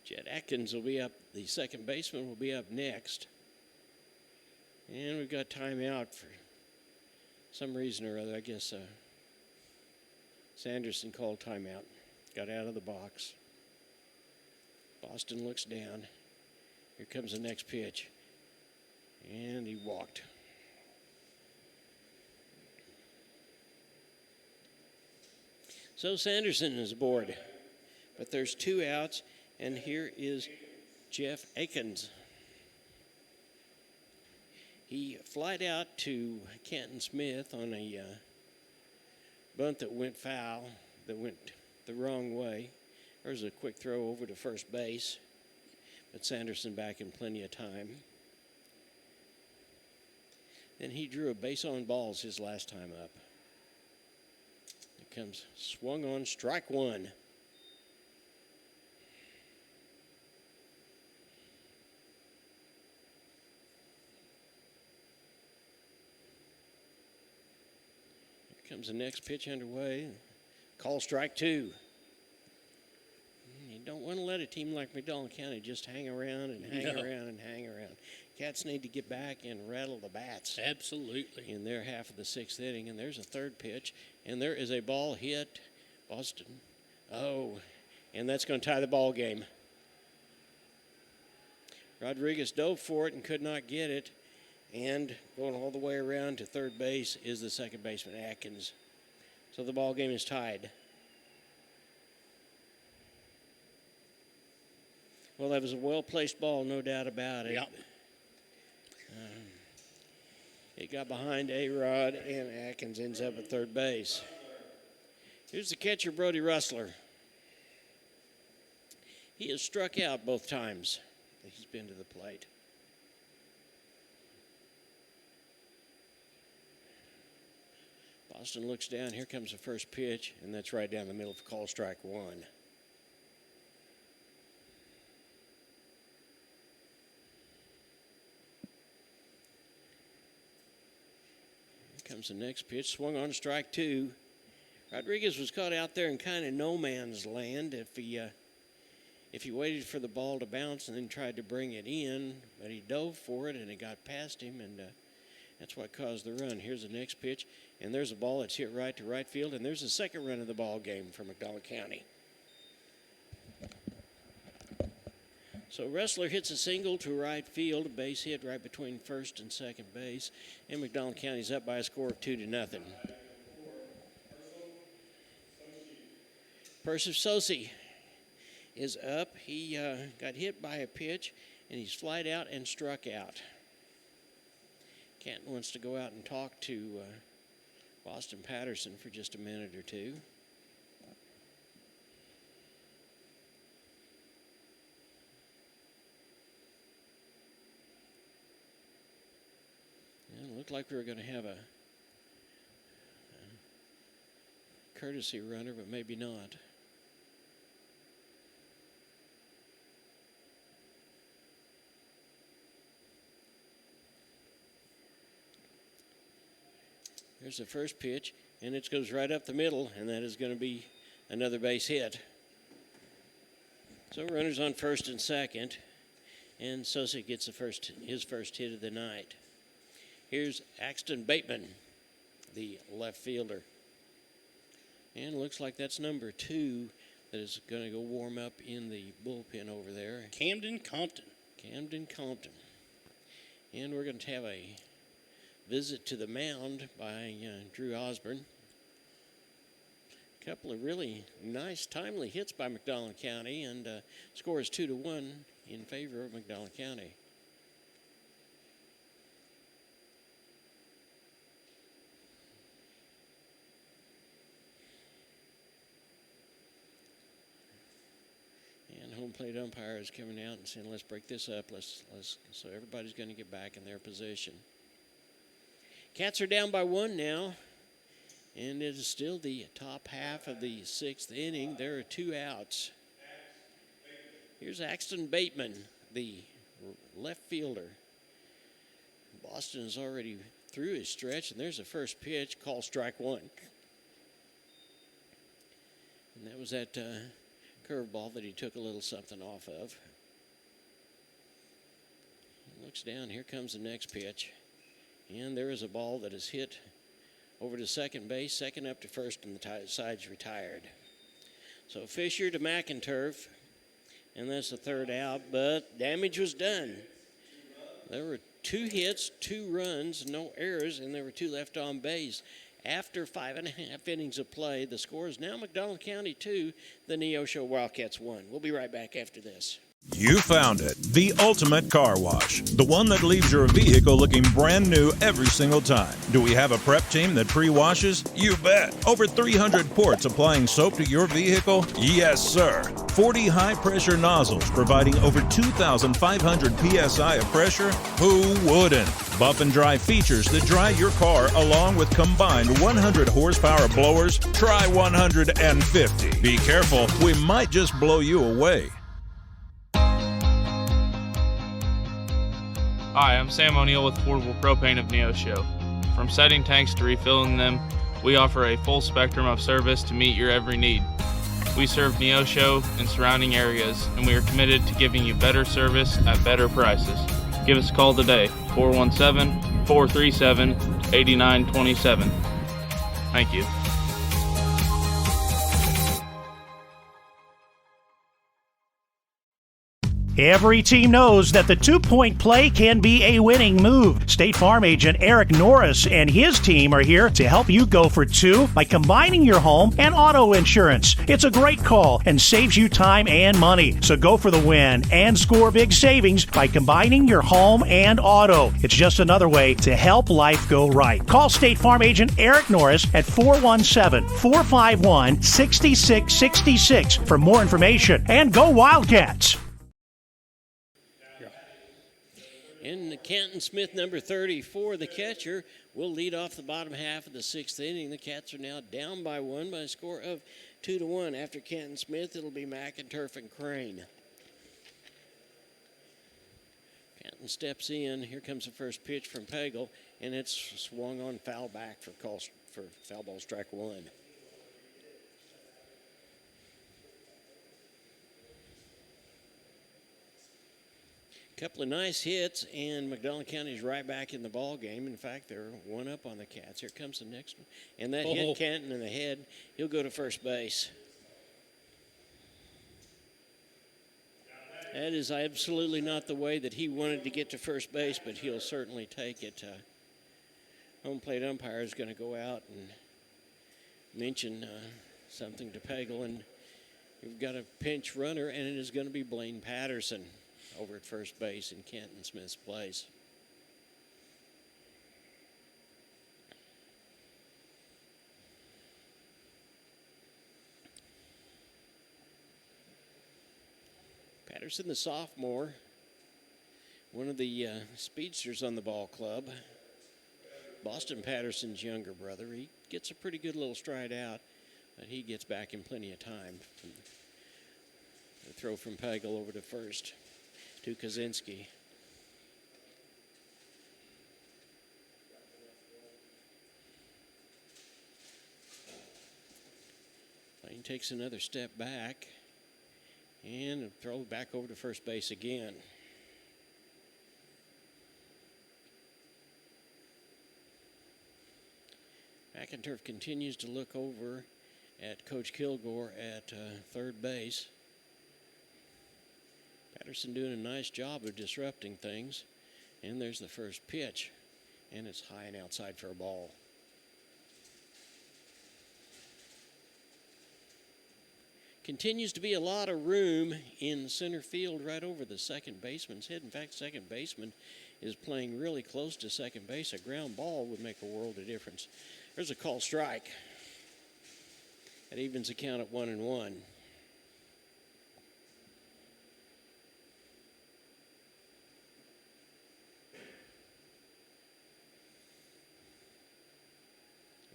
Speaker 2: Jed Atkins will be up. The second baseman will be up next. And we've got timeout for some reason or other. I guess Sanderson called timeout. Got out of the box. Boston looks down. Here comes the next pitch. And he walked. So Sanderson is aboard. But there's 2 outs, and here is Jeff Akins. He flied out to Canton Smith on a bunt that went foul, that went the wrong way. There's a quick throw over to first base, but Sanderson back in plenty of time. Then he drew a base on balls his last time up. Here comes swung on, strike 1. Comes the next pitch underway. Call strike 2. You don't want to let a team like McDonald County just hang around and hang around and hang around. Cats need to get back and rattle the bats.
Speaker 3: Absolutely.
Speaker 2: In their half of the 6th inning, and there's a third pitch, and there is a ball hit. Boston. Oh, and that's going to tie the ball game. Rodriguez dove for it and could not get it. And going all the way around to third base is the second baseman, Atkins. So the ball game is tied. Well, that was a well-placed ball, no doubt about it.
Speaker 3: Yep.
Speaker 2: It got behind A-Rod, and Atkins ends up at third base. Here's the catcher, Brody Russler. He has struck out both times that he's been to the plate. Boston looks down. Here comes the first pitch, and that's right down the middle for call strike 1. Here comes the next pitch, swung on strike 2. Rodriguez was caught out there in kind of no man's land if he waited for the ball to bounce and then tried to bring it in, but he dove for it and it got past him, and that's what caused the run. Here's the next pitch, and there's a ball that's hit right to right field, and there's the second run of the ball game for McDonald County. So Ressler hits a single to right field, a base hit right between first and second base, and McDonald County's up by a score of 2-0. Percival Sosi is up. He got hit by a pitch, and he's flied out and struck out. Canton wants to go out and talk to Boston Patterson for just a minute or two. And it looked like we were going to have a courtesy runner, but maybe not. Here's the first pitch, and it goes right up the middle, and that is going to be another base hit. So runners on first and second, and Sosa gets his first hit of the night. Here's Axton Bateman, the left fielder. And it looks like that's number 2 that is going to go warm up in the bullpen over there.
Speaker 3: Camden Compton.
Speaker 2: And we're going to have a visit to the mound by Drew Osborne. A couple of really nice, timely hits by McDonald County, and score is 2-1 in favor of McDonald County. And home plate umpire is coming out and saying, "Let's break this up. Let's so everybody's going to get back in their position." Cats are down by 1 now, and it is still the top half of the 6th inning. There are 2 outs. Here's Axton Bateman, the left fielder. Boston is already through his stretch, and there's the first pitch, call strike 1. And that was that curveball that he took a little something off of. He looks down, here comes the next pitch. And there is a ball that is hit over to second base, second up to first, and the side's retired. So Fisher to McInturf, and that's the third out, but damage was done. There were 2 hits, 2 runs, no errors, and there were 2 left on base. After 5.5 innings of play, the score is now McDonald County 2, the Neosho Wildcats 1. We'll be right back after this.
Speaker 4: You found it, the ultimate car wash, the one that leaves your vehicle looking brand new every single time. Do we have a prep team that pre-washes? You bet. Over 300 ports applying soap to your vehicle? Yes, sir. 40 high-pressure nozzles providing over 2,500 psi of pressure? Who wouldn't? Buff and dry features that dry your car along with combined 100 horsepower blowers? Try 150. Be careful, we might just blow you away.
Speaker 9: Hi, I'm Sam O'Neill with Affordable Propane of Neosho. From setting tanks to refilling them, we offer a full spectrum of service to meet your every need. We serve Neosho and surrounding areas, and we are committed to giving you better service at better prices. Give us a call today, 417-437-8927. Thank you.
Speaker 10: Every team knows that the two-point play can be a winning move. State Farm agent Eric Norris and his team are here to help you go for 2 by combining your home and auto insurance. It's a great call and saves you time and money. So go for the win and score big savings by combining your home and auto. It's just another way to help life go right. Call State Farm agent Eric Norris at 417-451-6666 for more information. And go Wildcats!
Speaker 2: And Canton Smith, number 34, the catcher, will lead off the bottom half of the 6th inning. The Cats are now down by 1 by a score of 2-1. After Canton Smith, it'll be McInturf and Crane. Canton steps in. Here comes the first pitch from Pagel, and it's swung on foul back for foul ball strike 1. Couple of nice hits, and McDonald County's right back in the ball game. In fact, they're 1 up on the Cats. Here comes the next one, and that hit Canton in the head. He'll go to first base. That is absolutely not the way that he wanted to get to first base, but he'll certainly take it. Home plate umpire is going to go out and mention something to Pagel, and we've got a pinch runner, and it is going to be Blaine Patterson over at first base in Canton Smith's place. Patterson, the sophomore, one of the speedsters on the ball club. Boston Patterson's younger brother. He gets a pretty good little stride out, but he gets back in plenty of time. The throw from Pagel over to first to Kaczynski. Lane takes another step back and a throw back over to first base again. McInturf continues to look over at Coach Kilgore at third base. Patterson doing a nice job of disrupting things. And there's the first pitch. And it's high and outside for a ball. Continues to be a lot of room in center field right over the second baseman's head. In fact, second baseman is playing really close to second base. A ground ball would make a world of difference. There's a call strike. That evens the count at 1-1.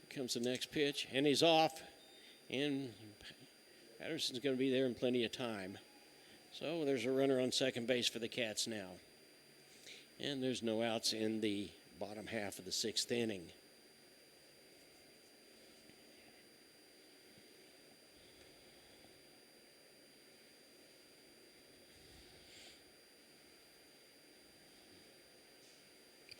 Speaker 2: Comes the next pitch, and he's off, and Patterson's going to be there in plenty of time. So there's a runner on second base for the Cats now. And there's no outs in the bottom half of the 6th inning.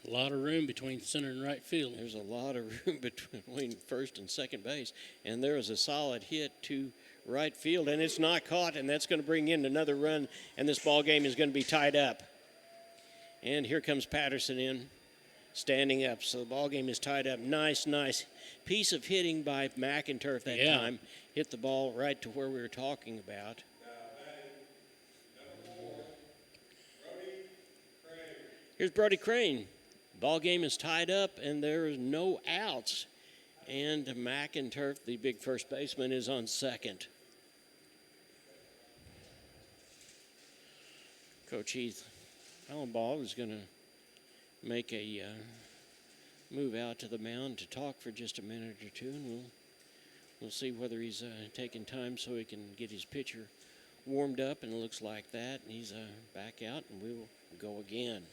Speaker 3: A lot of room between center and right field.
Speaker 2: There's a lot of room between first and second base. And there was a solid hit to right field, and it's not caught, and that's going to bring in another run, and this ball game is going to be tied up. And here comes Patterson in, standing up. So the ball game is tied up. Nice piece of hitting by McInturf that time. Hit the ball right to where we were talking about. Here's Brody Crane. Ball game is tied up, and there is no outs. And McInturf, the big first baseman, is on second. Coach Heath Allenbaugh is going to make a move out to the mound to talk for just a minute or two, and we'll see whether he's taking time so he can get his pitcher warmed up, and it looks like that. And he's back out, and we will go again.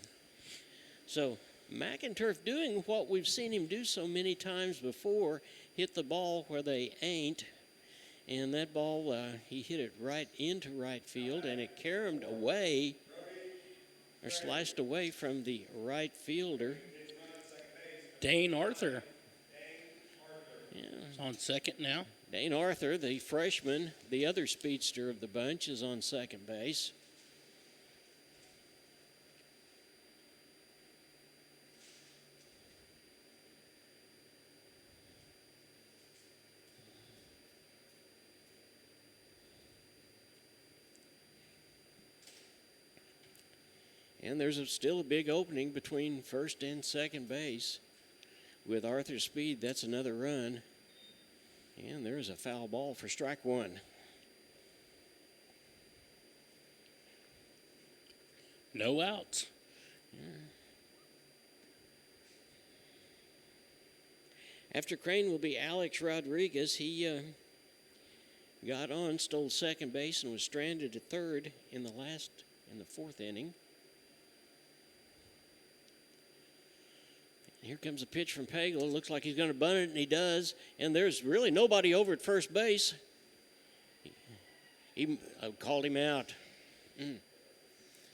Speaker 2: So McInturf doing what we've seen him do so many times before, hit the ball where they ain't. And that ball, he hit it right into right field, and it caromed away, or sliced away from the right fielder.
Speaker 3: Dane Arthur. Yeah. He's on second now.
Speaker 2: Dane Arthur, the freshman, the other speedster of the bunch, is on second base. And there's still a big opening between first and second base. With Arthur's speed, that's another run. And there's a foul ball for strike one.
Speaker 3: No outs.
Speaker 2: Yeah. After Crane will be Alex Rodriguez. He got on, stole second base, and was stranded at third in the fourth inning. Here comes a pitch from Pagel. Looks like he's going to bunt it, and he does. And there's really nobody over at first base. He called him out.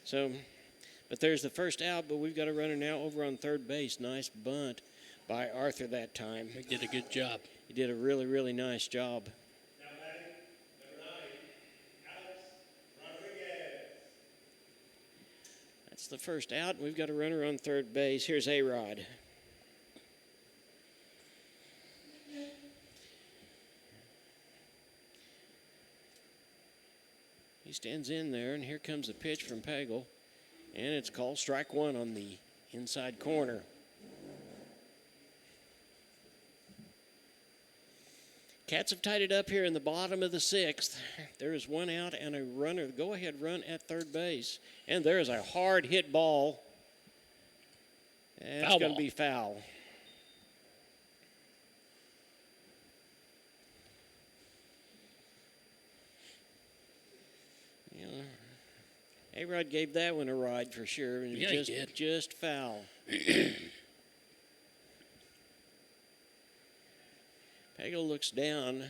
Speaker 2: So, but there's the first out, but we've got a runner now over on third base. Nice bunt by Arthur that time.
Speaker 3: He did a good job.
Speaker 2: He did a really, really nice job. That's the first out, and we've got a runner on third base. Here's A-Rod. He stands in there, and here comes a pitch from Pagel, and it's called strike one on the inside corner. Cats have tied it up here in the bottom of the sixth. There is one out and a runner, go-ahead run at third base, and there is a hard hit ball. And it's going to be foul. A-Rod gave that one a ride for sure, and
Speaker 3: yeah,
Speaker 2: he did. Just foul. Pagel looks down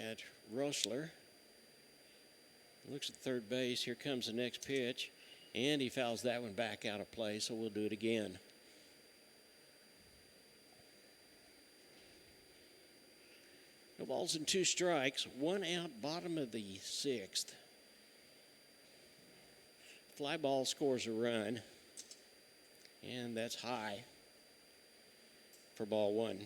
Speaker 2: at Roessler. Looks at third base. Here comes the next pitch, and he fouls that one back out of play, so we'll do it again. No balls and two strikes. One out, bottom of the sixth. Fly ball scores a run, and that's high for ball one.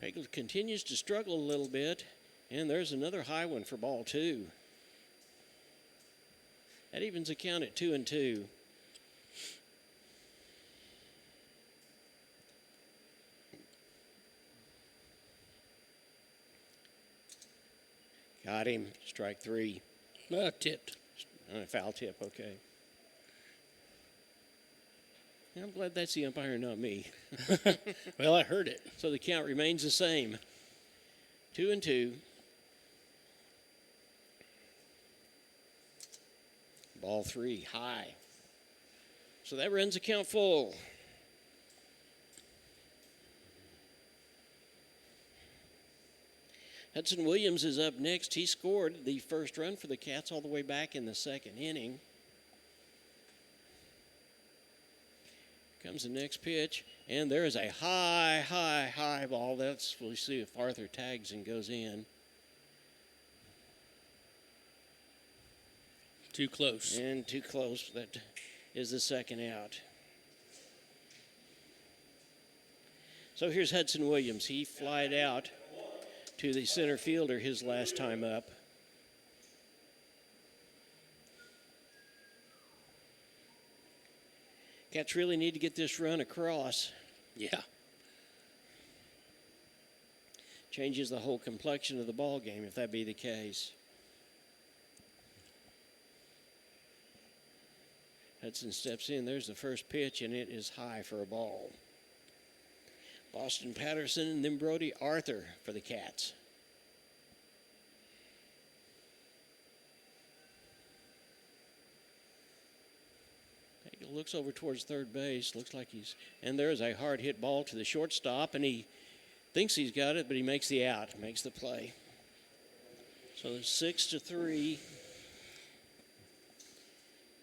Speaker 2: Pagel continues to struggle a little bit, and there's another high one for ball two. That evens the count at 2-2. Got him. Strike three.
Speaker 3: Tipped.
Speaker 2: Foul tip, okay. I'm glad that's the umpire, not me.
Speaker 3: Well, I heard it.
Speaker 2: So the count remains the same. 2-2. Ball three, high. So that runs the count full. Hudson Williams is up next. He scored the first run for the Cats all the way back in the second inning. Comes the next pitch, and there is a high ball. That's, we'll see if Arthur tags and goes in.
Speaker 3: Too close.
Speaker 2: And too close. That is the second out. So here's Hudson Williams. He flied out to the center fielder his last time up. Cats really need to get this run across.
Speaker 3: Yeah.
Speaker 2: Changes the whole complexion of the ball game if that be the case. Hudson steps in. There's the first pitch, and it is high for a ball. Boston Patterson and then Brody Arthur for the Cats. Looks over towards third base. Looks like and there's a hard hit ball to the shortstop, and he thinks he's got it, but he makes the out, makes the play. So there's 6-3.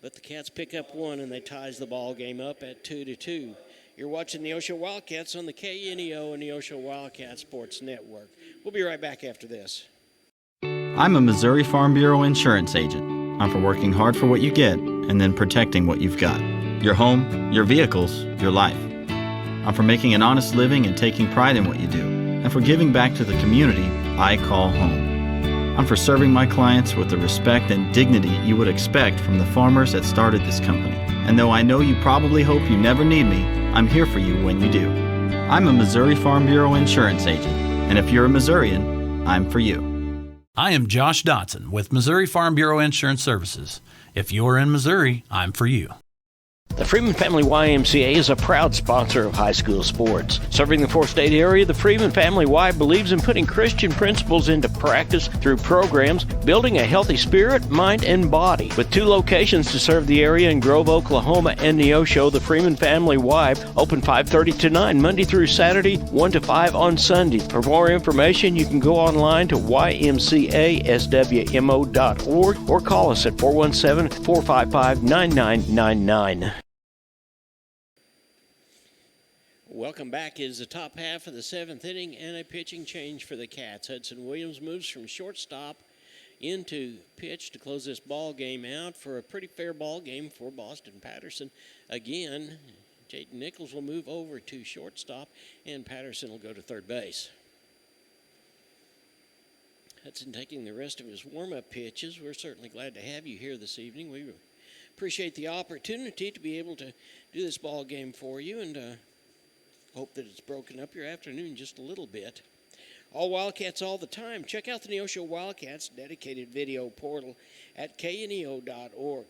Speaker 2: But the Cats pick up one, and they ties the ball game up at 2-2. You're watching the Neosho Wildcats on the KNEO and Neosho Wildcat Sports Network. We'll be right back after this.
Speaker 11: I'm a Missouri Farm Bureau insurance agent. I'm for working hard for what you get and then protecting what you've got. Your home, your vehicles, your life. I'm for making an honest living and taking pride in what you do, and for giving back to the community I call home. I'm for serving my clients with the respect and dignity you would expect from the farmers that started this company. And though I know you probably hope you never need me, I'm here for you when you do. I'm a Missouri Farm Bureau insurance agent, and if you're a Missourian, I'm for you.
Speaker 13: I am Josh Dotson with Missouri Farm Bureau Insurance Services. If you're in Missouri, I'm for you.
Speaker 2: The Freeman Family YMCA is a proud sponsor of high school sports. Serving the four-state area, the Freeman Family Y believes in putting Christian principles into practice through programs, building a healthy spirit, mind, and body. With 2 locations to serve the area in Grove, Oklahoma, and Neosho, the Freeman Family Y open 5:30 to 9 Monday through Saturday, 1 to 5 on Sunday. For more information, you can go online to ymcaswmo.org or call us at 417-455-9999. Welcome back. It is the top half of the 7th inning and a pitching change for the Cats. Hudson Williams moves from shortstop into pitch to close this ball game out for a pretty fair ball game for Boston Patterson. Again, Jaden Nichols will move over to shortstop, and Patterson will go to third base. Hudson taking the rest of his warm-up pitches. We're certainly glad to have you here this evening. We appreciate the opportunity to be able to do this ball game for you, and hope that it's broken up your afternoon just a little bit. All Wildcats all the time. Check out the Neosho Wildcats dedicated video portal at kneo.org.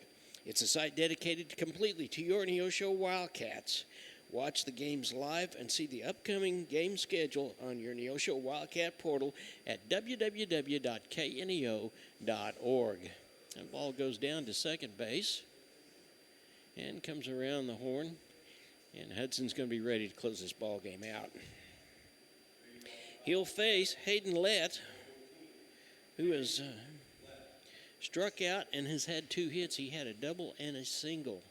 Speaker 2: It's a site dedicated completely to your Neosho Wildcats. Watch the games live and see the upcoming game schedule on your Neosho Wildcat portal at www.kneo.org. That ball goes down to second base and comes around the horn. And Hudson's going to be ready to close this ball game out. He'll face Hayden Lett, who has struck out and has had 2 hits. He had a double and a single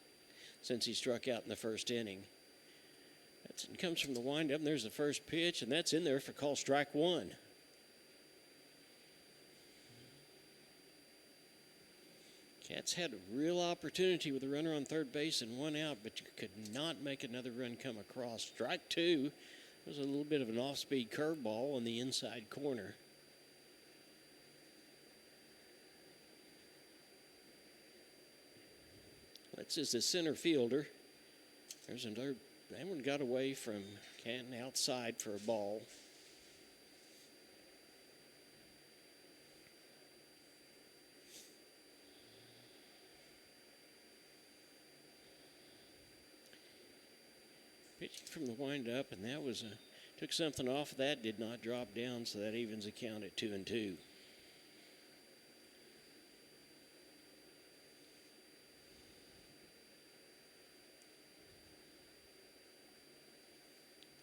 Speaker 2: since he struck out in the first inning. Hudson comes from the windup, and there's the first pitch, and that's in there for call strike 1. Cats had a real opportunity with a runner on third base and 1 out, but you could not make another run come across. Strike 2 was a little bit of an off-speed curveball on the inside corner. Let's is the center fielder. There's another. That one got away from Canton outside for a ball. Pitching from the windup, and that was took something off of that, did not drop down, so that evens the count at 2-2.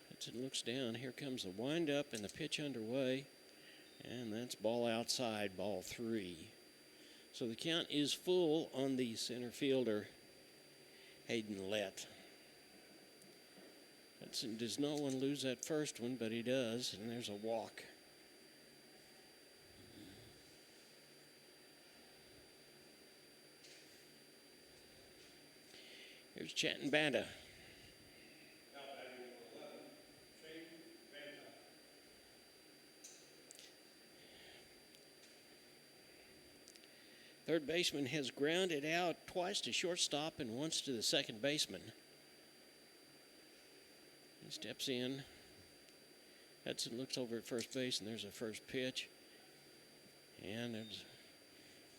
Speaker 2: Hudson looks down. Here comes the windup and the pitch underway, And that's ball outside, ball 3. So the count is full on the center fielder, Hayden Lett. Hudson does not want to lose that first one, but he does, and there's a walk. Here's Chatton Banda. Third baseman has grounded out twice to shortstop and once to the second baseman. He steps in. Hudson looks over at first base, and there's a first pitch. And there's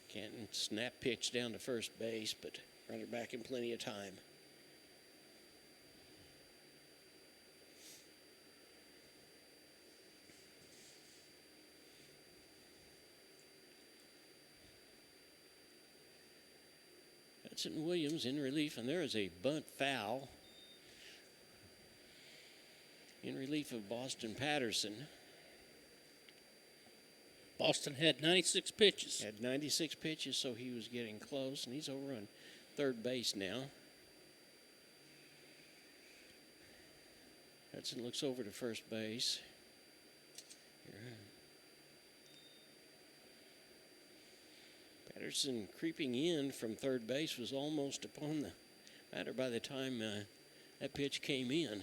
Speaker 2: Canton snap pitch down to first base, but runner back in plenty of time. Hudson Williams in relief, and there is a bunt foul in relief of Boston Patterson.
Speaker 3: Boston had 96 pitches.
Speaker 2: Had 96 pitches, so he was getting close, and he's over on third base now. Hudson looks over to first base. Patterson creeping in from third base was almost upon the batter by the time that pitch came in.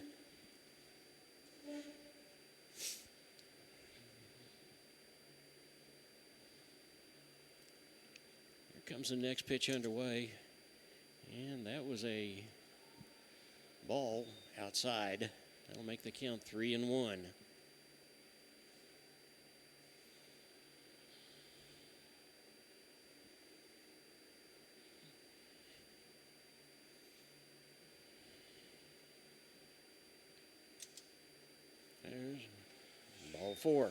Speaker 2: Here comes the next pitch underway, and that was a ball outside. That'll make the count 3-1. There's ball 4.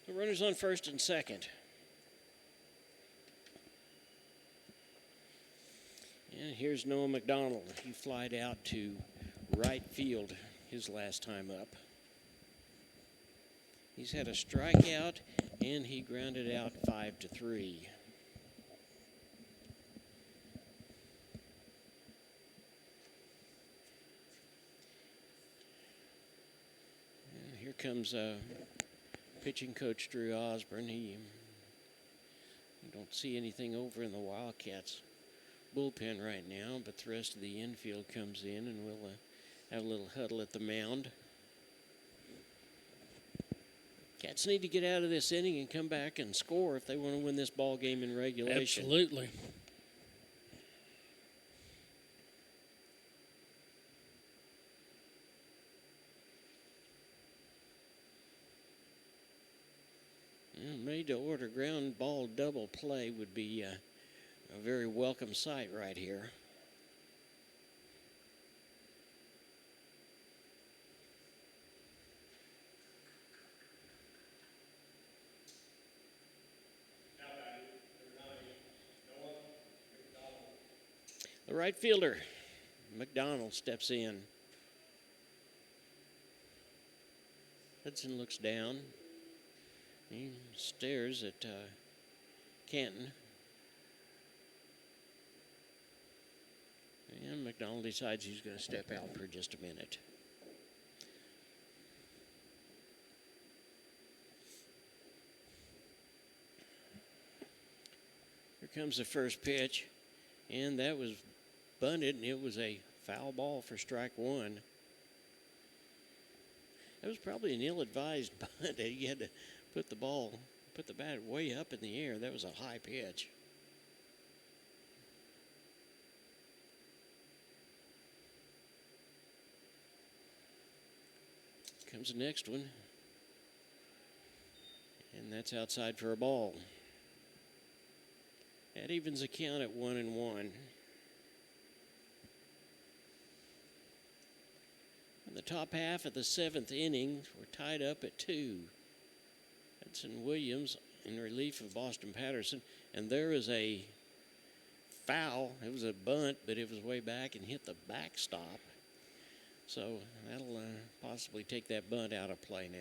Speaker 2: The runners on first and second. And here's Noah McDonald. He flied out to right field his last time up. He's had a strikeout, and he grounded out 5-3. And here comes pitching coach Drew Osborne. You don't see anything over in the Wildcats bullpen right now, but the rest of the infield comes in, and we'll have a little huddle at the mound. Cats need to get out of this inning and come back and score if they want to win this ball game in regulation.
Speaker 3: Absolutely.
Speaker 2: Made to order ground ball double play would be a very welcome sight right here. The right fielder, McDonald, steps in. Hudson looks down. He stares at Canton. And McDonald decides he's going to step out for just a minute. Here comes the first pitch, and that was bunted, and it was a foul ball for strike 1. That was probably an ill-advised bunt. You had to put the bat way up in the air. That was a high pitch. Comes the next one, and that's outside for a ball. That evens the count at 1-1. In the top half of the 7th inning, we're tied up at 2. Hudson Williams in relief of Boston Patterson, and there is a foul. It was a bunt, but it was way back and hit the backstop. So that'll possibly take that bunt out of play now.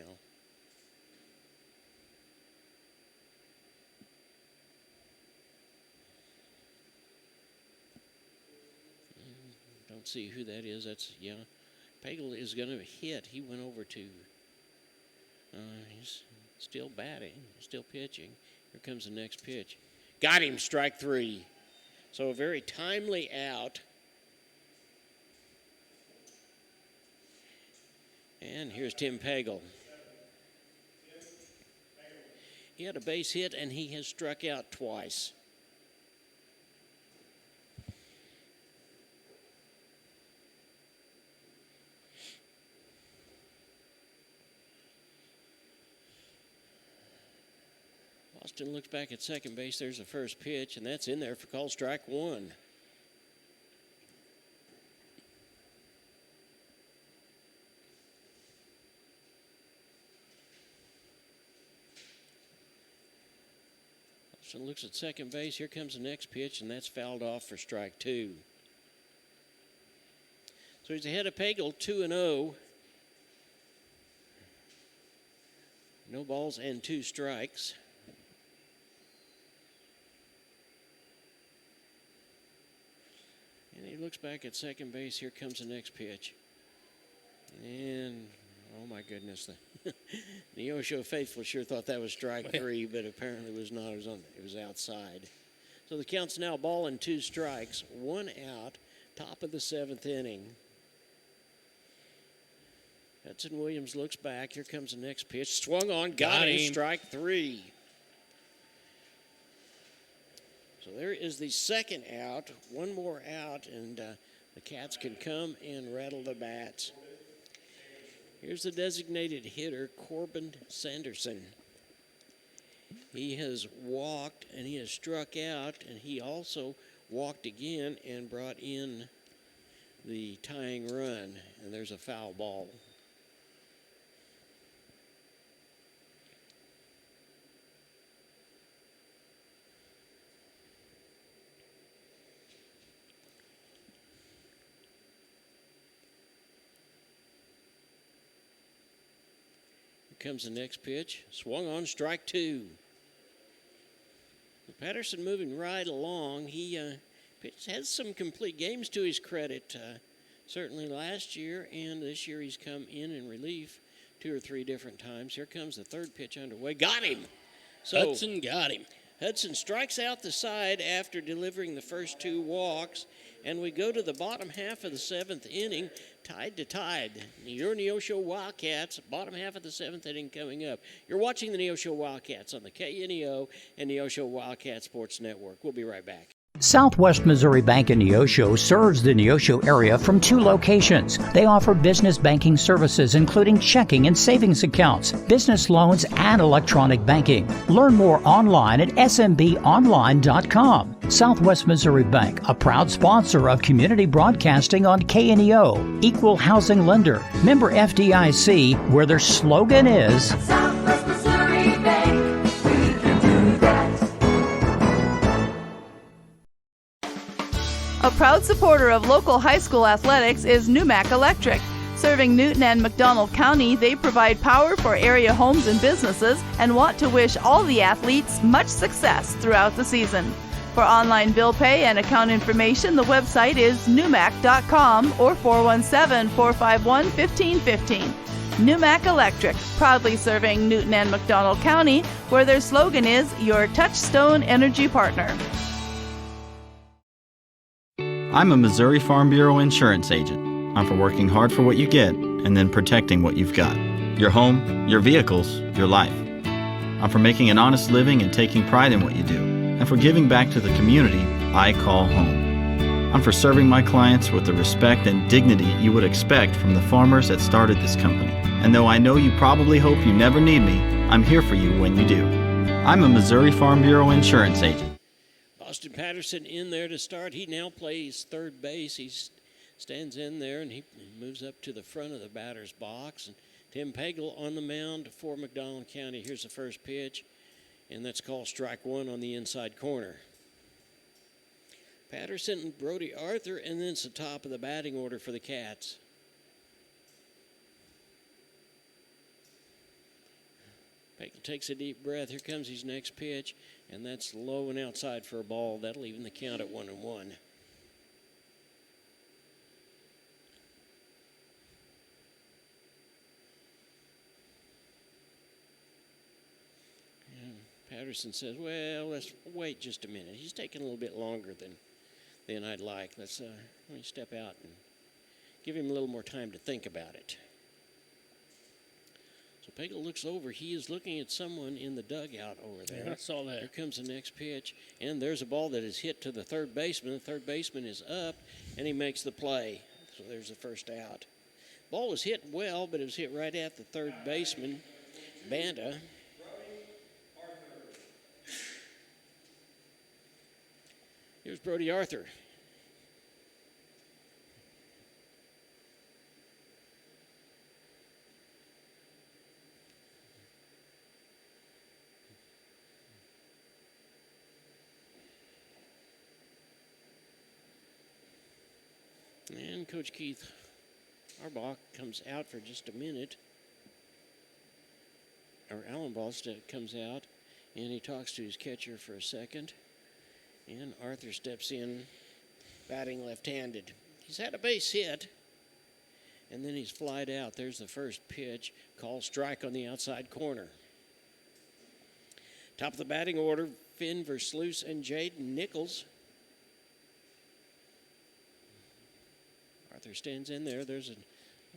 Speaker 2: don't see who that is. That's, yeah. Pagel is going to hit. He went over to, he's still batting, still pitching. Here comes the next pitch. Got him, strike 3. So a very timely out. And here's Tim Pagel. He had a base hit, and he has struck out twice. Austin looks back at second base. There's the first pitch, and that's in there for call strike 1. Austin looks at second base. Here comes the next pitch, and that's fouled off for strike 2. So he's ahead of Pagel, 2-0. No balls and 2 strikes. And he looks back at second base. Here comes the next pitch. And, oh my goodness, the Neosho faithful sure thought that was strike 3, but apparently it was not. It was outside. So the count's now ball and 2 strikes, 1 out, top of the 7th inning. Hudson Williams looks back. Here comes the next pitch. Swung on, got him, strike 3. So there is the second out, 1 more out, and the Cats can come and rattle the bats. Here's the designated hitter, Corbin Sanderson. He has walked and he has struck out, and he also walked again and brought in the tying run, and there's a foul ball. Comes the next pitch. Swung on, strike 2. Patterson moving right along. He has some complete games to his credit. Certainly last year and this year he's come in relief 2 or 3 different times. Here comes the third pitch underway. Got him. So
Speaker 3: Hudson got him.
Speaker 2: Hudson strikes out the side after delivering the first 2 walks. And we go to the bottom half of the 7th inning, tied to tied. Your Neosho Wildcats, bottom half of the 7th inning coming up. You're watching the Neosho Wildcats on the KNEO and Neosho Wildcat Sports Network. We'll be right back.
Speaker 1: Southwest Missouri Bank in Neosho serves the Neosho area from 2 locations. They offer business banking services including checking and savings accounts, business loans, and electronic banking. Learn more online at smbonline.com. Southwest Missouri Bank, a proud sponsor of community broadcasting on KNEO, equal housing lender, member FDIC, where their slogan is Southwest Missouri Bank, we can do that.
Speaker 14: A proud supporter of local high school athletics is Numac Electric. Serving Newton and McDonald County, they provide power for area homes and businesses and want to wish all the athletes much success throughout the season. For online bill pay and account information, the website is numac.com or 417-451-1515. Numac Electric, proudly serving Newton and McDonald County, where their slogan is your touchstone energy partner.
Speaker 11: I'm a Missouri Farm Bureau insurance agent. I'm for working hard for what you get and then protecting what you've got. Your home, your vehicles, your life. I'm for making an honest living and taking pride in what you do, and for giving back to the community I call home. I'm for serving my clients with the respect and dignity you would expect from the farmers that started this company. And though I know you probably hope you never need me, I'm here for you when you do. I'm a Missouri Farm Bureau insurance agent.
Speaker 2: Austin Patterson in there to start. He now plays third base. He stands in there and he moves up to the front of the batter's box. And Tim Pagel on the mound for McDonald County. Here's the first pitch, and that's called strike 1 on the inside corner. Patterson and Brody Arthur, and then it's the top of the batting order for the Cats. Pagel takes a deep breath. Here comes his next pitch, and that's low and outside for a ball. That'll even the count at 1-1. Patterson says, well, let's wait just a minute. He's taking a little bit longer than I'd like. Let me step out and give him a little more time to think about it. So Pagel looks over. He is looking at someone in the dugout over there.
Speaker 3: Yeah, I saw that.
Speaker 2: Here comes the next pitch, and there's a ball that is hit to the third baseman. The third baseman is up, and he makes the play. So there's the first out. Ball was hit well, but it was hit right at the third baseman, Banda. Here's Brody Arthur. And Coach Keith Arbach comes out for just a minute. Or Alan Ballstead comes out, and he talks to his catcher for a second. And Arthur steps in, batting left-handed. He's had a base hit, and then he's flied out. There's the first pitch, called strike on the outside corner. Top of the batting order, Finn Versluis and Jaden Nichols. Arthur stands in there. There's a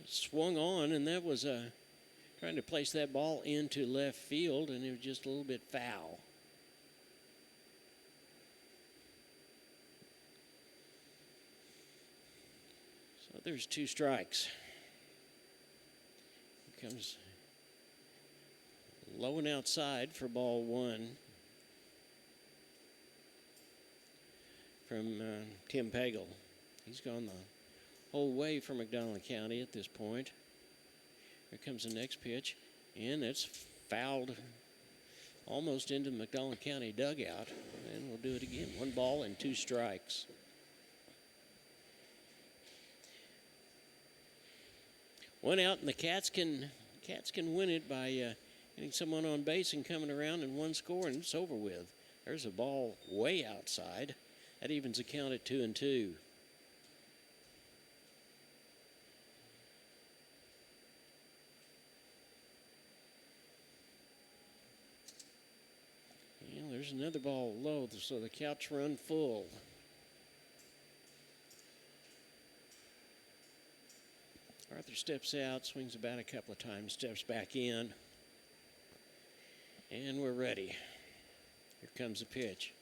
Speaker 2: swung on, and that was trying to place that ball into left field, and it was just a little bit foul. So there's 2 strikes. Here comes low and outside for ball 1 from Tim Pagel. He's gone the whole way for McDonald County at this point. Here comes the next pitch, and it's fouled almost into the McDonald County dugout. And we'll do it again. 1 ball and 2 strikes. One out, and the Cats can win it by getting someone on base and coming around in 1 score, and it's over with. There's a ball way outside. That evens the count at 2-2. And there's another ball low, so the Cats run full. Arthur steps out, swings the bat a couple of times, steps back in. And we're ready. Here comes the pitch.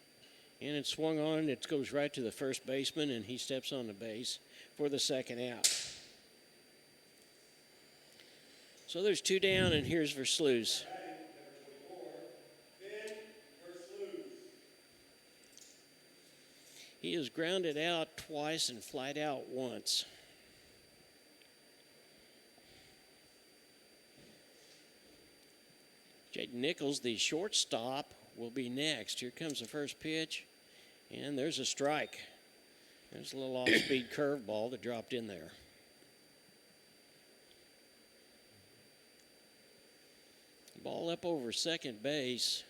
Speaker 2: And it's swung on, it goes right to the first baseman, and he steps on the base for the second out. So there's 2 down, and here's Versluis. He is grounded out twice and flied out once. Jaden Nichols, the shortstop, will be next. Here comes the first pitch, and there's a strike. There's a little off-speed curveball that dropped in there. Ball up over second base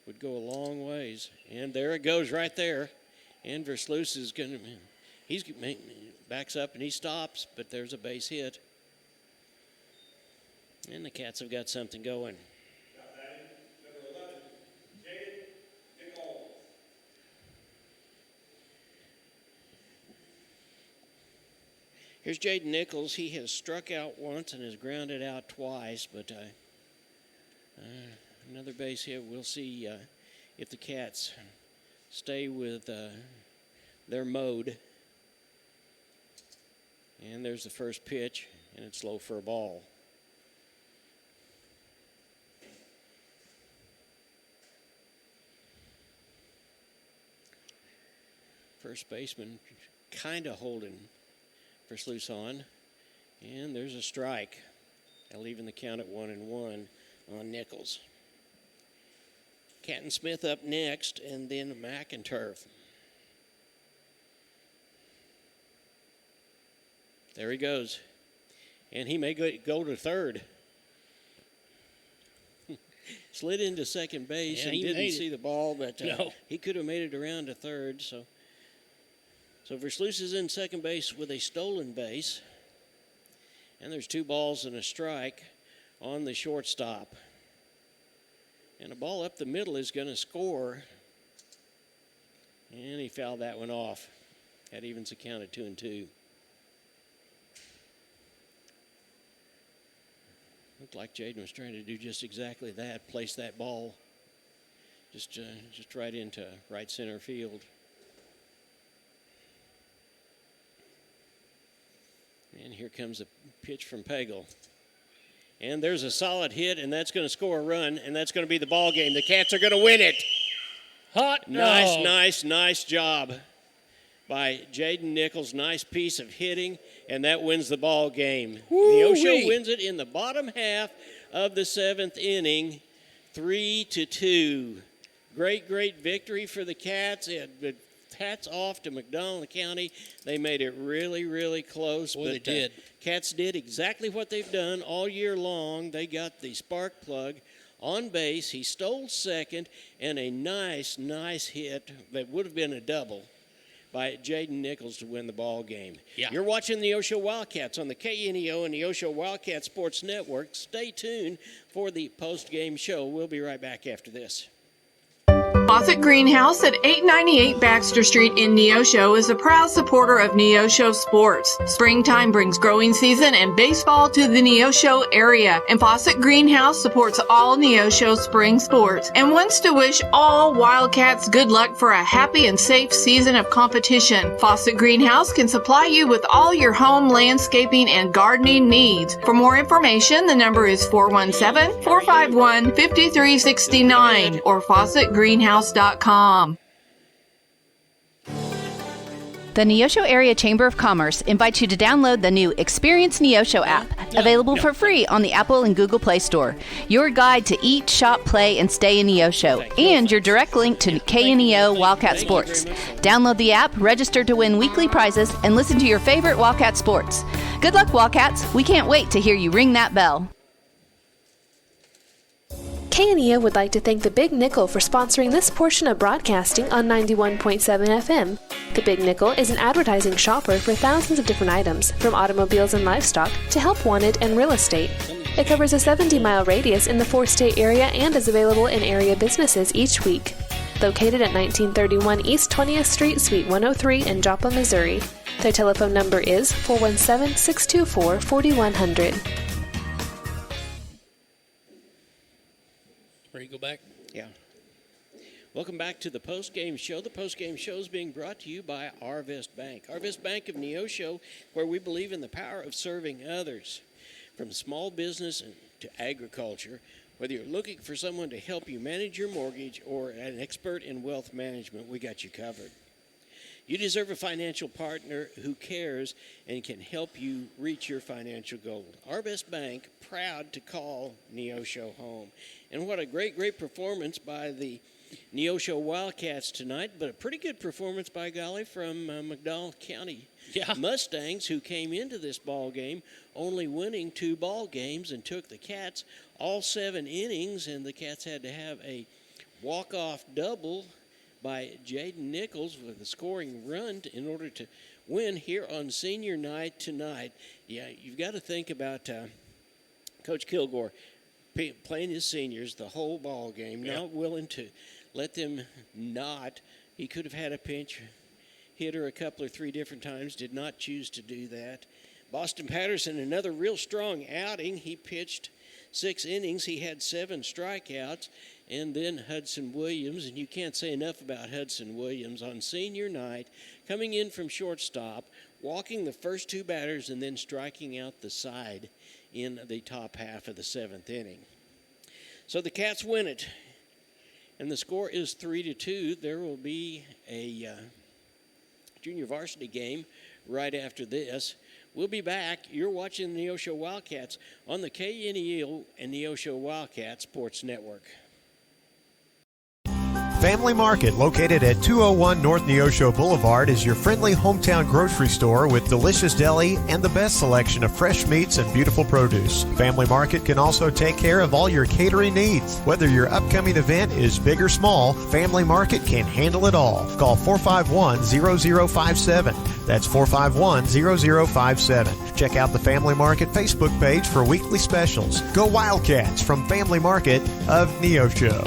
Speaker 2: would go a long ways, and there it goes right there. And Versluis is going to, backs up and he stops, but there's a base hit. And the Cats have got something going. Here's Jaden Nichols. He has struck out once and has grounded out twice, but another base hit. We'll see if the Cats stay with their mode. And there's the first pitch, and it's low for a ball. First baseman kind of holding Versluis on, and there's a strike. That'll even the count at 1-1 on Nichols. Catton Smith up next, and then McInturf. There he goes, and he may go to third. Slid into second base and didn't see the ball, but he could have made it around to third. So Versluis is in second base with a stolen base. And there's 2 balls and a strike on the shortstop. And a ball up the middle is going to score. And he fouled that one off. That evens the count at 2-2. Looked like Jaden was trying to do just exactly that, place that ball just right into right center field. And here comes a pitch from Pagel. And there's a solid hit, and that's going to score a run, and that's going to be the ball game. The Cats are going to win it.
Speaker 3: Hot
Speaker 2: Nice job by Jaden Nichols. Nice piece of hitting, and that wins the ball game. Neosho wins it in the bottom half of the 7th inning, 3-2. Great victory for the Cats. Hats off to McDonald County. They made it really close.
Speaker 3: Boy, they did.
Speaker 2: Cats did exactly what they've done all year long. They got the spark plug on base. He stole second, and a nice hit that would have been a double by Jaden Nichols to win the ball game.
Speaker 3: Yeah.
Speaker 2: You're watching the Neosho Wildcats on the KNEO and Neosho Wildcat Sports Network. Stay tuned for the post-game show. We'll be right back after this.
Speaker 8: Fawcett Greenhouse at 898 Baxter Street in Neosho is a proud supporter of Neosho sports. Springtime brings growing season and baseball to the Neosho area, and Fawcett Greenhouse supports all Neosho spring sports and wants to wish all Wildcats good luck for a happy and safe season of competition. Fawcett Greenhouse can supply you with all your home landscaping and gardening needs. For more information, the number is 417-451-5369 or FawcettGreenhouse.com.
Speaker 15: The Neosho Area Chamber of Commerce invites you to download the new Experience Neosho app, available for free on the Apple and Google Play Store. Your guide to eat, shop, play, and stay in Neosho, and your direct link to KNEO Wildcat Sports. Download the app, register to win weekly prizes, and listen to your favorite Wildcat sports. Good luck, Wildcats. We can't wait to hear you ring that bell.
Speaker 7: KNEO would like to thank the Big Nickel for sponsoring this portion of broadcasting on 91.7 FM. The Big Nickel is an advertising shopper for thousands of different items, from automobiles and livestock to help wanted and real estate. It covers a 70-mile radius in the 4-state area and is available in area businesses each week. Located at 1931 East 20th Street, Suite 103 in Joplin, Missouri. Their telephone number is 417-624-4100.
Speaker 3: Ready to go back?
Speaker 2: Yeah. Welcome back to the post-game show. The post-game show is being brought to you by Arvest Bank. Arvest Bank of Neosho, where we believe in the power of serving others. From small business to agriculture, whether you're looking for someone to help you manage your mortgage or an expert in wealth management, we got you covered. You deserve a financial partner who cares and can help you reach your financial goal. Arvest Bank, proud to call Neosho home. And what a great performance by the Neosho Wildcats tonight, but a pretty good performance, by golly, from McDonald County Mustangs, who came into this ball game only winning 2 ball games and took the Cats all 7 innings, and the Cats had to have a walk-off double by Jaden Nichols with a scoring run in order to win here on senior night tonight. Yeah, you've got to think about Coach Kilgore playing his seniors the whole ball game, not willing to let them not. He could have had a pinch hitter a couple or 3 different times, did not choose to do that. Boston Patterson, another real strong outing. He pitched 6 innings. He had 7 strikeouts. And then Hudson Williams, and you can't say enough about Hudson Williams on senior night, coming in from shortstop, walking the first 2 batters, and then striking out the side in the top half of the 7th inning. So the Cats win it, and the score is 3-2. There will be a junior varsity game right after this. We'll be back. You're watching the Neosho Wildcats on the KNEO and Neosho Wildcat Sports Network.
Speaker 5: Family Market, located at 201 North Neosho Boulevard, is your friendly hometown grocery store with delicious deli and the best selection of fresh meats and beautiful produce. Family Market can also take care of all your catering needs. Whether your upcoming event is big or small, Family Market can handle it all. Call 451-0057. That's 451-0057. Check out the Family Market Facebook page for weekly specials. Go Wildcats from Family Market of Neosho.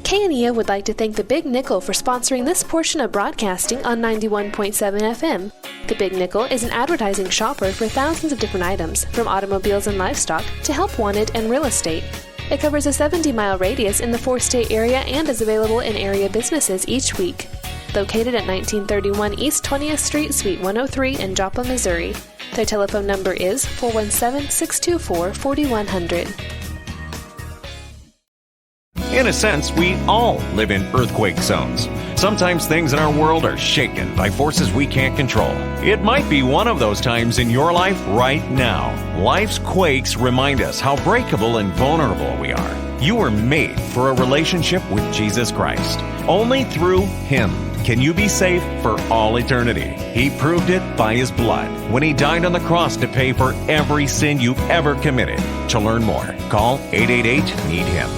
Speaker 7: KNEO would like to thank the Big Nickel for sponsoring this portion of broadcasting on 91.7 FM. The Big Nickel is an advertising shopper for thousands of different items, from automobiles and livestock to help wanted and real estate. It covers a 70-mile radius in the four-state area and is available in area businesses each week. Located at 1931 East 20th Street, Suite 103 in Joplin, Missouri. Their telephone number is 417-624-4100.
Speaker 16: In a sense, we all live in earthquake zones. Sometimes things in our world are shaken by forces we can't control. It might be one of those times in your life right now. Life's quakes remind us how breakable and vulnerable we are. You were made for a relationship with Jesus Christ. Only through Him can you be safe for all eternity. He proved it by His blood when He died on the cross to pay for every sin you've ever committed. To learn more, call 888-NEED-HIM.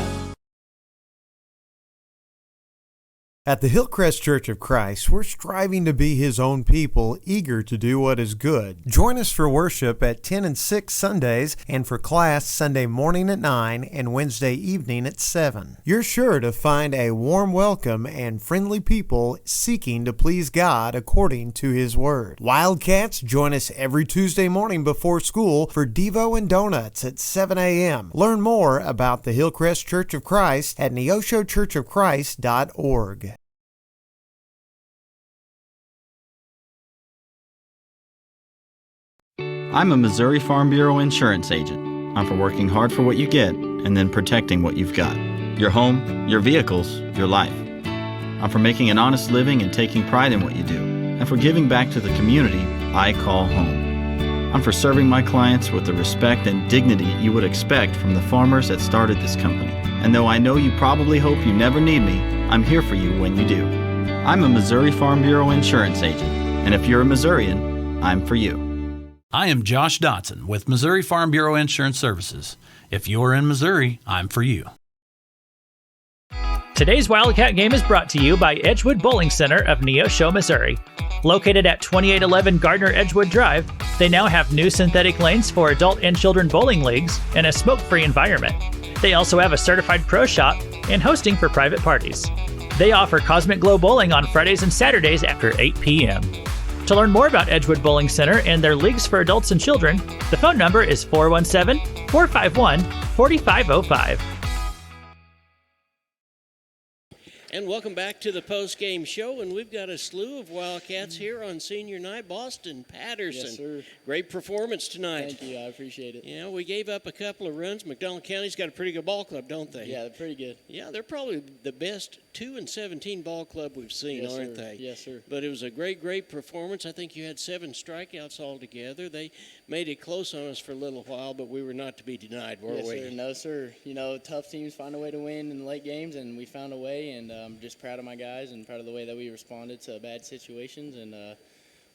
Speaker 5: At the Hillcrest Church of Christ, we're striving to be His own people, eager to do what is good. Join us for worship at 10 and 6 Sundays, and for class Sunday morning at 9 and Wednesday evening at 7. You're sure to find a warm welcome and friendly people seeking to please God according to His Word. Wildcats, join us every Tuesday morning before school for Devo and Donuts at 7 a.m. Learn more about the Hillcrest Church of Christ at neoshochurchofchrist.org.
Speaker 11: I'm a Missouri Farm Bureau insurance agent. I'm for working hard for what you get and then protecting what you've got. Your home, your vehicles, your life. I'm for making an honest living and taking pride in what you do, and for giving back to the community I call home. I'm for serving my clients with the respect and dignity you would expect from the farmers that started this company. And though I know you probably hope you never need me, I'm here for you when you do. I'm a Missouri Farm Bureau insurance agent, and if you're a Missourian, I'm for you.
Speaker 13: I am Josh Dotson with Missouri Farm Bureau Insurance Services. If you're in Missouri, I'm for you.
Speaker 17: Today's Wildcat game is brought to you by Edgewood Bowling Center of Neosho, Missouri. Located at 2811 Gardner Edgewood Drive, they now have new synthetic lanes for adult and children bowling leagues and a smoke-free environment. They also have a certified pro shop and hosting for private parties. They offer Cosmic Glow Bowling on Fridays and Saturdays after 8 p.m. To learn more about Edgewood Bowling Center and their leagues for adults and children, the phone number is 417-451-4505.
Speaker 2: And welcome back to the post-game show, and we've got a slew of Wildcats here on senior night. Boston Patterson.
Speaker 18: Yes, sir.
Speaker 2: Great performance tonight.
Speaker 18: Thank you. I appreciate it.
Speaker 2: Yeah, we gave up a couple of runs. McDonald County's got a pretty good ball club, don't they?
Speaker 18: Yeah, they're pretty good.
Speaker 2: Yeah, they're probably the best 2-17 ball club we've seen,
Speaker 18: Yes,
Speaker 2: aren't
Speaker 18: sir.
Speaker 2: they?
Speaker 18: Yes, sir.
Speaker 2: But it was a great performance. I think you had 7 strikeouts altogether. They made it close on us for a little while, but we were not to be denied, were
Speaker 18: Yes,
Speaker 2: we?
Speaker 18: sir. No, sir. You know, tough teams find a way to win in the late games, and we found a way, and I'm just proud of my guys and proud of the way that we responded to bad situations, and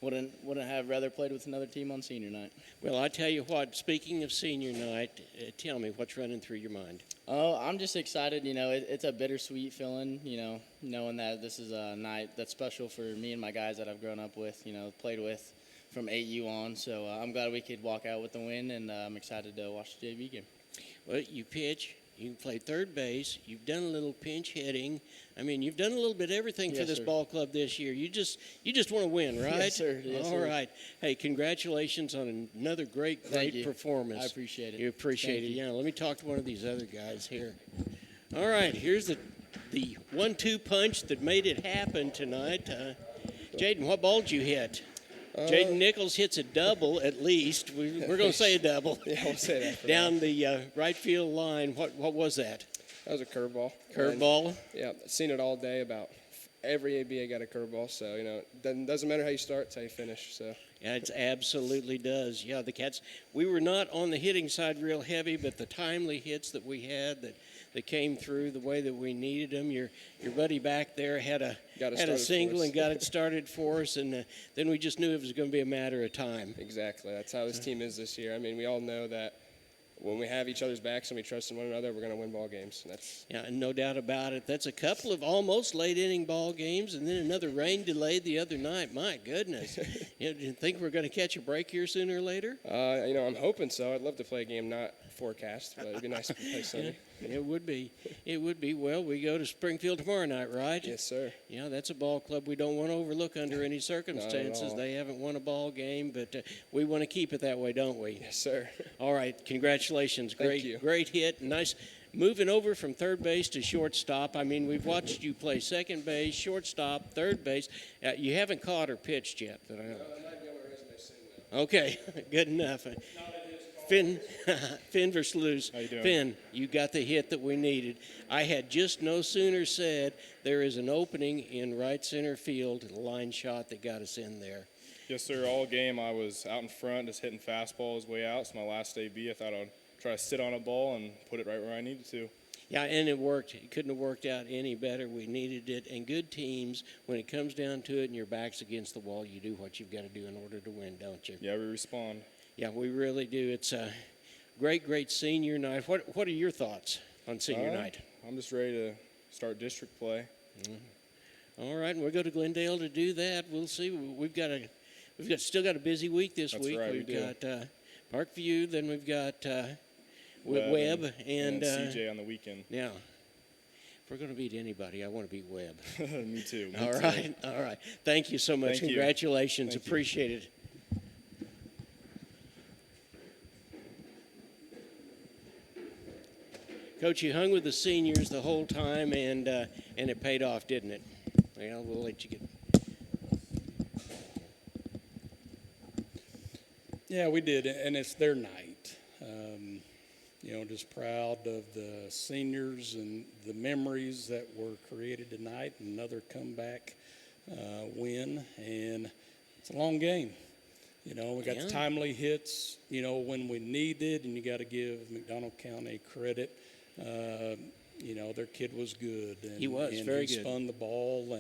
Speaker 18: wouldn't have rather played with another team on senior night.
Speaker 2: Well, I tell you what, speaking of senior night, tell me what's running through your mind.
Speaker 18: Oh, I'm just excited. You know, it's a bittersweet feeling, you know, knowing that this is a night that's special for me and my guys that I've grown up with, you know, played with from 8U on. So I'm glad we could walk out with the win, and I'm excited to watch the JV game.
Speaker 2: Well, you pitch, you can play third base, you've done a little pinch hitting. I mean, you've done a little bit of everything for
Speaker 18: Yes,
Speaker 2: this
Speaker 18: sir.
Speaker 2: ball club this year. You just want to win, right?
Speaker 18: Yes, sir. Yes,
Speaker 2: All
Speaker 18: sir.
Speaker 2: right. Hey, congratulations on another great
Speaker 18: Thank you.
Speaker 2: performance.
Speaker 18: I appreciate it.
Speaker 2: You appreciate
Speaker 18: Thank
Speaker 2: it.
Speaker 18: you.
Speaker 2: Yeah, let me talk to one of these other guys here. All right, here's the 1-2 punch that made it happen tonight. Jaden, what ball did you hit? Jaden Nichols hits a double at least. We're going to say a double.
Speaker 19: Yeah, we'll say that.
Speaker 2: Down the right field line. What was that?
Speaker 19: That was a curveball.
Speaker 2: Curveball?
Speaker 19: Yeah, I've seen it all day. About every ABA got a curveball, so, you know, it doesn't matter how you start, it's how you finish. So.
Speaker 2: Yeah, it absolutely does. Yeah, the Cats, we were not on the hitting side real heavy, but the timely hits that we had, came through the way that we needed them. Your buddy back there had a
Speaker 19: started
Speaker 2: single
Speaker 19: for us.
Speaker 2: and got it started for us, and then we just knew it was going to be a matter of time.
Speaker 19: Exactly. That's how this team is this year. I mean, we all know that when we have each other's backs and we trust in one another, we're going to win ball games. And
Speaker 2: yeah, no doubt about it. That's a couple of almost late-inning ball games, and then another rain delayed the other night. My goodness. Do you think we're going to catch a break here sooner or later?
Speaker 19: I'm hoping so. I'd love to play a game not forecast, but it'd be nice to play Sunday.
Speaker 2: It would be. It would be. Well, we go to Springfield tomorrow night, right?
Speaker 19: Yes, sir.
Speaker 2: Yeah, that's a ball club we don't want to overlook under any circumstances.
Speaker 19: Not at all.
Speaker 2: They haven't won a ball game, but we want to keep it that way, don't we?
Speaker 19: Yes, sir.
Speaker 2: All right. Congratulations.
Speaker 19: Thank you.
Speaker 2: Great hit. Nice. Moving over from third base to shortstop. I mean, we've watched you play second base, shortstop, third base. You haven't caught or pitched yet. That I know. Okay, good enough. Finn Versluis.
Speaker 6: How you doing?
Speaker 2: Finn, you got the hit that we needed. I had just no sooner said there is an opening in right center field, a line shot that got us in there.
Speaker 6: Yes, sir. All game I was out in front, just hitting fastballs way out. It's my last AB. I thought I'd try to sit on a ball and put it right where I needed to.
Speaker 2: Yeah, and it worked. It couldn't have worked out any better. We needed it. And good teams, when it comes down to it and your back's against the wall, you do what you've got to do in order to win, don't you?
Speaker 6: Yeah, we respond.
Speaker 2: Yeah, we really do. It's a great senior night. What are your thoughts on senior night?
Speaker 6: I'm just ready to start district play.
Speaker 2: Mm-hmm. All right, and we'll go to Glendale to do that. We'll see. We've still got a busy week this
Speaker 6: That's
Speaker 2: week.
Speaker 6: Right,
Speaker 2: We've
Speaker 6: we do.
Speaker 2: got Parkview, then we've got
Speaker 6: Webb
Speaker 2: and
Speaker 6: CJ on the weekend.
Speaker 2: Yeah. If we're going to beat anybody, I want to beat Webb.
Speaker 6: Me too.
Speaker 2: All right. Thank you so much.
Speaker 6: Thank you.
Speaker 2: Congratulations.
Speaker 6: Thank you.
Speaker 2: Appreciate it. Coach, you hung with the seniors the whole time, and it paid off, didn't it? Well, we'll let you get.
Speaker 12: Yeah, we did, and it's their night. Just proud of the seniors and the memories that were created tonight. Another comeback win, and it's a long game. We got the timely hits, when we needed, and you got to give McDonald County credit. Their kid was good. And,
Speaker 2: he was very good.
Speaker 12: He spun the ball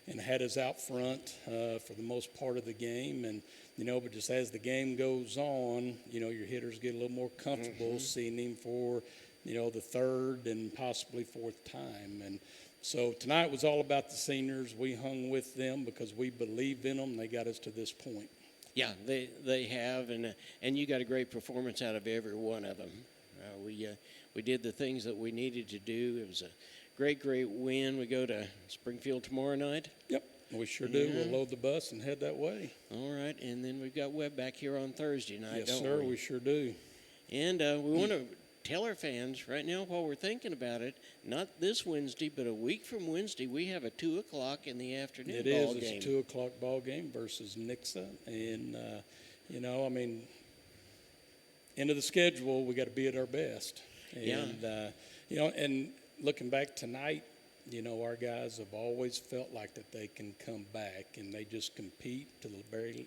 Speaker 12: and had us out front for the most part of the game. And, but just as the game goes on, your hitters get a little more comfortable seeing him for, the third and possibly fourth time. And so tonight was all about the seniors. We hung with them because we believed in them. They got us to this point.
Speaker 2: Yeah, they have, and you got a great performance out of every one of them. We did the things that we needed to do. It was a great win. We go to Springfield tomorrow night.
Speaker 12: Yep, we sure do. We'll load the bus and head that way.
Speaker 2: All right, and then we've got Webb back here on Thursday night,
Speaker 12: yes, sir, we sure do.
Speaker 2: And we want to tell our fans right now while we're thinking about it, not this Wednesday, but a week from Wednesday, we have a 2 o'clock in the afternoon ball game.
Speaker 12: It's a 2 o'clock ball game versus Nixa. And, end of the schedule, we got to be at our best. And, and looking back tonight, our guys have always felt like that they can come back, and they just compete till the very,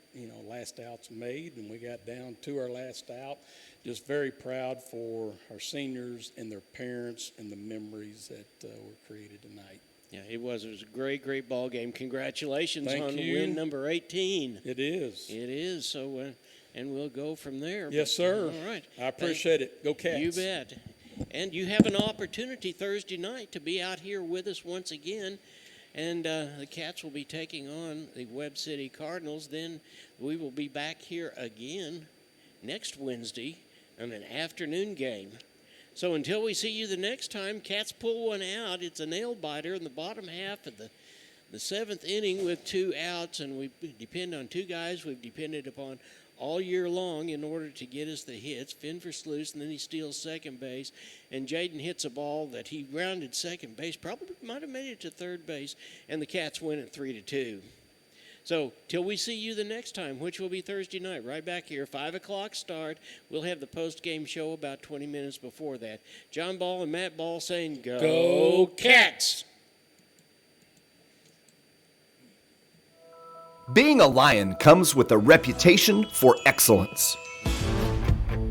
Speaker 12: last out's made, and we got down to our last out. Just very proud for our seniors and their parents and the memories that were created tonight.
Speaker 2: Yeah, it was a great ball game. Congratulations on
Speaker 12: you.
Speaker 2: win number 18.
Speaker 12: It is.
Speaker 2: It is. So, and we'll go from there.
Speaker 12: Yes, sir.
Speaker 2: All right.
Speaker 12: I appreciate it. Go Cats.
Speaker 2: You bet. And you have an opportunity Thursday night to be out here with us once again. And the Cats will be taking on the Webb City Cardinals. Then we will be back here again next Wednesday on an afternoon game. So until we see you the next time, Cats pull one out. It's a nail biter in the bottom half of the seventh inning with 2 outs, and we depend on 2 guys we've depended upon all year long in order to get us the hits. Finn Versluis, and then he steals second base, and Jaden hits a ball that he grounded second base, probably might have made it to third base, and the Cats win at 3-2. So till we see you the next time, which will be Thursday night, right back here, 5 o'clock start. We'll have the post-game show about 20 minutes before that. John Ball and Matt Ball saying, Go Cats!
Speaker 20: Being a Lion comes with a reputation for excellence.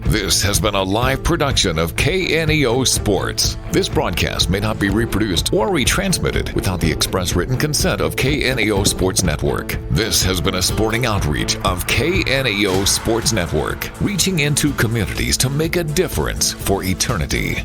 Speaker 20: This has been a live production of KNEO Sports. This broadcast may not be reproduced or retransmitted without the express written consent of KNEO Sports Network. This has been a sporting outreach of KNEO Sports Network, reaching into communities to make a difference for eternity.